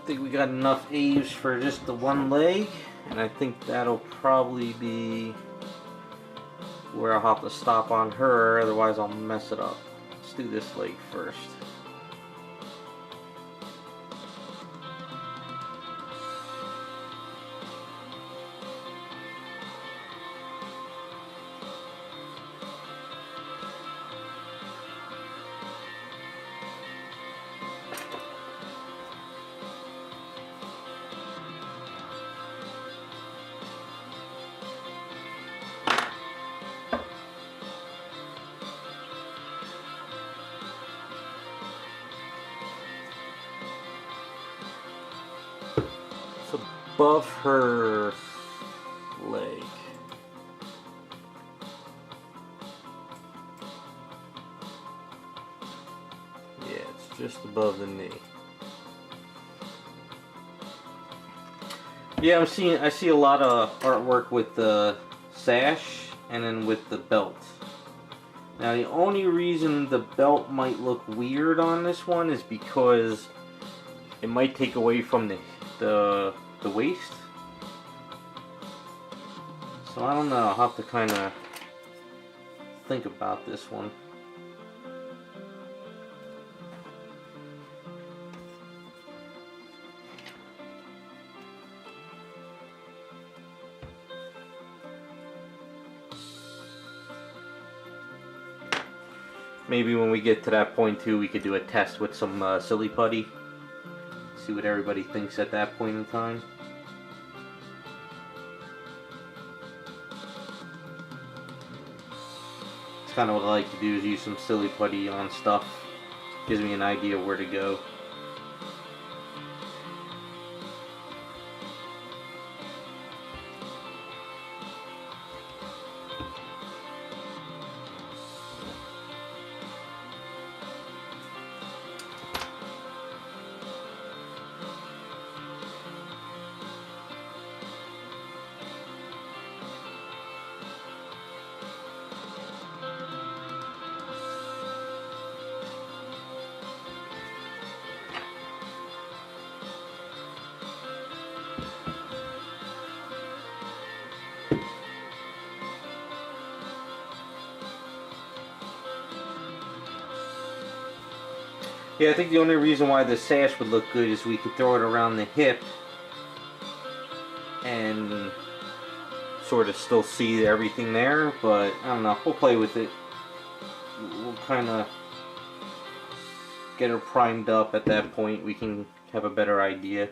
I think we got enough A's for just the one leg, And I think that'll probably be where I'll have to stop on her, otherwise I'll mess it up. Let's do this leg first. Above her leg. Yeah, it's just above the knee. Yeah, I see a lot of artwork with the sash and then with the belt. Now the only reason the belt might look weird on this one is because it might take away from the waist. So I don't know, I'll have to kind of think about this one. Maybe when we get to that point too, we could do a test with some silly putty. See what everybody thinks at that point in time. It's kind of what I like to do, is use some silly putty on stuff. Gives me an idea of where to go. Yeah, I think the only reason why the sash would look good is we could throw it around the hip and sort of still see everything there, but I don't know, we'll play with it. We'll kind of get her primed up. At that point we can have a better idea.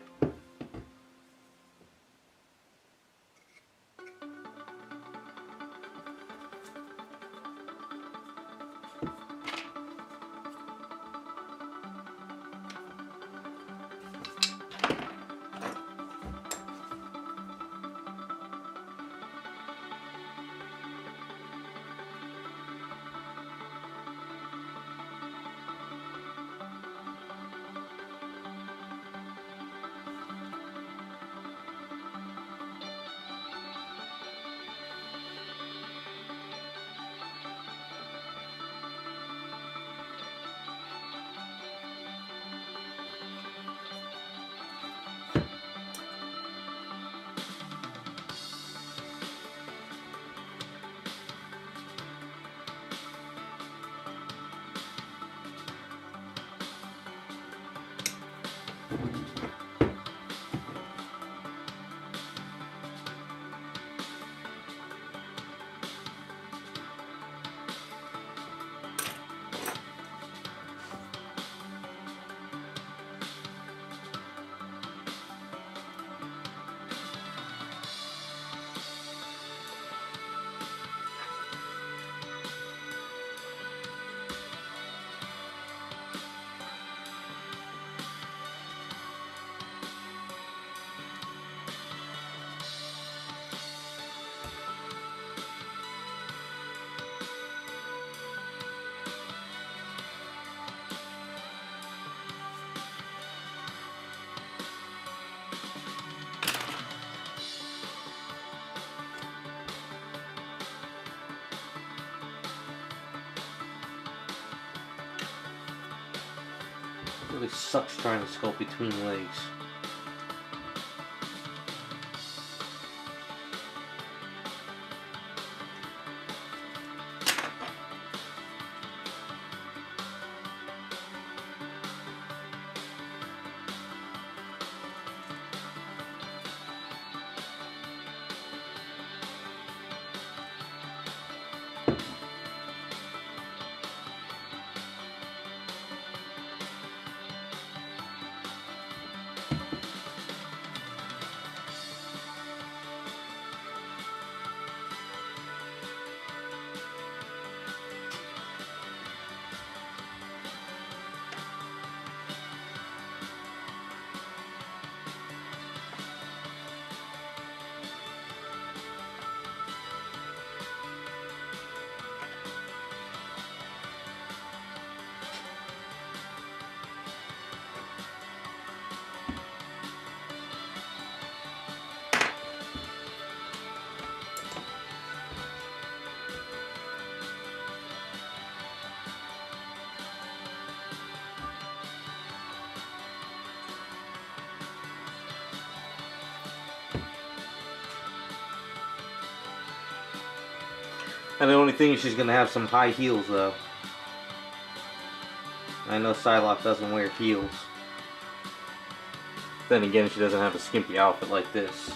It really sucks trying to sculpt between legs. And the only thing is she's gonna have some high heels though. I know Psylocke doesn't wear heels. Then again, she doesn't have a skimpy outfit like this.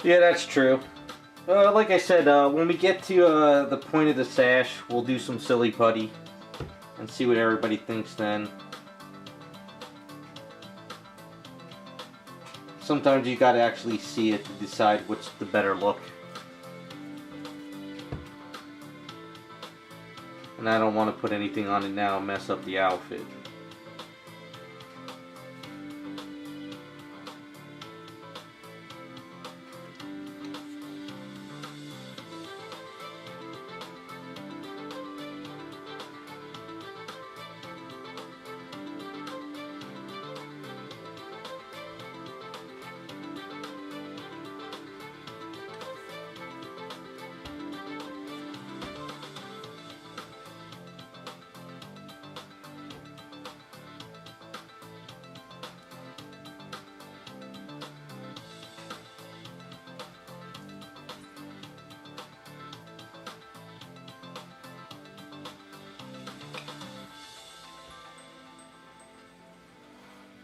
Yeah, that's true. Like I said, when we get to the point of the sash, we'll do some silly putty and see what everybody thinks then. Sometimes you gotta actually see it to decide what's the better look. And I don't want to put anything on it now and mess up the outfit.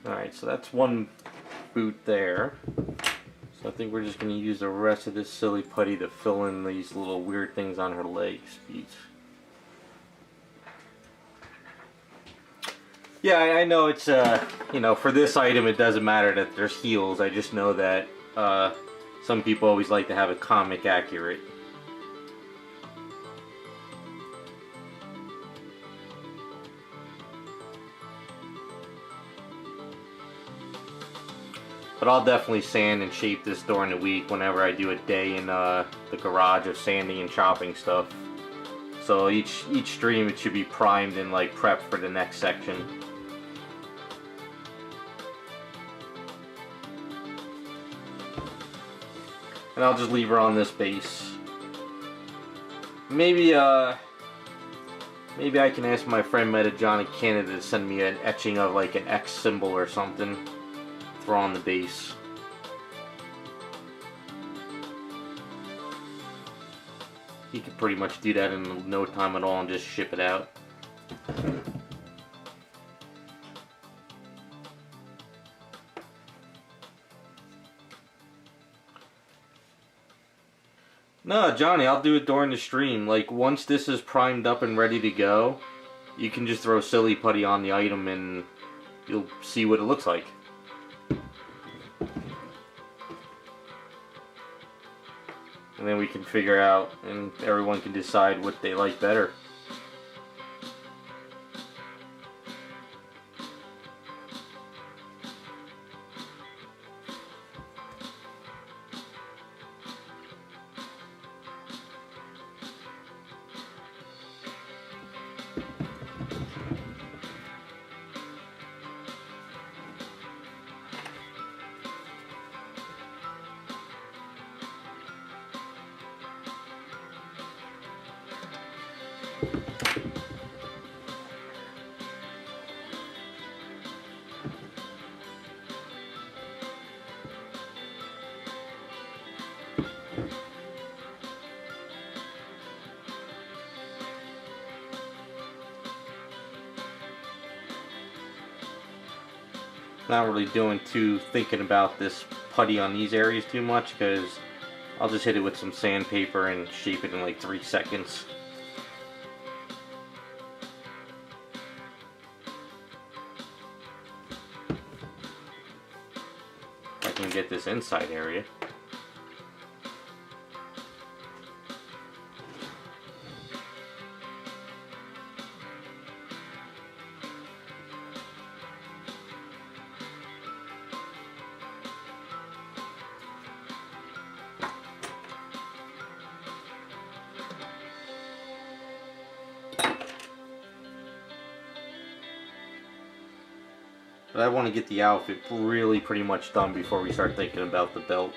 Alright, so that's one boot there. So I think we're just going to use the rest of this silly putty to fill in these little weird things on her legs. Yeah, I know it's, you know, for this item it doesn't matter that there's heels. I just know that some people always like to have it comic accurate. But I'll definitely sand and shape this during the week whenever I do a day in the garage of sanding and chopping stuff. So each stream it should be primed and like prepped for the next section. And I'll just leave her on this base. Maybe maybe I can ask my friend Meta John in Canada to send me an etching of like an X symbol or something. Throw on the base. He could pretty much do that in no time at all and just ship it out. No, Johnny, I'll do it during the stream. Like, once this is primed up and ready to go, you can just throw silly putty on the item and you'll see what it looks like. And then we can figure out, and everyone can decide what they like better. Not really thinking about this putty on these areas too much, because I'll just hit it with some sandpaper and shape it in like 3 seconds. I can get this inside area. But I want to get the outfit really pretty much done before we start thinking about the belt.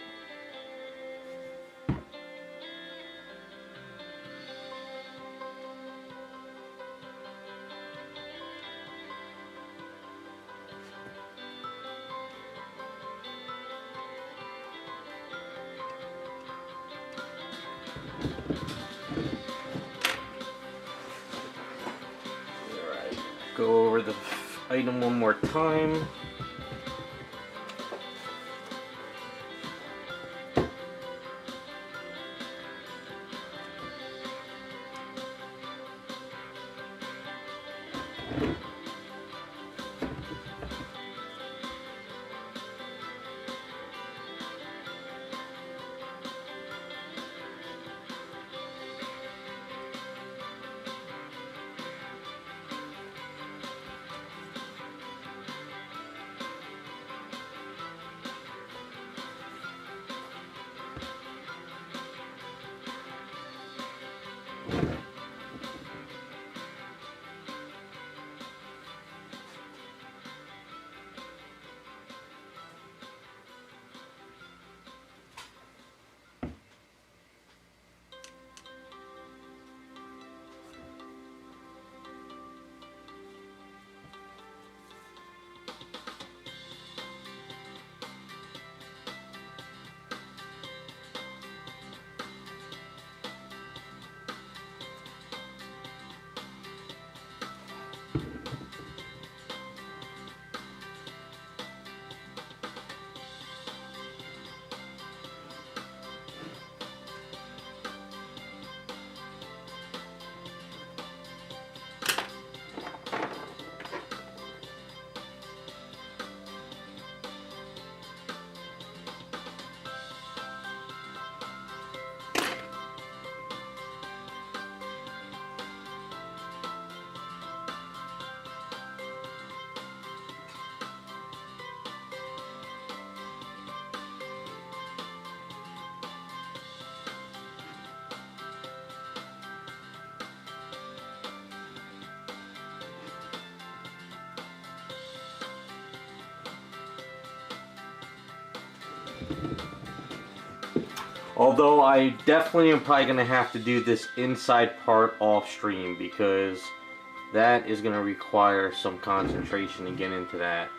Alright, go over the item one more time. Although I definitely am probably going to have to do this inside part off stream because that is going to require some concentration to get into that.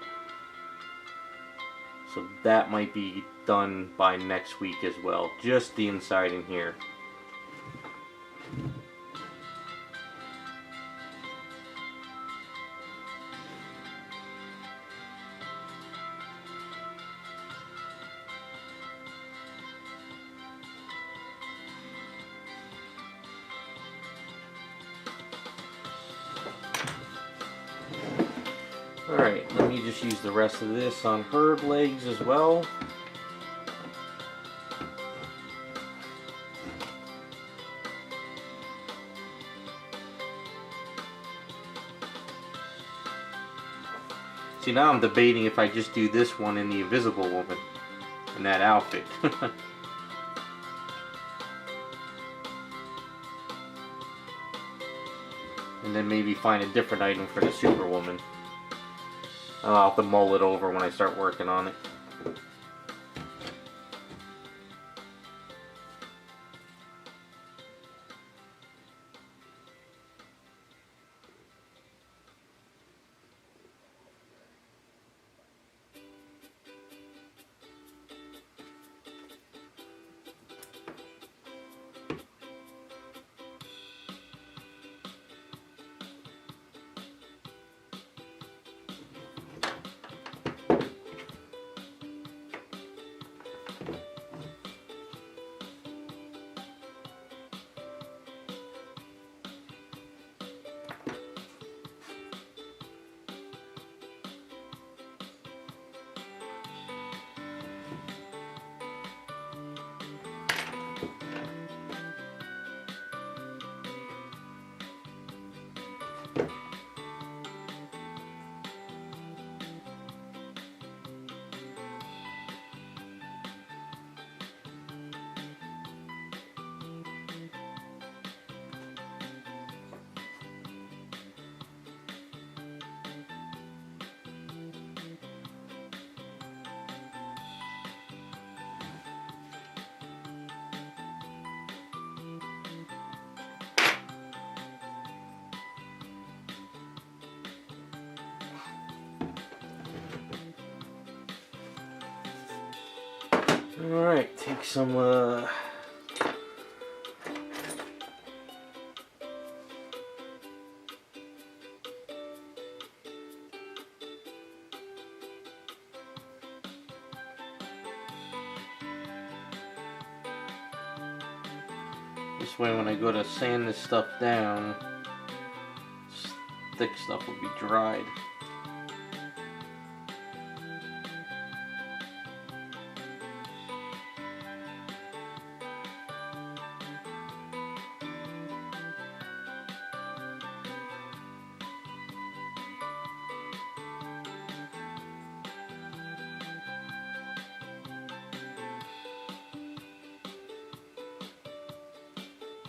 So that might be done by next week as well. Just the inside in here. Alright, let me just use the rest of this on her legs as well. See, now I'm debating if I just do this one in the Invisible Woman in that outfit. And then maybe find a different item for the Superwoman. I'll have to mull it over when I start working on it. Alright, take some this way when I go to sand this stuff down, thick stuff will be dried.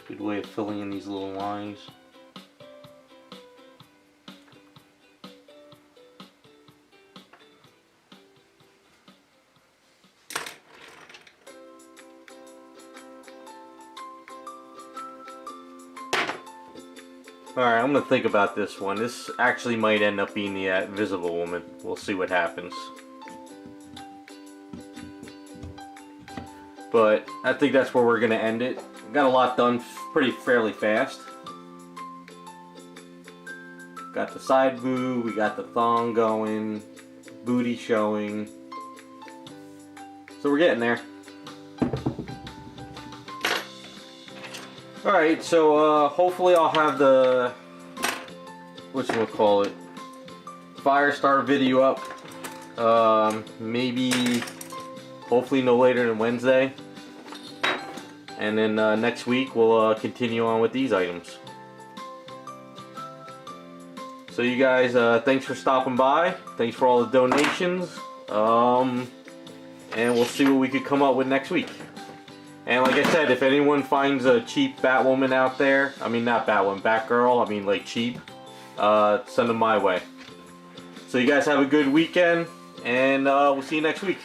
Good way of filling in these little lines. Alright, I'm gonna think about this one. This actually might end up being the Invisible Woman. We'll see what happens. But I think that's where we're gonna end it. Got a lot done fairly fast. Got the side boob, we got the thong going, booty showing. So we're getting there. Alright, so hopefully I'll have the, whatchamacallit, Firestar video up. Maybe, hopefully no later than Wednesday. And then next week we'll continue on with these items. So you guys, thanks for stopping by. Thanks for all the donations. And we'll see what we could come up with next week. And like I said, if anyone finds a cheap Batwoman out there, I mean not Batwoman, Batgirl, I mean like cheap, send them my way. So you guys have a good weekend, and we'll see you next week.